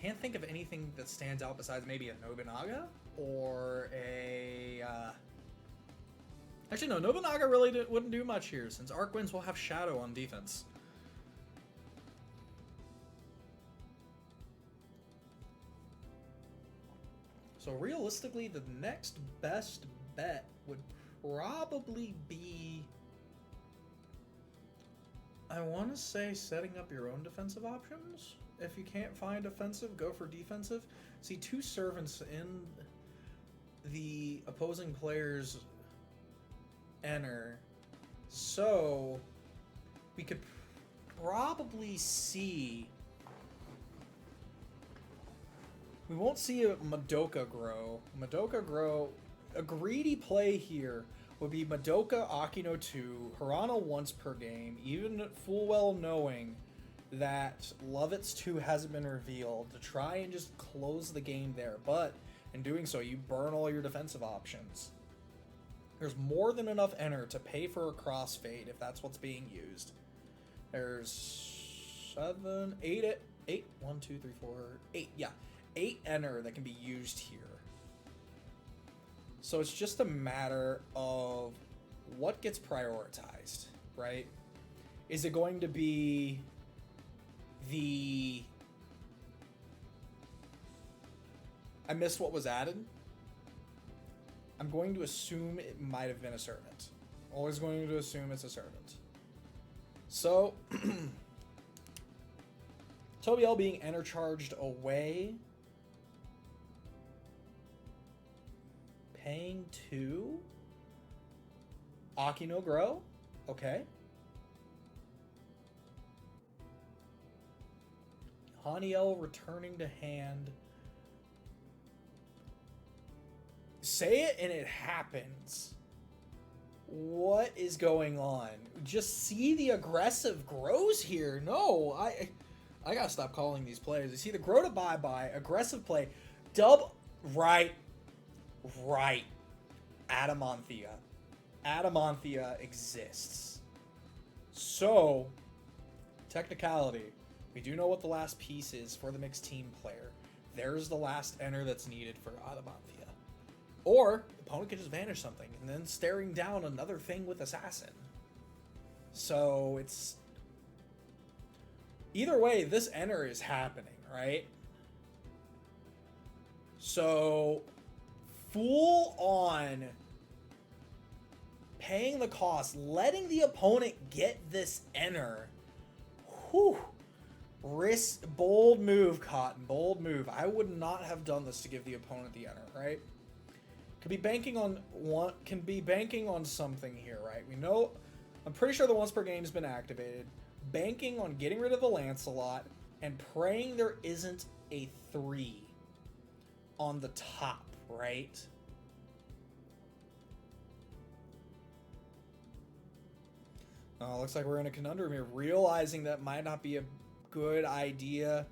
Can't think of anything that stands out besides maybe a Nobunaga or a actually no, Nobunaga really wouldn't do much here since Arcwinds will have Shadow on defense. So realistically, the next best bet would probably be, I want to say, setting up your own defensive options. If you can't find offensive, go for defensive. See, 2 servants in the opposing player's enter. So we could probably see We won't see a Madoka grow. Madoka grow. A greedy play here would be Madoka Akino 2, Harana once per game, even full well knowing that Lovitz 2 hasn't been revealed, to try and just close the game there. But in doing so, you burn all your defensive options. There's more than enough enter to pay for a crossfade if that's what's being used. There's 7, 8, 8, 1, 2, 3, 4, 8. Yeah, 8 enter that can be used here. So it's just a matter of what gets prioritized, right? Is it going to be the... I missed what was added? I'm going to assume it might have been a servant. Always going to assume it's a servant. So, Tobiel being enter charged away. Paying 2. Aki no grow. Okay. Haniel returning to hand. Say it and it happens. What is going on? Just see the aggressive grows here. No, I gotta stop calling these plays. You see the grow to bye-bye, aggressive play, dub, right. Adamanthia. Adamanthia exists. So, technicality, we do know what the last piece is for the mixed team player. There's the last enter that's needed for Adamanthia. Or, the opponent can just vanish something, and then staring down another thing with Assassin. So, it's... Either way, this enter is happening, right? So, full on paying the cost, letting the opponent get this enter. Whew. Risk, bold move, Cotton, bold move. I would not have done this to give the opponent the enter, right? Could be banking on one, can be banking on something here, right? We know, I'm pretty sure the once per game has been activated. Banking on getting rid of the Lancelot and praying there isn't a 3 on the top, right? Looks like we're in a conundrum here, realizing that might not be a good idea.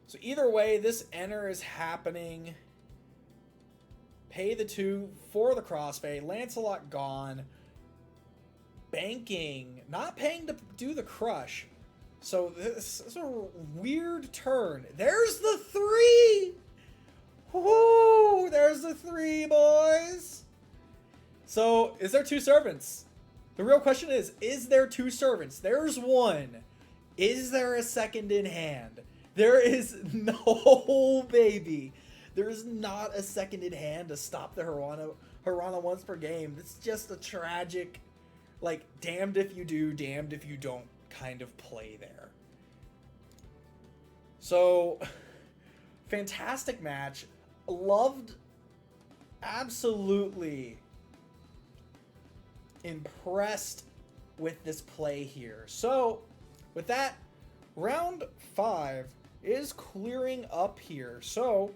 So either way, this enter is happening. Pay the 2 for the crossfade. Lancelot gone. Banking. Not paying to do the crush. So this is a weird turn. There's the 3! Woo! There's the 3, boys! So, is there 2 servants? The real question is there 2 servants? There's 1. Is there a second in hand? There is no, baby. There is not a second in hand to stop the Harana once per game. It's just a tragic, like, damned if you do, damned if you don't kind of play there. So, fantastic match. Loved, absolutely impressed with this play here. So, with that, round 5 is clearing up here. So,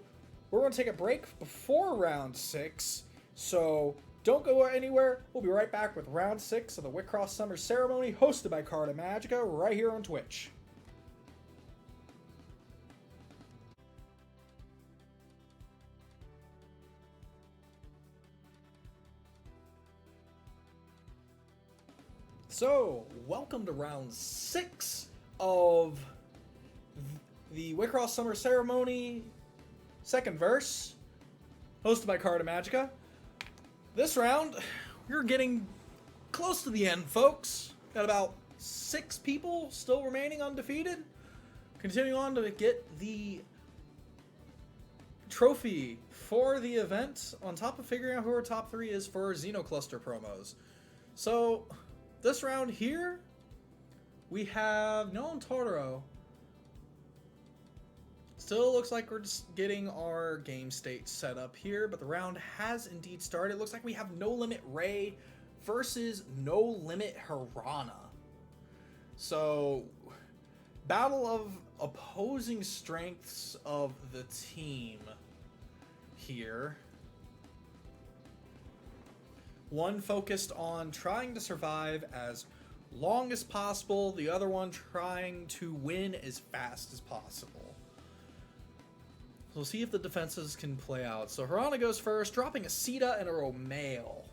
we're going to take a break before round 6. So, don't go anywhere. We'll be right back with round 6 of the Wixoss Summer Ceremony, hosted by Carta Magica, right here on Twitch. So, welcome to round 6 of the Wixoss Summer Ceremony, second verse, hosted by Carta Magica. This round, we're getting close to the end, folks. Got about 6 people still remaining undefeated. Continuing on to get the trophy for the event, on top of figuring out who our top 3 is for Xenocluster promos. So, this round here, we have Nolan Totoro. Still looks like we're just getting our game state set up here, but the round has indeed started. It looks like we have No Limit Ray versus No Limit Harana. So, battle of opposing strengths of the team here. One focused on trying to survive as long as possible, the other one trying to win as fast as possible. We'll see if the defenses can play out. So Hirana goes first, dropping a Sita and a Romale.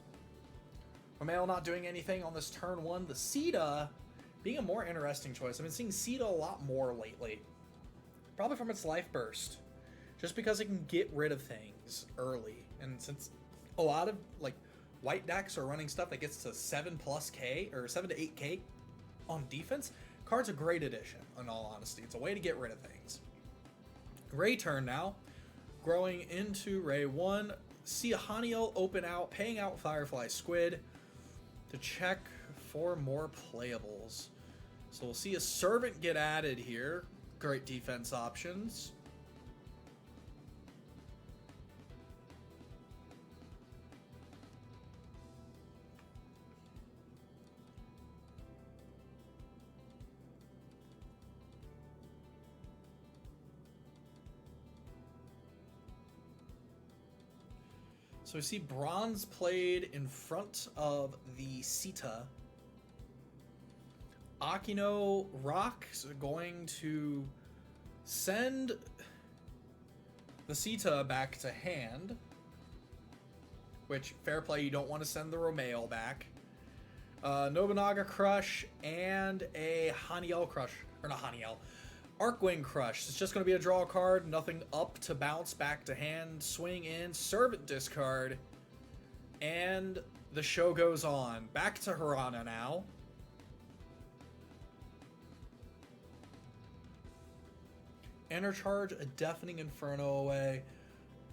Romale not doing anything on this turn one. The Sita being a more interesting choice. I've been seeing Sita a lot more lately. Probably from its life burst. Just because it can get rid of things early. And since a lot of like white decks are running stuff that gets to 7+K or 7 to 8K on defense, card's a great addition, in all honesty. It's a way to get rid of things. Ray turn now. Growing into Ray 1. See a Haniel open out, paying out Firefly Squid to check for more playables. So we'll see a Servant get added here. Great defense options. So we see Bronze played in front of the Sita. Akino Rock's going to send the Sita back to hand. Which, fair play, you don't want to send the Romale back. Nobunaga Crush and a Haniel Crush. Or not Haniel. Arcwing Crush. It's just going to be a draw card. Nothing up to bounce back to hand. Swing in. Servant discard. And the show goes on. Back to Hirana now. Enter charge a Deafening Inferno away.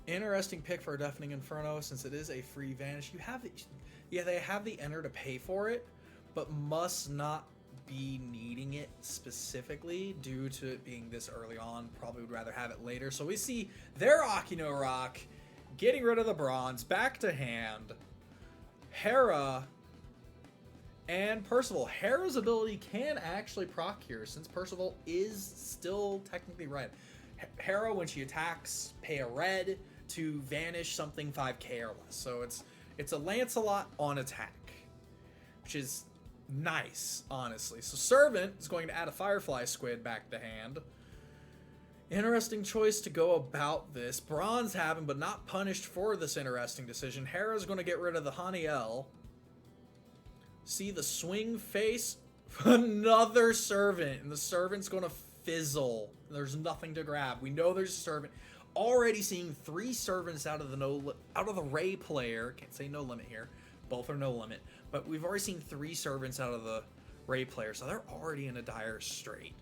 Interesting pick for a Deafening Inferno since it is a free vanish. You have the, yeah, they have the enter to pay for it, but must not be needing it specifically due to it being this early on. Probably would rather have it later. So we see their Akino Rock getting rid of the bronze, back to hand. Hera and Percival. Hera's ability can actually proc here since Percival is still technically red. Hera, when she attacks, pay a red to vanish something 5k or less. So it's a Lancelot on attack, which is nice, honestly. So Servant is going to add a Firefly Squid back to hand. Interesting choice to go about this. Bronze having, but not punished for this interesting decision. Hera's going to get rid of the Haniel. See the swing face. Another Servant. And the Servant's going to fizzle. There's nothing to grab. We know there's a Servant. Already seeing 3 Servants out of the Ray player. Can't say no limit here. Both are no limit. But we've already seen 3 Servants out of the Ray player. So they're already in a dire strait.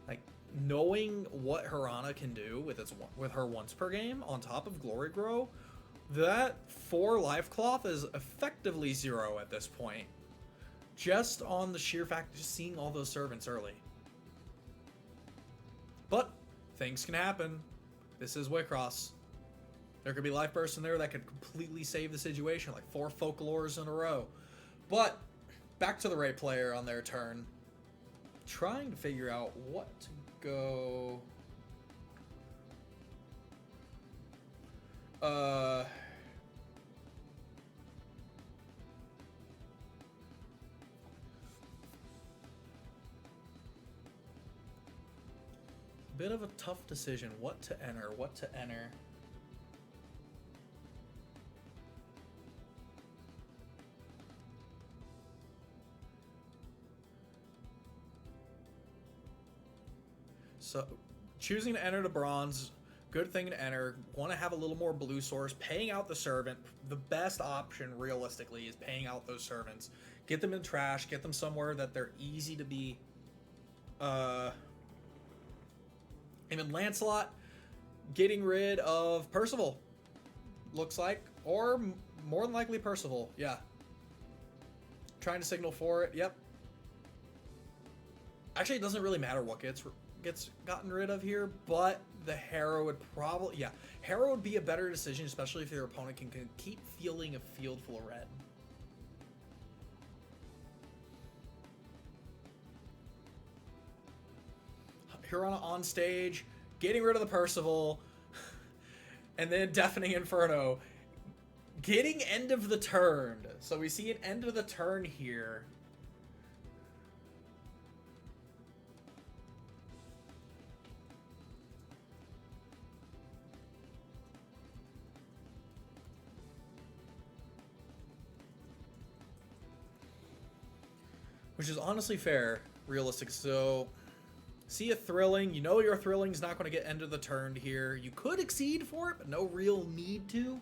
Like, knowing what Hirana can do with her once per game on top of Glory Grow, that 4 life cloth is effectively 0 at this point. Just on the sheer fact of just seeing all those Servants early. But things can happen. This is Wixoss. There could be life bursts in there that could completely save the situation, like 4 Folklores in a row. But back to the Ray player on their turn. Trying to figure out what to go. Bit of a tough decision. What to enter? What to enter? So, choosing to enter the bronze, good thing to enter. Want to have a little more blue source. Paying out the Servant. The best option, realistically, is paying out those Servants. Get them in trash. Get them somewhere that they're easy to be... Even Lancelot getting rid of Percival, looks like. Or more than likely Percival, yeah. Trying to signal for it, yep. Actually, it doesn't really matter what gets gotten rid of here, but the Hera would probably... Yeah, Hera would be a better decision, especially if your opponent can keep fielding a field full of red. Hirana on stage, getting rid of the Percival, and then Deafening Inferno, getting end of the turn. So we see an end of the turn here. Which is honestly fair, realistic. So, see a Thrilling. You know your Thrilling's not going to get end of the turn here. You could Exceed for it, but no real need to.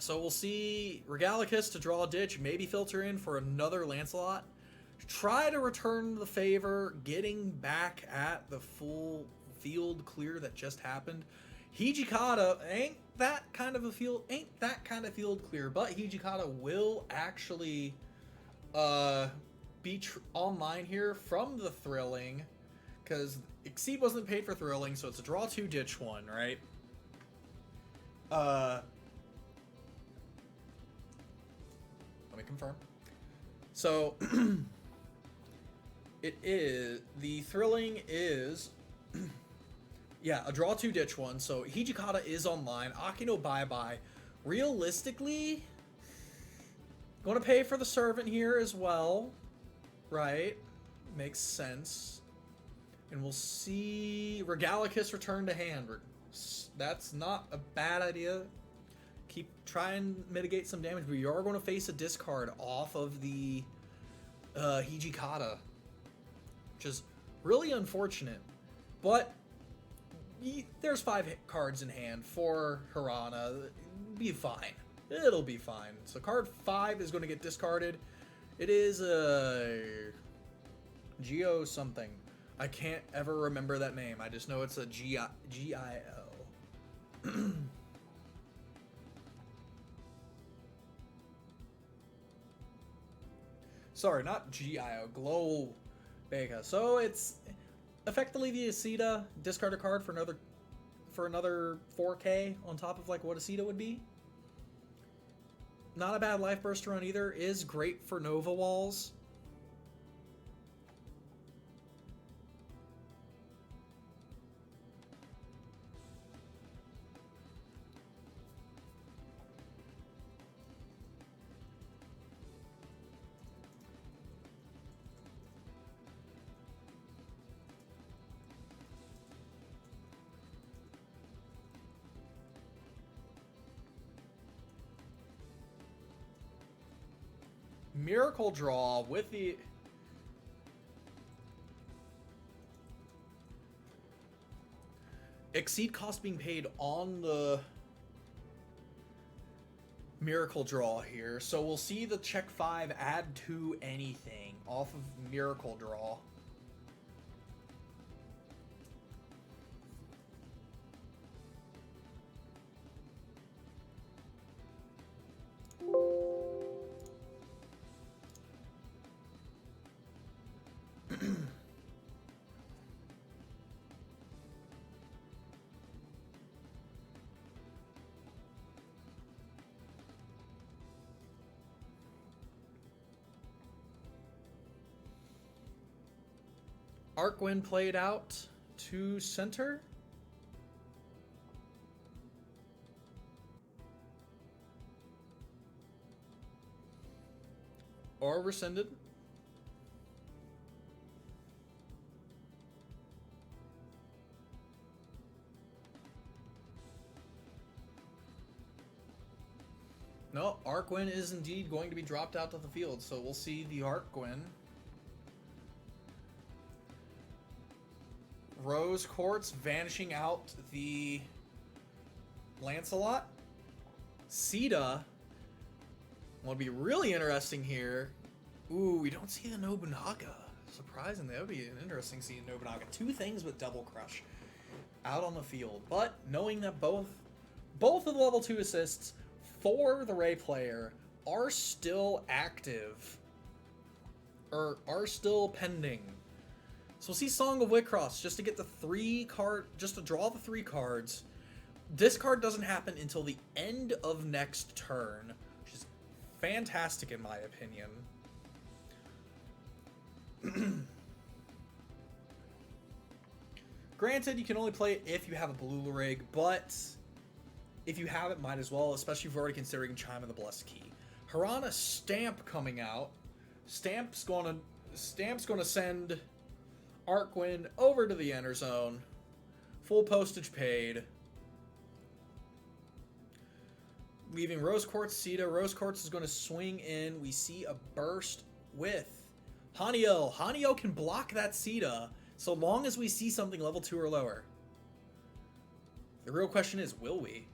So we'll see Regalicus to draw a ditch, maybe filter in for another Lancelot. Try to return the favor, getting back at the full field clear that just happened. Hijikata ain't that kind of field clear, but Hijikata will actually be online here from the Thrilling, because Exceed wasn't paid for Thrilling, so it's a draw 2 ditch 1, right? Let me confirm. So it is, the Thrilling is yeah, a draw 2 ditch 1. So Hijikata is online. Akino bye-bye. Realistically, going to pay for the Servant here as well. Right? Makes sense. And we'll see Regalicus return to hand. That's not a bad idea. Try and mitigate some damage, but you are going to face a discard off of the Hijikata, which is really unfortunate. But there's 5 cards in hand for Hirana. Be fine. It'll be fine. So card 5 is going to get discarded. It is a Geo something. I can't ever remember that name. I just know it's a G-I-O. Sorry, not G-I-O. Glow Vega. So it's effectively the Acida. Discard a card for another 4K on top of like what Acida would be. Not a bad Life Burst run either. Is great for Nova Walls. Miracle Draw with the Exceed cost being paid on the Miracle Draw here. So we'll see the check 5 add to anything off of Miracle Draw. Arcwind played out to center. Or rescinded. No, Arcwind is indeed going to be dropped out to the field, so we'll see the Arcwind. Rose Quartz vanishing out the Lancelot. Sita. What'll be really interesting here. Ooh, we don't see the Nobunaga. Surprisingly, that would be an interesting scene. Nobunaga. 2 things with Double Crush out on the field. But knowing that both of the level 2 assists for the Ray player are still active, or are still pending. So we'll see Song of Wixoss just to get the 3 card, just to draw the 3 cards. Discard doesn't happen until the end of next turn, which is fantastic in my opinion. Granted, you can only play it if you have a blue rig, but if you have it, might as well, especially if you're already considering Chime of the Blessed Key. Harana Stamp coming out. Stamp's gonna send Arcwind over to the Ender Zone. Full postage paid. Leaving Rose Quartz, Sita. Rose Quartz is going to swing in. We see a burst with Hanio. Hanio can block that Sita so long as we see something level 2 or lower. The real question is, will we?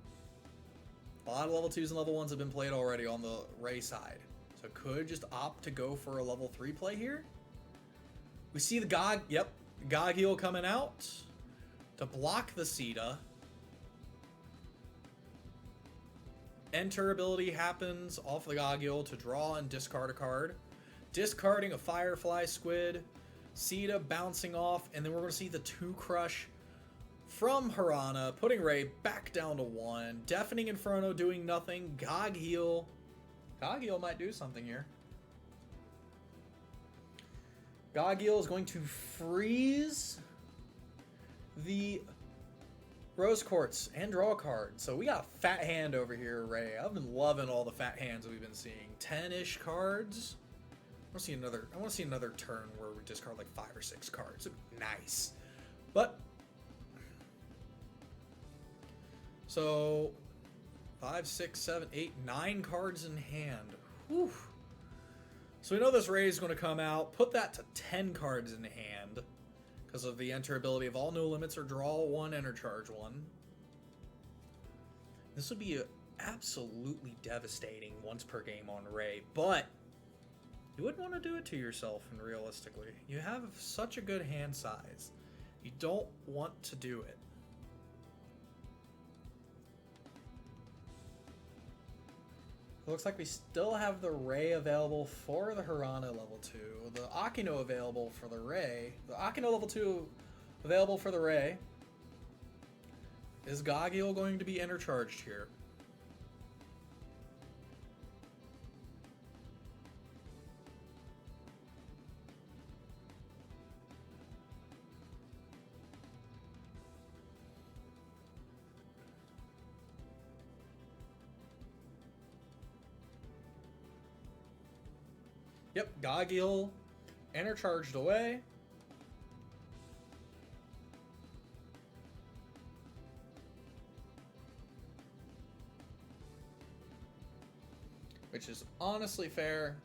A lot of level 2s and level 1s have been played already on the Ray side. So could just opt to go for a level 3 play here. We see the Gog-Heal coming out to block the Sita. Enter ability happens off the Gog-Heal to draw and discard a card. Discarding a Firefly Squid. Sita bouncing off, and then we're going to see the 2 Crush from Harana, putting Ray back down to 1. Deafening Inferno doing nothing. Gog-Heal. Gog-Heal might do something here. Gog-Heal is going to freeze the Rose Quartz and draw a card. So we got a fat hand over here, Ray. I've been loving all the fat hands we've been seeing. 10-ish cards. I want to see another turn where we discard like 5 or 6 cards. It'd be nice. But so 5, 6, 7, 8, 9 cards in hand. Whew. So we know this Ray is going to come out. Put that to 10 cards in hand. Because of the enter ability of all no limits or draw 1, enter charge 1. This would be absolutely devastating once per game on Ray, but you wouldn't want to do it to yourself, and realistically. You have such a good hand size. You don't want to do it. It looks like we still have the Ray available for the Harana level 2. The Akino available for the Ray. The Akino level 2 available for the Ray. Is Gog-Heal going to be intercharged here? Yep, Gog-Heal intercharged away. Which is honestly fair.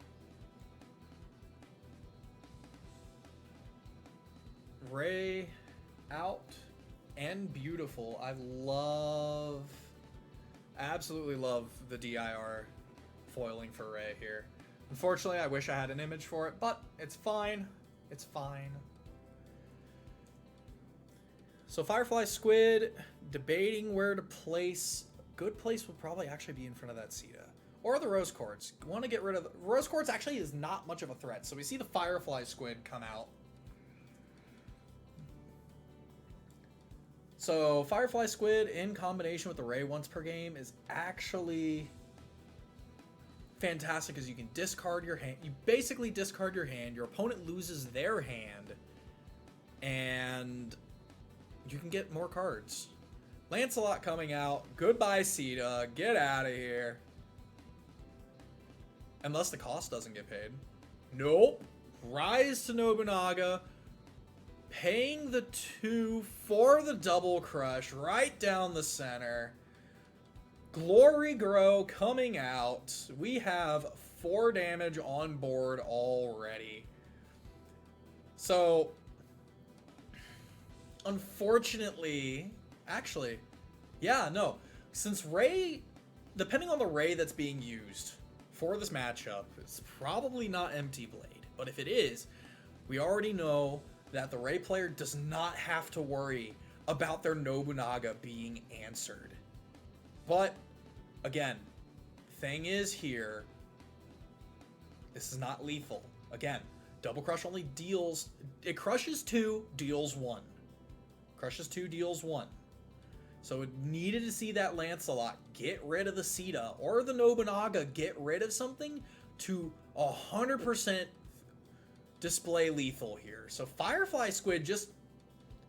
Ray out and beautiful. Absolutely love the DIR foiling for Ray here. Unfortunately, I wish I had an image for it, but it's fine. It's fine. So Firefly Squid, debating where to place. Good place would probably actually be in front of that Sita. Or the Rose Quartz. Want to get rid of... Rose Quartz actually is not much of a threat. So we see the Firefly Squid come out. So Firefly Squid in combination with the Ray once per game is actually fantastic, because you can discard your hand. You basically discard your hand. Your opponent loses their hand. And you can get more cards. Lancelot coming out. Goodbye, Sita. Get out of here. Unless the cost doesn't get paid. Nope. Rise to Nobunaga. Paying the 2 for the double crush right down the center. Glory Grow coming out. We have 4 damage on board already. So, unfortunately, actually, yeah, no. Since Ray, depending on the Ray that's being used for this matchup, it's probably not Empty Blade. But if it is, we already know that the Ray player does not have to worry about their Nobunaga being answered. But, again, thing is here, this is not lethal. Again, Double Crush only deals... It crushes 2, deals 1. Crushes 2, deals 1. So it needed to see that Lancelot get rid of the Sita, or the Nobunaga get rid of something to 100% display lethal here. So Firefly Squid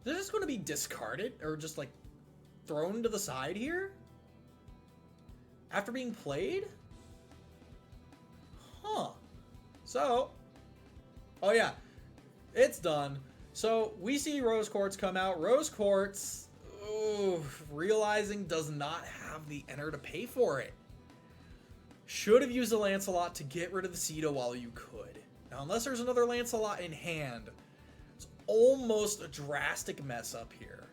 they're just going to be discarded or just like thrown to the side here after being played? Huh. So, oh yeah, it's done. So we see Rose Quartz come out. Rose Quartz, realizing does not have the enter to pay for it. Should have used a Lancelot to get rid of the Sita while you could. Now, unless there's another Lancelot in hand, it's almost a drastic mess up here.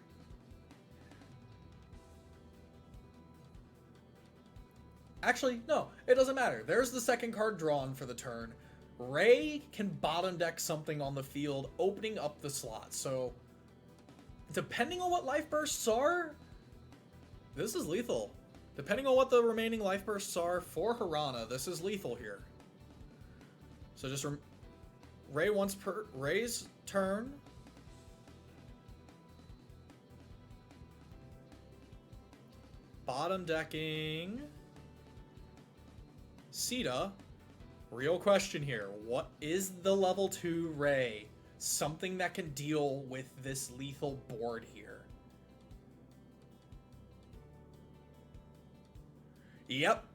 Actually, no, it doesn't matter. There's the second card drawn for the turn. Ray can bottom deck something on the field, opening up the slot. So, depending on what life bursts are, this is lethal. Depending on what the remaining life bursts are for Hirana, this is lethal here. So just Ray once per Ray's turn. Bottom decking Sita. Real question here. What is the level 2 Ray? Something that can deal with this lethal board here. Yep.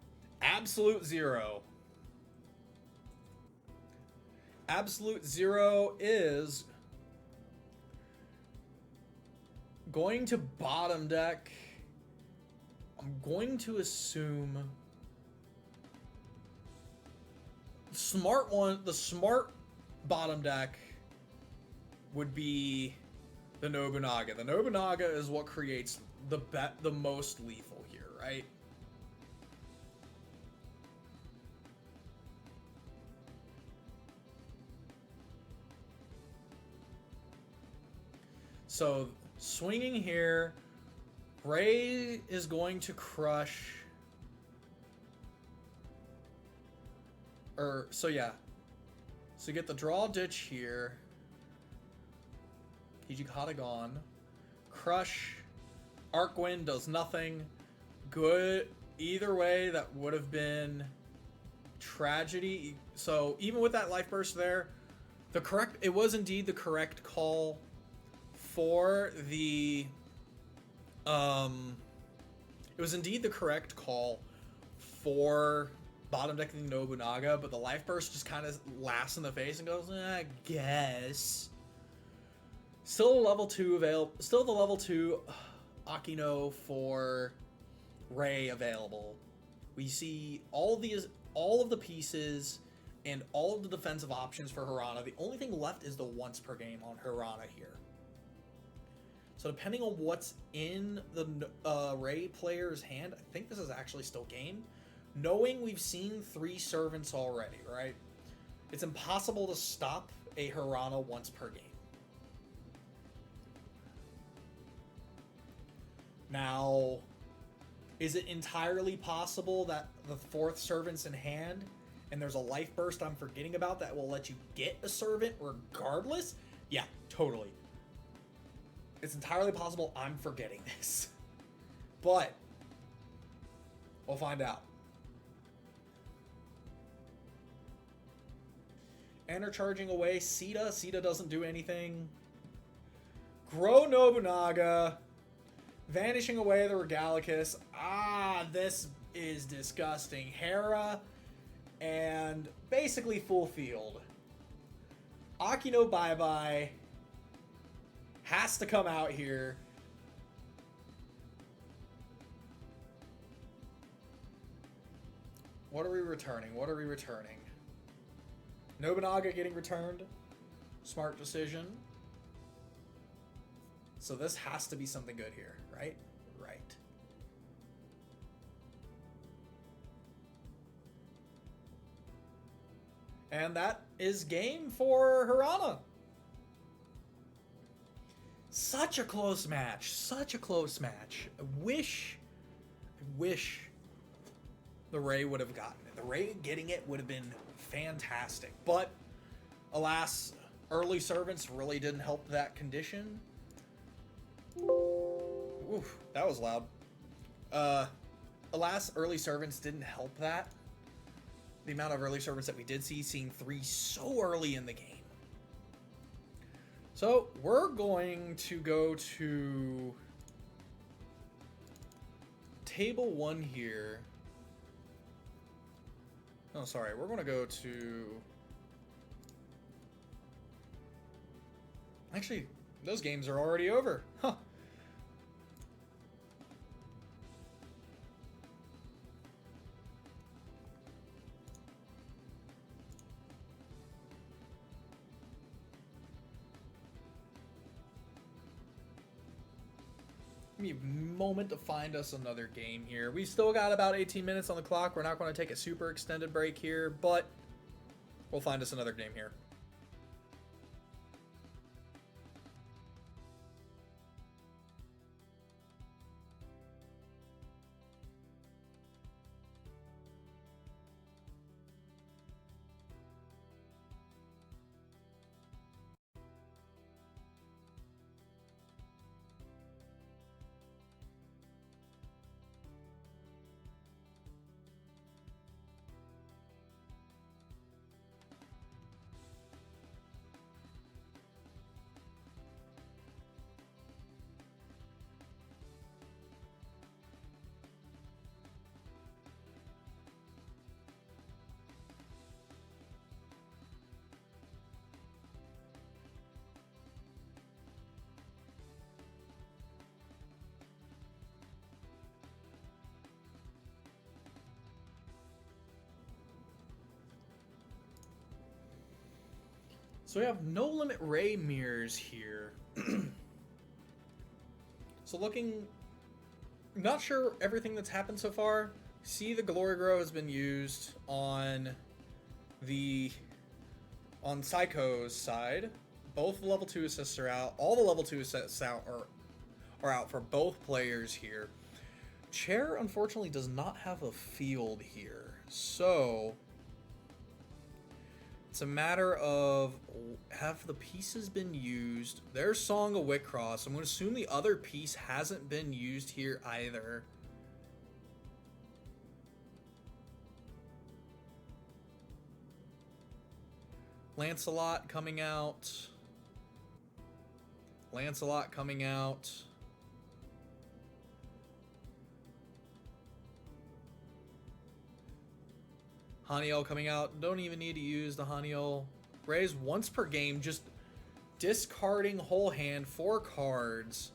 Absolute Zero. Absolute Zero is going to bottom deck. I'm going to assume the smart bottom deck would be the Nobunaga. The Nobunaga is what creates the most lethal here, right? So, swinging here, Ray is going to crush. So you get the draw ditch here. Hijikata gone. Crush. Arcwind does nothing. Good. Either way, that would have been tragedy. So, even with that life burst there, it was indeed the correct call for the it was indeed the correct call for bottom decking Nobunaga, but the life burst just kind of laughs in the face and goes, I guess. Still the level 2 Akino for Ray available. We see all of the pieces and all of the defensive options for Hirana. The only thing left is the once per game on Hirana here. So depending on what's in the Ray player's hand, I think this is actually still game. Knowing we've seen 3 servants already, right? It's impossible to stop a Hirana once per game. Now, is it entirely possible that the 4th servant's in hand and there's a life burst I'm forgetting about that will let you get a servant regardless? Yeah, totally. It's entirely possible I'm forgetting this. But we'll find out. Enter charging away Sita. Sita doesn't do anything. Grow Nobunaga. Vanishing away the Regalicus. This is disgusting. Hera. And basically full field. Akino bye-bye. Has to come out here. What are we returning? Nobunaga getting returned. Smart decision. So this has to be something good here, right? Right. And that is game for Hirana. Such a close match. I wish the Ray would have gotten it. The Ray getting it would have been fantastic. But, alas, early servants really didn't help that condition. Oof, that was loud. Alas, early servants didn't help that. The amount of early servants that we did see, seeing 3 so early in the game. So we're going to go to table 1 here. Oh, sorry. We're going to go to... Actually, those games are already over. Huh. Give me a moment to find us another game here. We still got about 18 minutes on the clock. We're not going to take a super extended break here, but we'll find us another game here. So we have No Limit Ray mirrors here. So looking, not sure everything that's happened so far. See, the Glory Grow has been used on Psycho's side. Both level 2 assists are out. All the level 2 assists are out for both players here. Chair, unfortunately, does not have a field here. So it's a matter of, have the pieces been used? There's Song of Wixoss. I'm going to assume the other piece hasn't been used here either. Lancelot coming out. Lancelot coming out. Haniel coming out. Don't even need to use the Haniel. Raise once per game, just discarding whole hand 4 cards.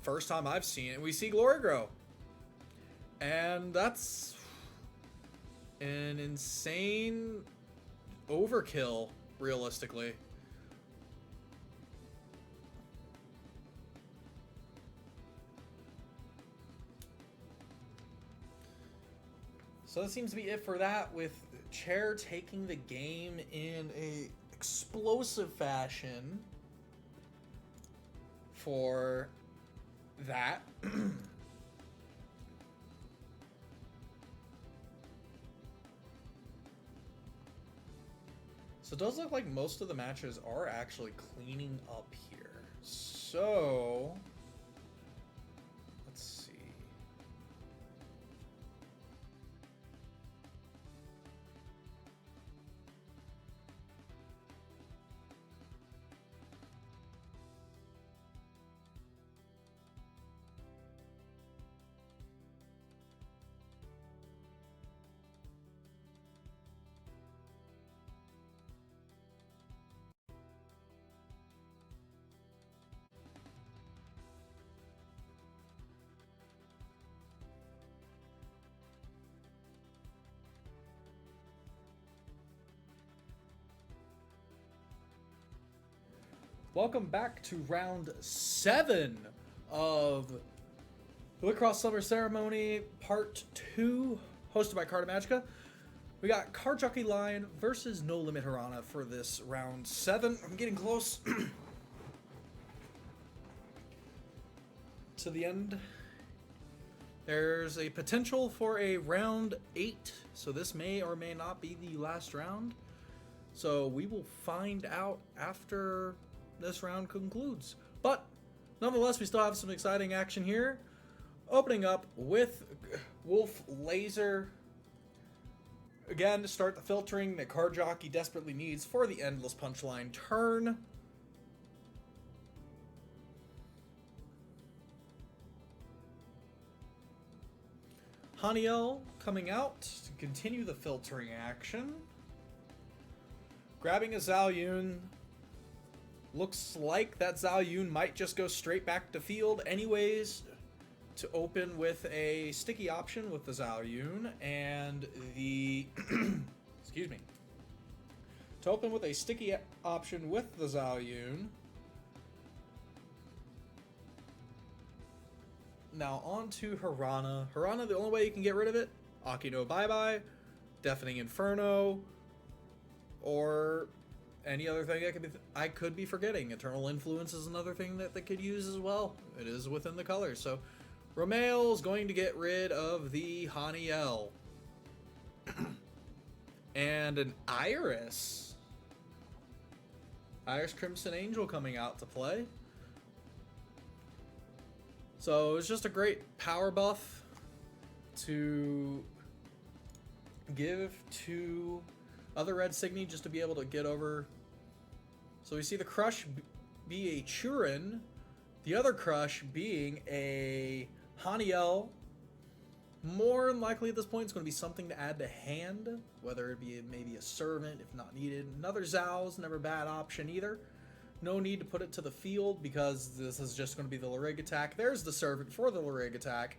First time I've seen it. We see Glory Grow. And that's an insane overkill, realistically. So that seems to be it for that, with Chair taking the game in a explosive fashion for that. So it does look like most of the matches are actually cleaning up here. So let's see. Welcome back to round 7 of the Wixoss Summer Ceremony Part 2, hosted by Carta Magica. We got Card Jockey Lion versus No Limit Hirana for this round 7. I'm getting close to the end. There's a potential for a round 8, so this may or may not be the last round. So we will find out after this round concludes. But nonetheless, we still have some exciting action here. Opening up with Wolf Laser Again, to start the filtering that Card Jockey desperately needs for the Endless Punchline turn. Haniel coming out to continue the filtering action. Grabbing a Zhao. Looks like that Zhao might just go straight back to field anyways, to open with a sticky option with the Zhao and the excuse me. To open with a sticky option with the Zhao. Now on to Harana. Harana, the only way you can get rid of it, Akino Bye Bye, Deafening Inferno, or any other thing I could be forgetting. Eternal Influence is another thing that they could use as well. It is within the colors. So Romail's going to get rid of the Haniel. And an Iris. Iris Crimson Angel coming out to play. So it's just a great power buff to give to other red Signy just to be able to get over. So we see the Crush be a Churin, the other Crush being a Haniel. More than likely at this point it's going to be something to add to hand, whether it be maybe a Servant if not needed. Another Zhao's never a bad option either. No need to put it to the field because this is just going to be the Lurig attack. There's the Servant for the Lurig attack.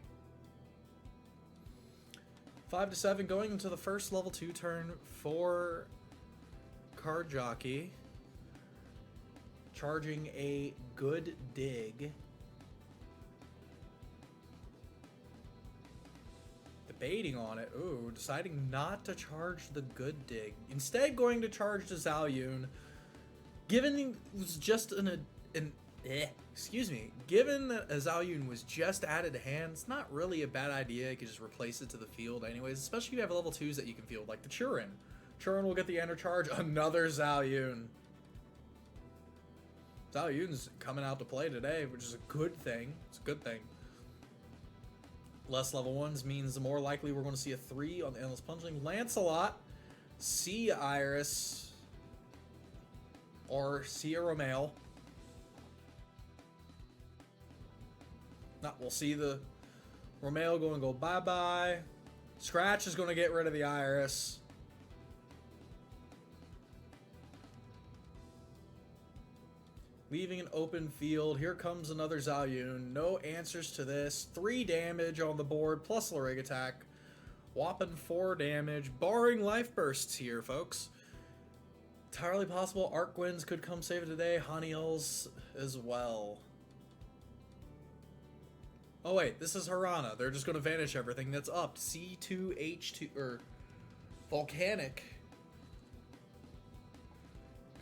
5-7 going into the first level 2 turn for Card Jockey. Charging a Good Dig. Debating on it. Ooh, deciding not to charge the Good Dig. Instead going to charge the Zhao. Given it was just given that a Zhao was just added to hand, it's not really a bad idea. You could just replace it to the field anyways, especially if you have level 2s that you can field, like the Churin. Churin will get the enter charge, another Zhao. Zhao coming out to play today, which is a good thing. It's a good thing. Less level 1s means the more likely we're going to see a 3 on the Endless Punching. Lancelot, see Iris, or see a Romail. We'll see the Romail go and go bye-bye. Scratch is going to get rid of the Iris. Leaving an open field. Here comes another Zhao. No answers to this. 3 damage on the board, plus Lurig attack. Whopping 4 damage. Barring life bursts here, folks. Entirely possible Arc-Gwyn's could come save it today. Haniel's as well. Oh wait, this is Harana. They're just going to vanish everything that's up. C2H2, or Volcanic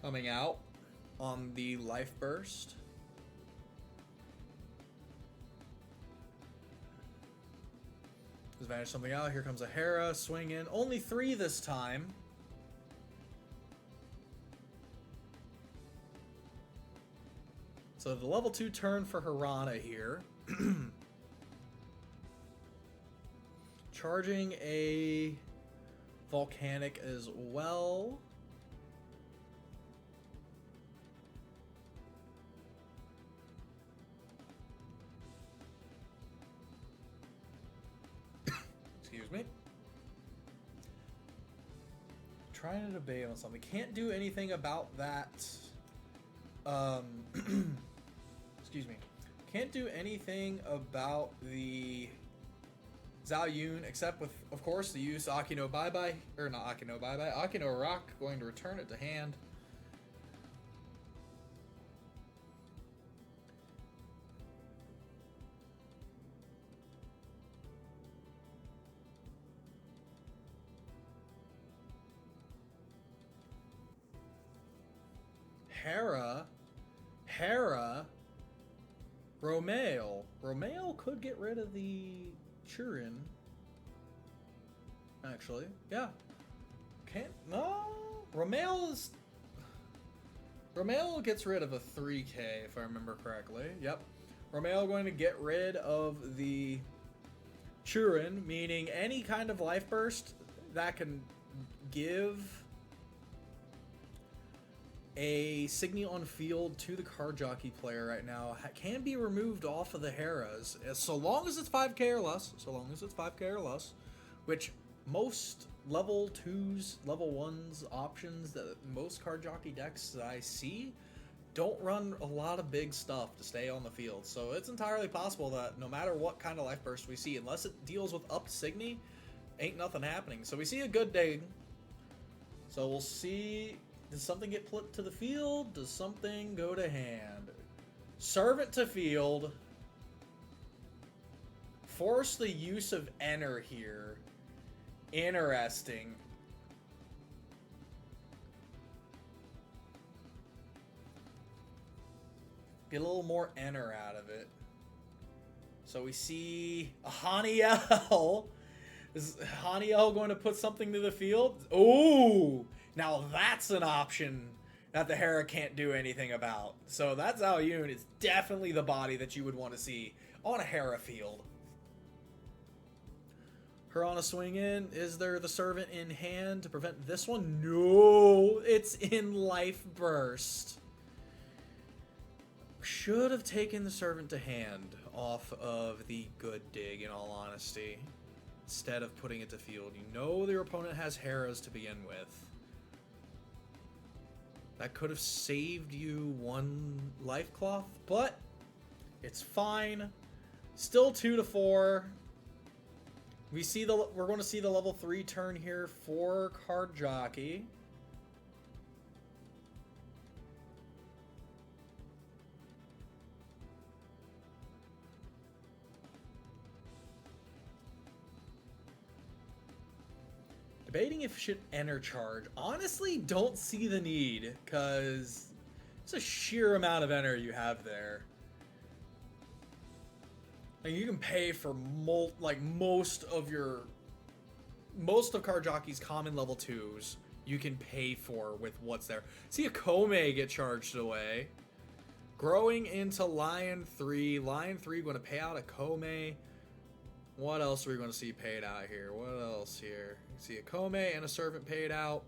coming out on the Life Burst. Let's vanish something out. Here comes a Hera, swing in. Only 3 this time. So the level 2 turn for Harana here. Charging a Volcanic as well. Excuse me. Trying to debate on something. Can't do anything about that. Excuse me. Can't do anything about the Zhao except with, of course, the use Akino Bye Bye, or not Akino Bye Bye, Akino Rock, going to return it to hand. Hera, Romail. Romail could get rid of the Churin. Actually, yeah. Can't, no. Romail gets rid of a 3K, if I remember correctly. Yep. Romail going to get rid of the Churin, meaning any kind of life burst that can give a Signy on field to the card jockey player right now can be removed off of the Heras, so long as it's 5k or less. So long as it's 5k or less, which most level 2s, level 1s options that most card jockey decks that I see don't run a lot of big stuff to stay on the field. So it's entirely possible that no matter what kind of life burst we see, unless it deals with up Signy, ain't nothing happening. So we see a good dig. So we'll see. Does something get put to the field? Does something go to hand? Servant to field. Force the use of Enter here. Interesting. Get a little more Enter out of it. So we see a Haniel. Is Haniel going to put something to the field? Ooh! Now that's an option that the Hera can't do anything about. So that's Aoyun. It's definitely the body that you would want to see on a Hera field. Her on a swing in. Is there the servant in hand to prevent this one? No, it's in life burst. Should have taken the servant to hand off of the good dig, in all honesty, instead of putting it to field. You know your opponent has Heras to begin with. That could have saved you one life cloth, but it's fine. Still 2 to 4. We're going to see the level 3 turn here for card jockey. Debating if it should enter charge. Honestly, don't see the need, because it's a sheer amount of enter you have there. And you can pay for most of card jockey's common level 2s. You can pay for with what's there. See a Kome get charged away. Growing into Lion 3. Lion 3 going to pay out a Kome. What else are we going to see paid out here? What else here? You see a Kome and a servant paid out.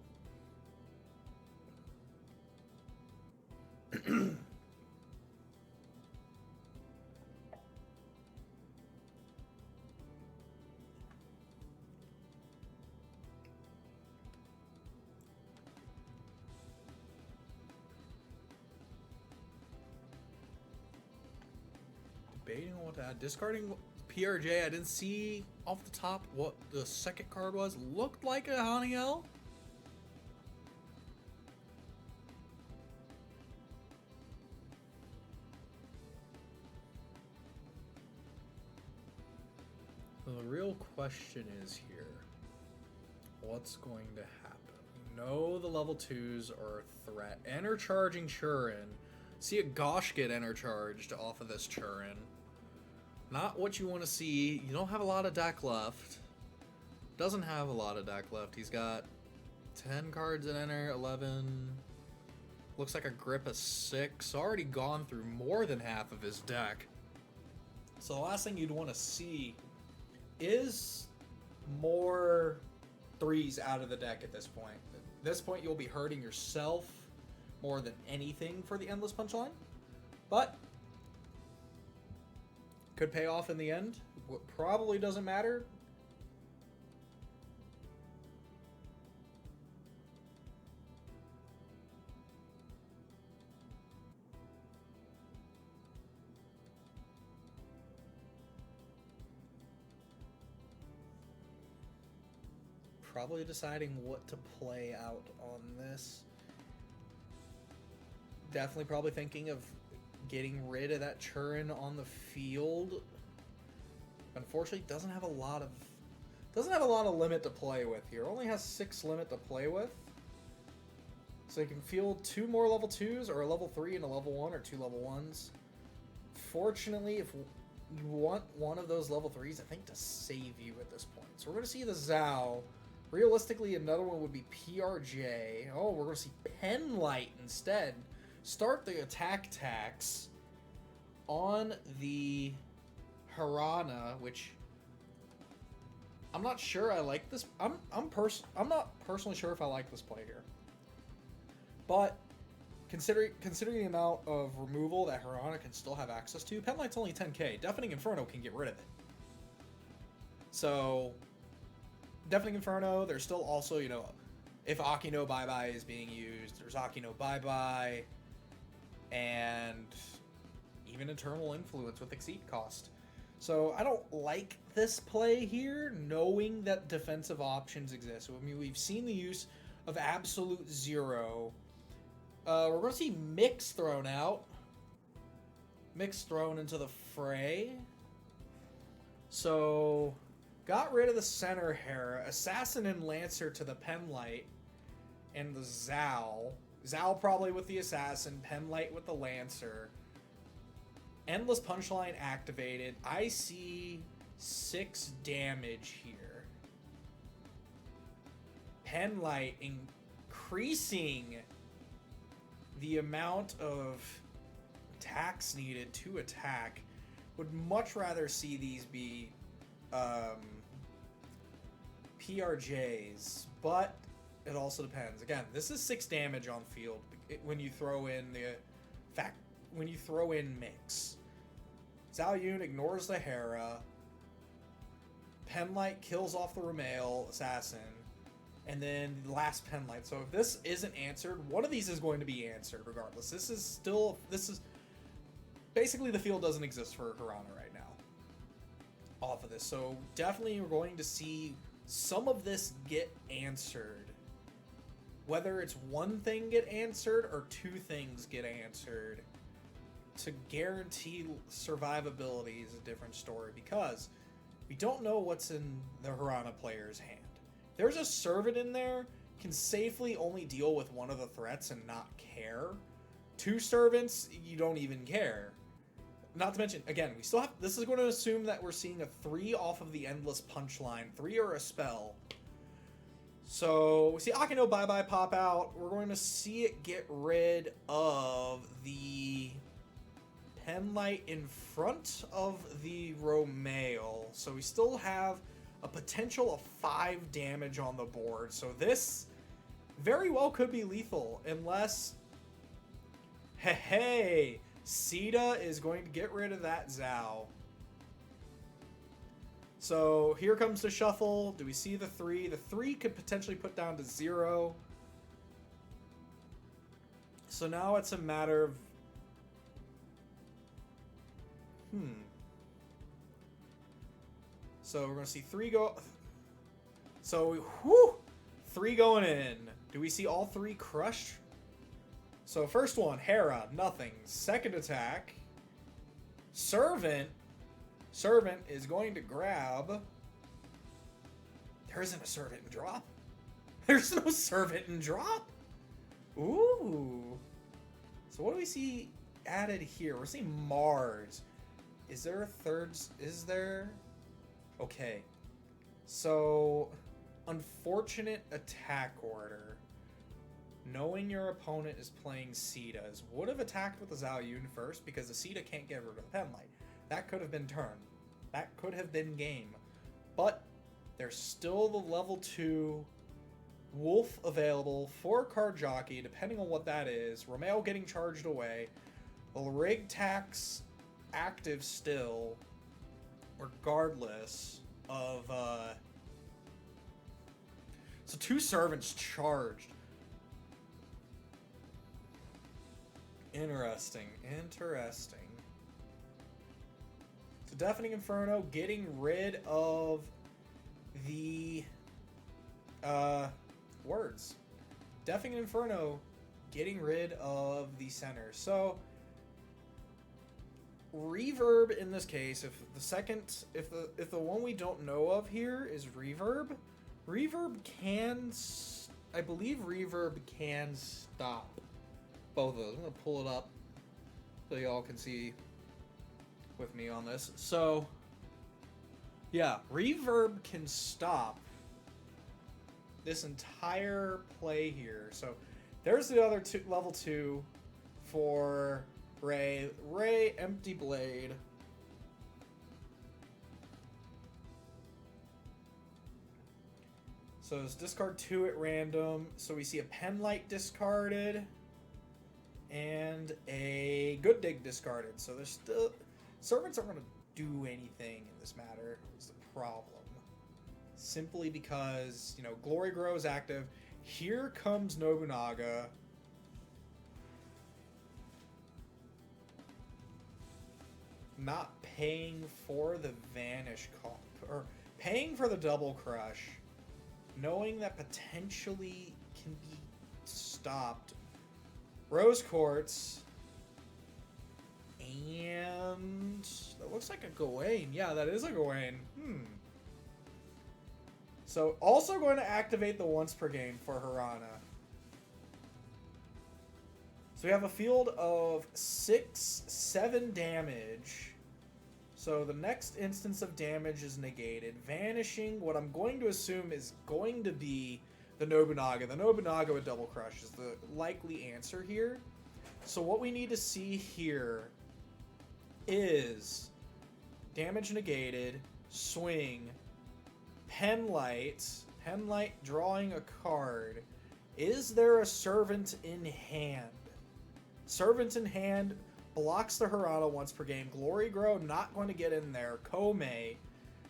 Debating on what to add. Discarding PRJ. I didn't see off the top what the second card was. Looked like a Haniel. The real question is here, what's going to happen? You know the level 2s are a threat. Enter charging Churin. See a Gosh get enter charged off of this Churin. Not what you want to see. You don't have a lot of deck left. Doesn't have a lot of deck left. He's got 10 cards in enter, 11. Looks like a grip of 6. Already gone through more than half of his deck. So the last thing you'd want to see is more 3s out of the deck at this point. At this point, you'll be hurting yourself more than anything for the Endless Punchline. But could pay off in the end. What probably doesn't matter. Probably deciding what to play out on this. Definitely probably thinking of getting rid of that Churin on the field. Unfortunately, doesn't have a lot of limit to play with here. Only has 6 limit to play with. So you can field 2 more level 2s, or a level 3 and a level 1, or 2 level 1s. Fortunately, if you want one of those level 3s, I think, to save you at this point. So we're going to see the Zhao. Realistically, another one would be PRJ. Oh, we're going to see Penlight instead. Start the attack tax on the Harana, which I'm not sure I like this. I'm not personally sure if I like this play here. But considering the amount of removal that Hirana can still have access to, Penlight's only 10k. Deafening Inferno can get rid of it. So, Deafening Inferno, there's still also, you know, if Aki no Bye Bye is being used, there's Aki no Bye Bye, and even Eternal Influence with Exceed cost. So I don't like this play here, knowing that defensive options exist. I mean, we've seen the use of Absolute Zero. We're going to see Mix thrown out. Mix thrown into the fray. So, got rid of the center Hera. Assassin and Lancer to the Penlight. And the Zal. Zal probably with the Assassin. Penlight with the Lancer. Endless Punchline activated. I see 6 damage here. Penlight increasing the amount of attacks needed to attack. Would much rather see these be PRJs, but it also depends. Again, this is 6 damage on field when you throw in when you throw in Mix. Zhao Yun ignores the Hera. Penlight kills off the Ramel Assassin. And then the last Penlight. So if this isn't answered, one of these is going to be answered regardless. This is basically the field doesn't exist for Hirana right now off of this. So definitely we're going to see some of this get answered. Whether it's one thing get answered or 2 things get answered, to guarantee survivability is a different story, because we don't know what's in the Hirana player's hand. There's a Servant in there, can safely only deal with one of the threats and not care. 2 Servants, you don't even care. Not to mention, again, we still have, this is going to assume that we're seeing a 3 off of the Endless Punchline, 3 or a spell. So, we see Akino Bye Bye pop out. We're going to see it get rid of the Penlight in front of the Romeo. So we still have a potential of 5 damage on the board. So this very well could be lethal, unless, hey, Sita is going to get rid of that Zhao. So here comes the shuffle. Do we see the 3? The 3 could potentially put down to 0. So now it's a matter of So we're going to see 3 go. So, 3 going in. Do we see all 3 crushed? So first one, Hera, nothing. Second attack, Servant. Servant is going to grab. There isn't a Servant in drop. There's no Servant in drop. Ooh. So what do we see added here? We're seeing Mars. Is there a third? Is there? Okay. So, unfortunate attack order. Knowing your opponent is playing Sitas, would have attacked with the Zhao Yun first, because the Sita can't get rid of the Penlight. That could have been turn. That could have been game. But there's still the level 2 Wolf available for Card Jockey, depending on what that is. Romeo getting charged away. The Rig Tax active still, regardless of so 2 Servants charged. Interesting. So Deafening Inferno getting rid of the words. Deafening Inferno getting rid of the center. So Reverb in this case, if the one we don't know of here is Reverb, I believe Reverb can stop both of those. I'm gonna pull it up so y'all can see with me on this. So yeah, Reverb can stop this entire play here. So there's the other level 2 for Ray, Empty Blade. So it's discard 2 at random. So we see a Penlight discarded and a Good Dig discarded. So there's still... Servants aren't going to do anything in this matter is the problem. Simply because, you know, Glory Grow is active. Here comes Nobunaga. Not paying for the Vanish call, or paying for the Double Crush, knowing that potentially can be stopped. Rose Quartz, and that looks like a Gawain. Yeah, that is a Gawain. So also going to activate the once per game for Hirana. So we have a field of 6, 7 damage. So the next instance of damage is negated. Vanishing, what I'm going to assume is going to be the Nobunaga. The Nobunaga with Double Crush is the likely answer here. So what we need to see here is damage negated, swing, Penlight drawing a card. Is there a Servant in hand? Servant in hand blocks the Hirana once per game. Glory Grow not going to get in there. Komei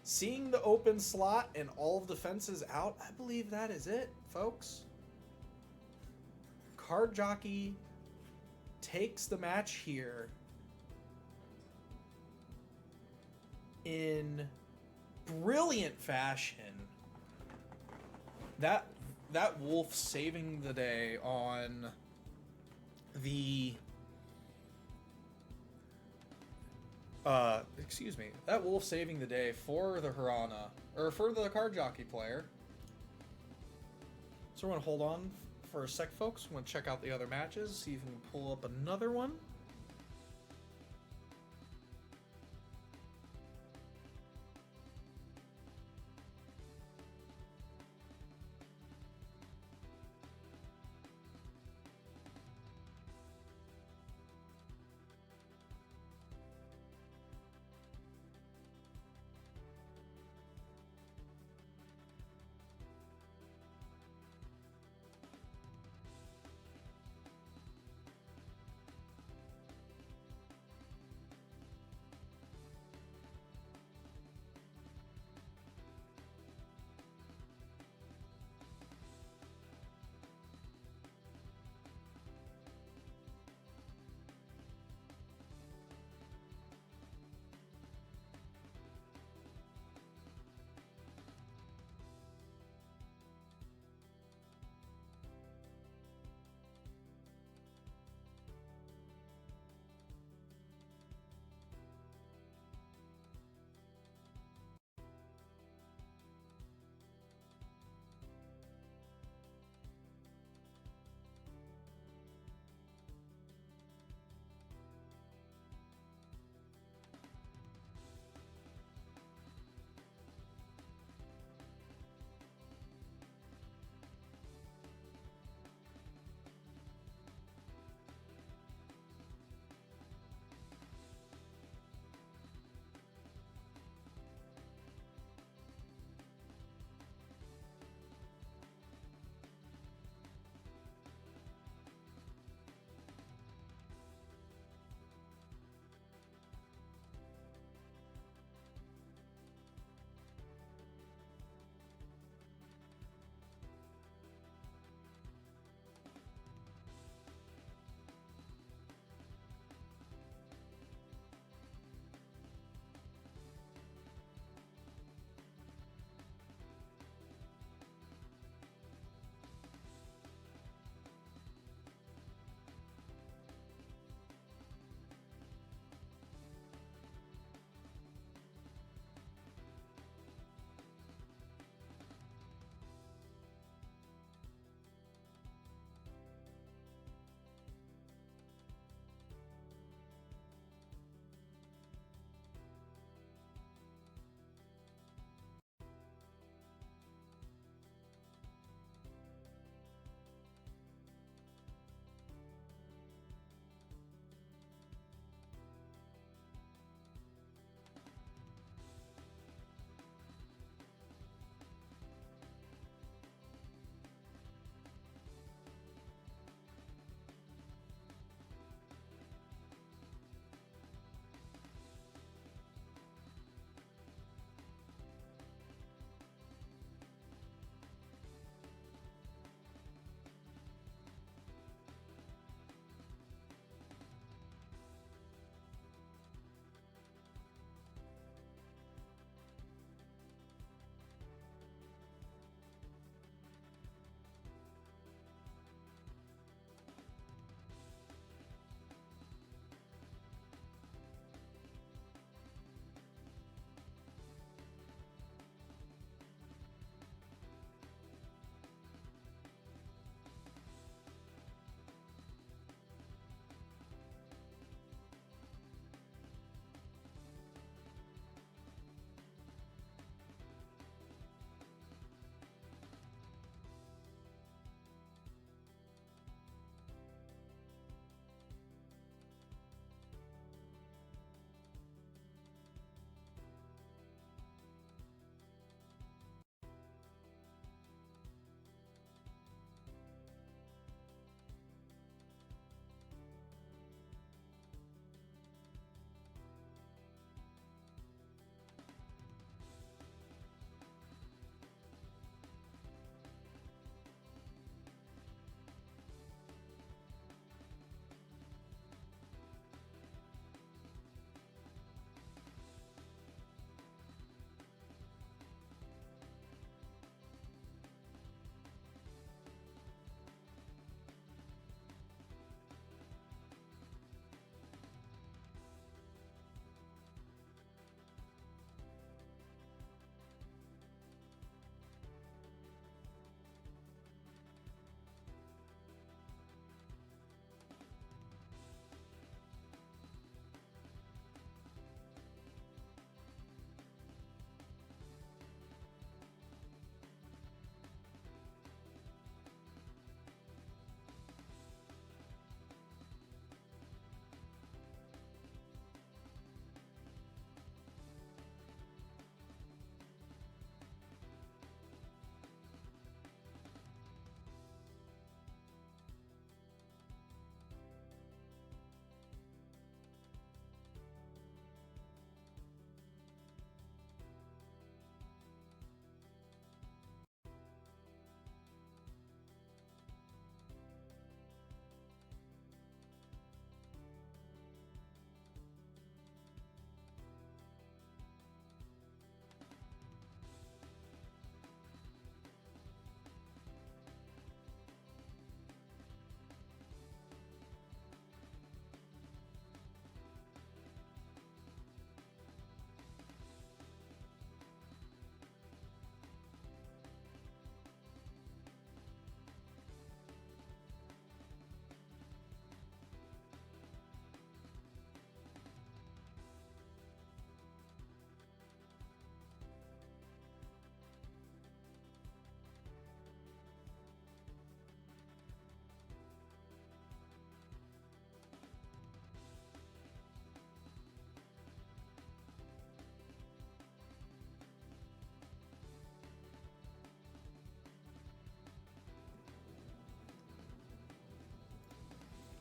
seeing the open slot and all of the fences out. I believe that is it, folks. Card Jockey takes the match here in brilliant fashion. That wolf saving the day on the excuse me, that wolf saving the day for the Hirana, or for the Card Jockey player. So we're gonna hold on for a sec, folks. We're gonna check out the other matches, see if we can pull up another one.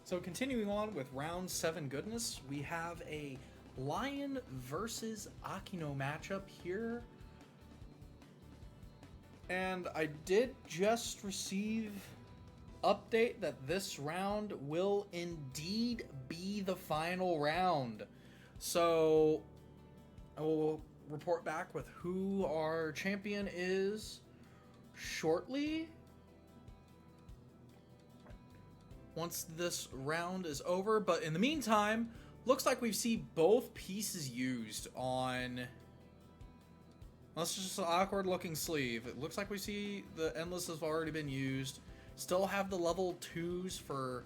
So continuing on with round 7 goodness, we have a Lion versus Akino matchup here. And I did just receive update that this round will indeed be the final round. So I will report back with who our champion is shortly. Once this round is over, but in the meantime, looks like we see both pieces used on. That's just an awkward looking sleeve. It looks like we see the Endless have already been used. Still have the level 2s for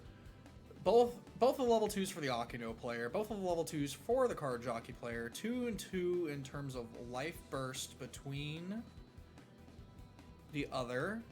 both the level 2s for the Akino player, both of the level 2s for the card jockey player. 2 and 2 in terms of life burst between the other.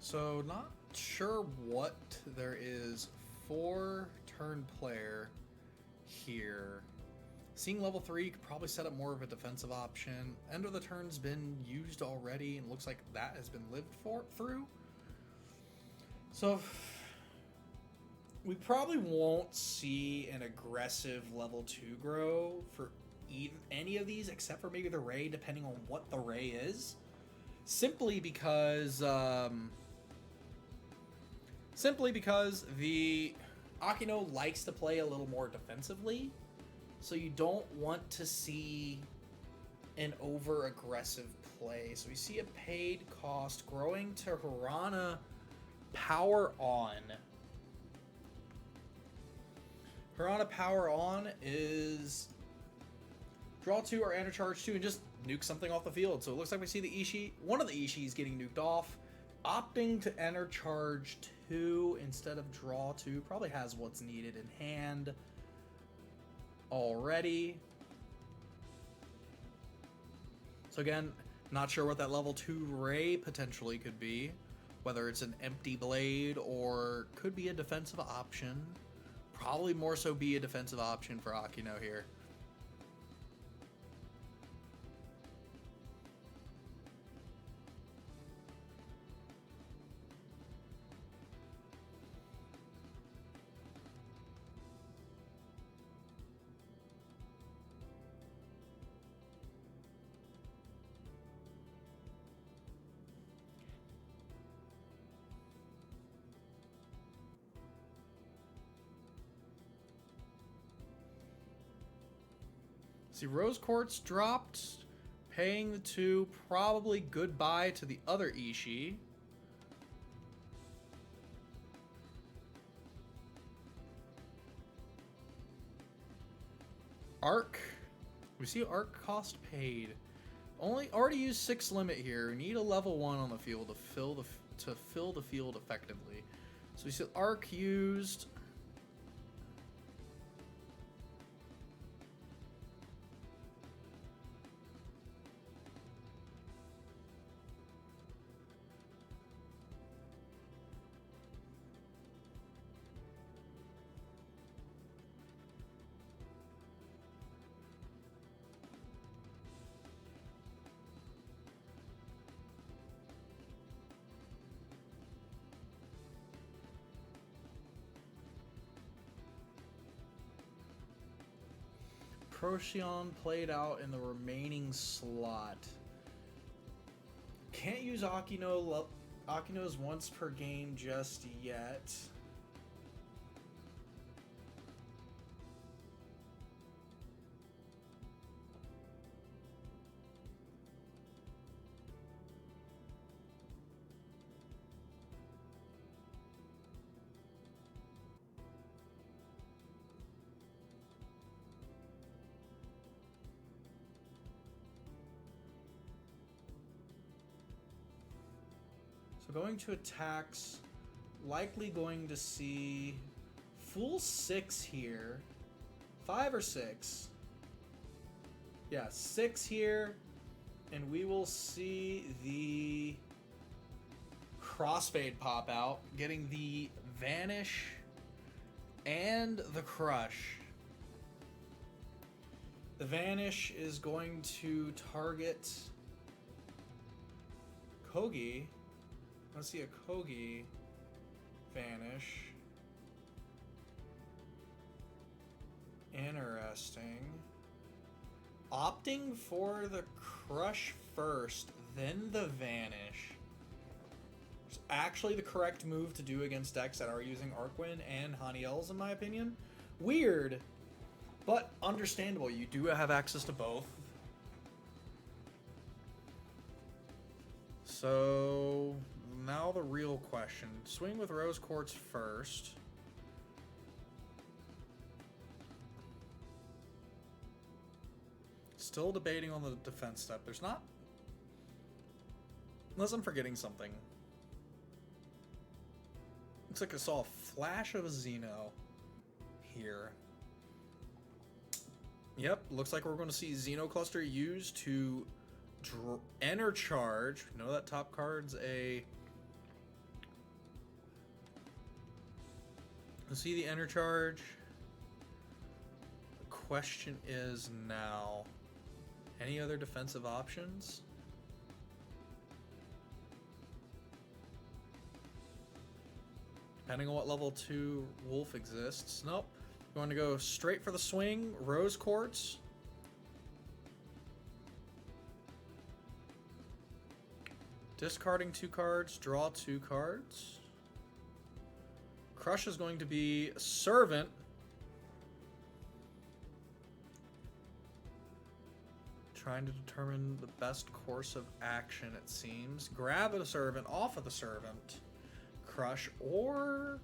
So not sure what there is for turn player here. Seeing level 3 could probably set up more of a defensive option. End of the turn's been used already, and looks like that has been lived through. So we probably won't see an aggressive level 2 grow for any of these, except for maybe the Ray, depending on what the Ray is. Simply because the Akino likes to play a little more defensively, so you don't want to see an over-aggressive play. So we see a paid cost growing to Hirana Power On. Hirana Power On is draw 2 or enter charge 2 and just nuke something off the field. So it looks like we see the Ishii, one of the Ishis getting nuked off, opting to enter charge 2 instead of draw 2. Probably has what's needed in hand already. So again, not sure what that level 2 Ray potentially could be. Whether it's an empty blade or could be a defensive option. Probably more so be a defensive option for Akino here. See, Rose Quartz dropped, paying the 2, probably goodbye to the other Ishii. Arc. We see Arc cost paid. Already used 6 limit here. We need a level 1 on the field to fill the field effectively. So we see Arc used. Procyon played out in the remaining slot. Can't use Akino's once per game just yet. So going to attacks, likely going to see full 6 here. 5 or 6. Yeah, 6 here. And we will see the Crossfade pop out, getting the Vanish and the Crush. The Vanish is going to target Kogi. Let's see a Kogi Vanish. Interesting. Opting for the Crush first, then the Vanish. It's actually the correct move to do against decks that are using Arcwind and Haniels, in my opinion. Weird, but understandable. You do have access to both. So, now the real question. Swing with Rose Quartz first. Still debating on the defense step. There's not... Unless I'm forgetting something. Looks like I saw a flash of a Xeno here. Yep, looks like we're going to see Xeno Cluster used to enter charge. We know that top card's a... Let's see the enter charge. The question is now... Any other defensive options? Depending on what level 2 Wolf exists. Nope. You want to go straight for the swing. Rose Quartz. Discarding 2 cards. Draw 2 cards. Crush is going to be Servant. Trying to determine the best course of action, it seems. Grab a Servant off of the Servant. Crush, or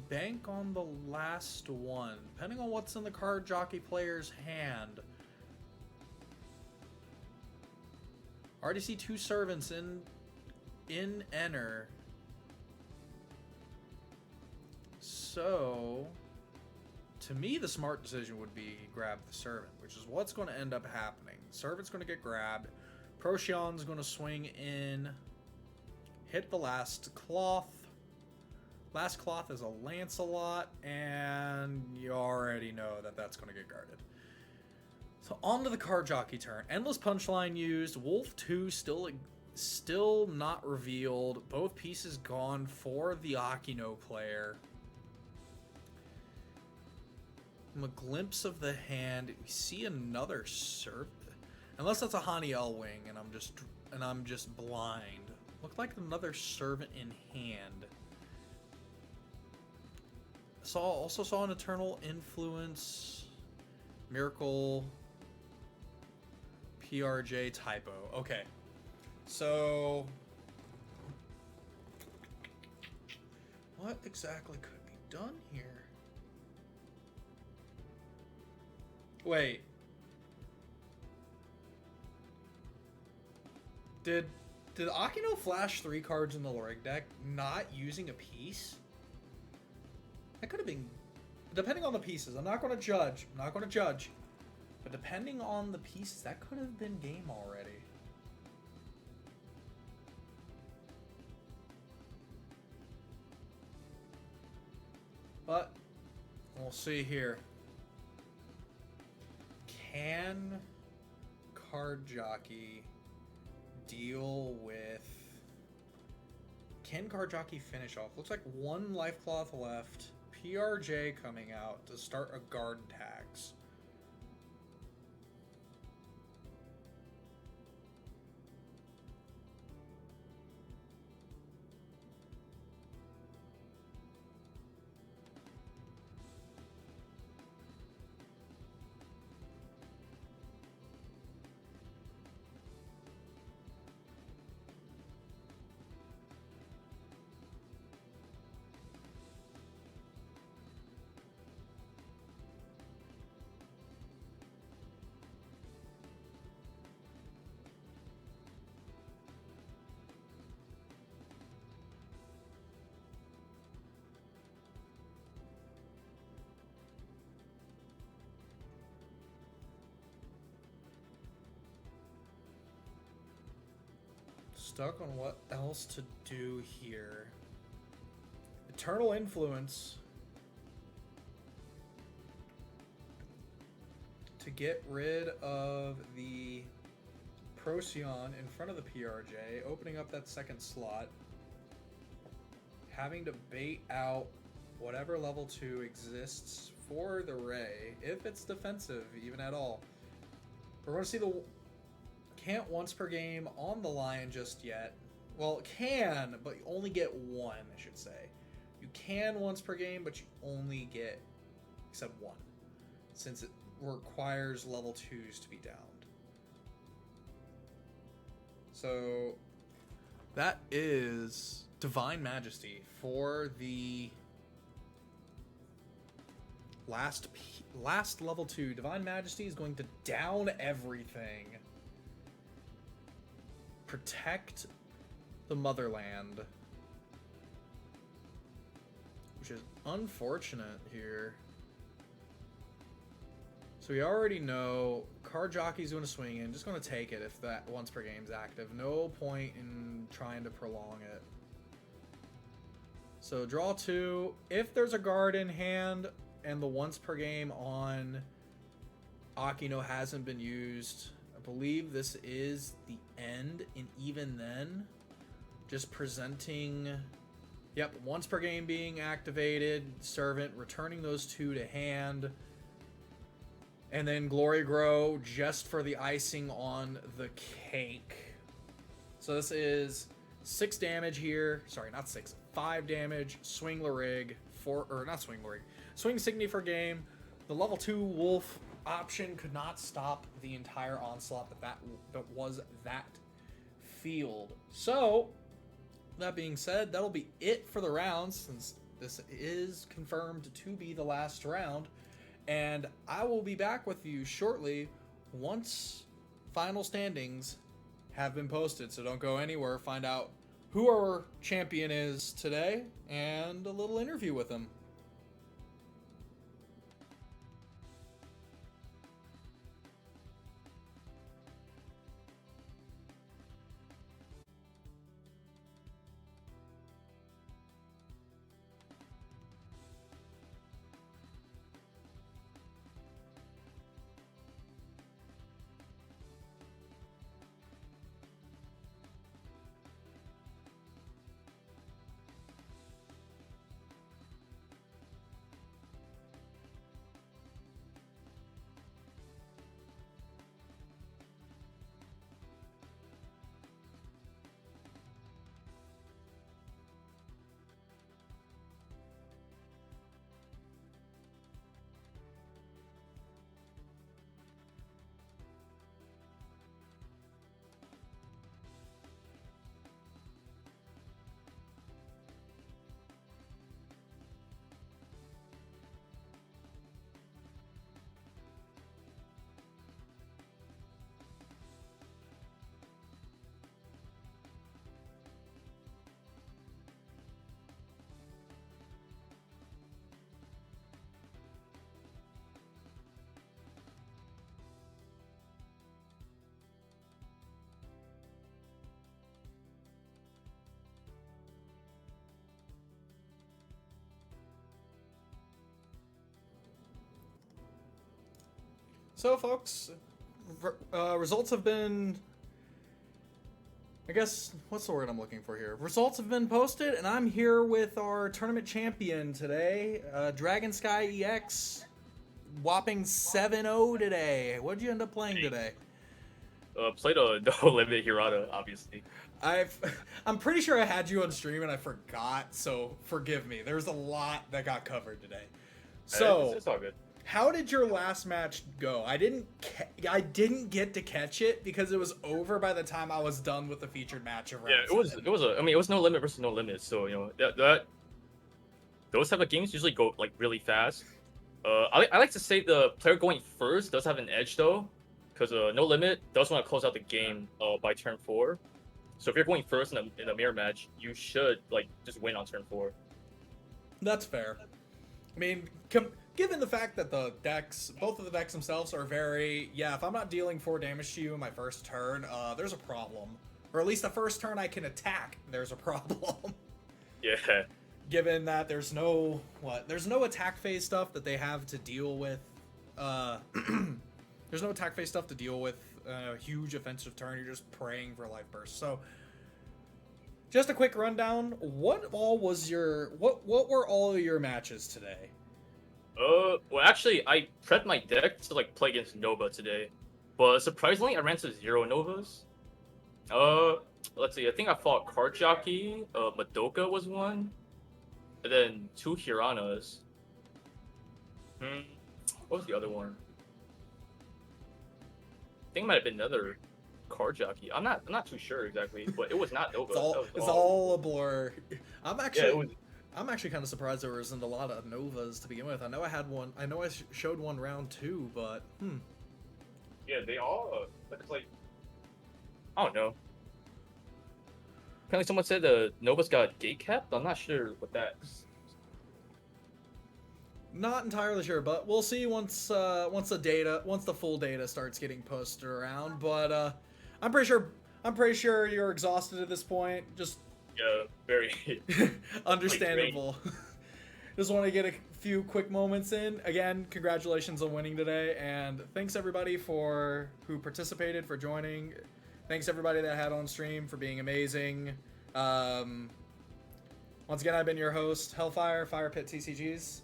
bank on the last one, depending on what's in the card jockey player's hand. Already see 2 Servants in enter. So, to me, the smart decision would be grab the Servant, which is what's going to end up happening. Servant's going to get grabbed. Procyon's going to swing in, hit the last cloth. Last cloth is a Lancelot, and you already know that that's going to get guarded. So on to the card jockey turn. Endless Punchline used. Wolf 2 still not revealed. Both pieces gone for the Akino player. From a glimpse of the hand, we see another Servant. Unless that's a Haniel wing, and I'm just blind. Looked like another Servant in hand. Also saw an Eternal Influence, Miracle, PRJ typo. Okay, so what exactly could be done here? Wait. Did Akino flash 3 cards in the Lorig deck not using a piece? That could have been... Depending on the pieces. I'm not going to judge. But depending on the pieces, that could have been game already. But we'll see here. Can card jockey deal with... Can card jockey finish off? Looks like 1 life cloth left. PRJ coming out to start a guard tax. stuck on what else to do here. Eternal Influence to get rid of the Procyon in front of the PRJ, opening up that second slot, having to bait out whatever level 2 exists for the Ray, if it's defensive even at all. We're going to see the can't once per game on the Lion just yet. Well, it can, but you only get one, I should say. You can once per game, but you only get, except one, since it requires level 2s to be downed. So that is Divine Majesty for the last level 2. Divine Majesty is going to down everything. Protect the motherland. Which is unfortunate here. So we already know Card Jockey's going to swing in. Just going to take it if that once per game is active. No point in trying to prolong it. So draw 2. If there's a guard in hand and the once per game on Akino hasn't been used, I believe this is the end. And even then, just presenting, yep, once per game being activated, Servant, returning those 2 to hand. And then Glory Grow just for the icing on the cake. So this is 6 damage here. Sorry, not 6. 5 damage. Swing Larig. Swing Signy for game. The level 2 Wolf option could not stop the entire onslaught that was that field. So, that being said, that'll be it for the round, since this is confirmed to be the last round. And I will be back with you shortly once final standings have been posted. So don't go anywhere. Find out who our champion is today and a little interview with him. So, folks, results have been, I guess, what's the word I'm looking for here? Results have been posted, and I'm here with our tournament champion today, Dragon Sky EX, whopping 7-0 today. What'd you end up playing today? Played a No Limit Hirata, obviously. I'm pretty sure I had you on stream and I forgot, so forgive me. There's a lot that got covered today. So, it's all good. How did your last match go? I didn't get to catch it because it was over by the time I was done with the featured match of round it was No Limit versus No Limit, so that those type of games usually go like really fast. I like to say the player going first does have an edge though, because No Limit does want to close out the game by turn 4. So if you're going first in a mirror match, you should like just win on turn 4. That's fair. I mean, given the fact that the decks, both of the decks themselves are very, if I'm not dealing 4 damage to you in my first turn, there's a problem. or at least the first turn I can attack, there's a problem. Yeah. Given that there's no attack phase stuff that they have to deal with. There's no attack phase stuff to deal with a huge offensive turn. You're just praying for life burst. So, just a quick rundown. What were all of your matches today? Well, actually, I prepped my deck to like play against Nova today, but surprisingly, I ran to 0 Novas. Let's see. I think I fought Card Jockey. Madoka was one, and then 2 Hiranas. What was the other one? I think it might have been another Card Jockey. I'm not too sure exactly, but it was not Nova. It's all a blur. I'm actually. Yeah, I'm actually kind of surprised there wasn't a lot of Novas to begin with. I know I had one. I know I showed one round 2, but Yeah, they all like I don't know. Apparently, someone said the Nova's got gate capped. I'm not sure what that's. Not entirely sure, but we'll see once the full data starts getting posted around. But I'm pretty sure you're exhausted at this point. Just Yeah, very understandable. Just want to get a few quick moments in. Again, congratulations on winning today, and thanks everybody who participated, for joining. Thanks everybody that had on stream for being amazing. Once again, I've been your host, Hellfire, Fire Pit TCGs.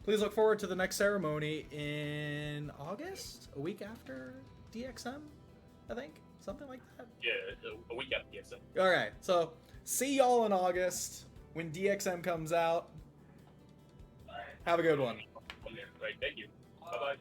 Please look forward to the next ceremony in August, a week after DXM, I think, something like that. Yeah, a week after DXM. All right, so see y'all in August when DXM comes out. Have a good one. Right, thank you. Bye bye.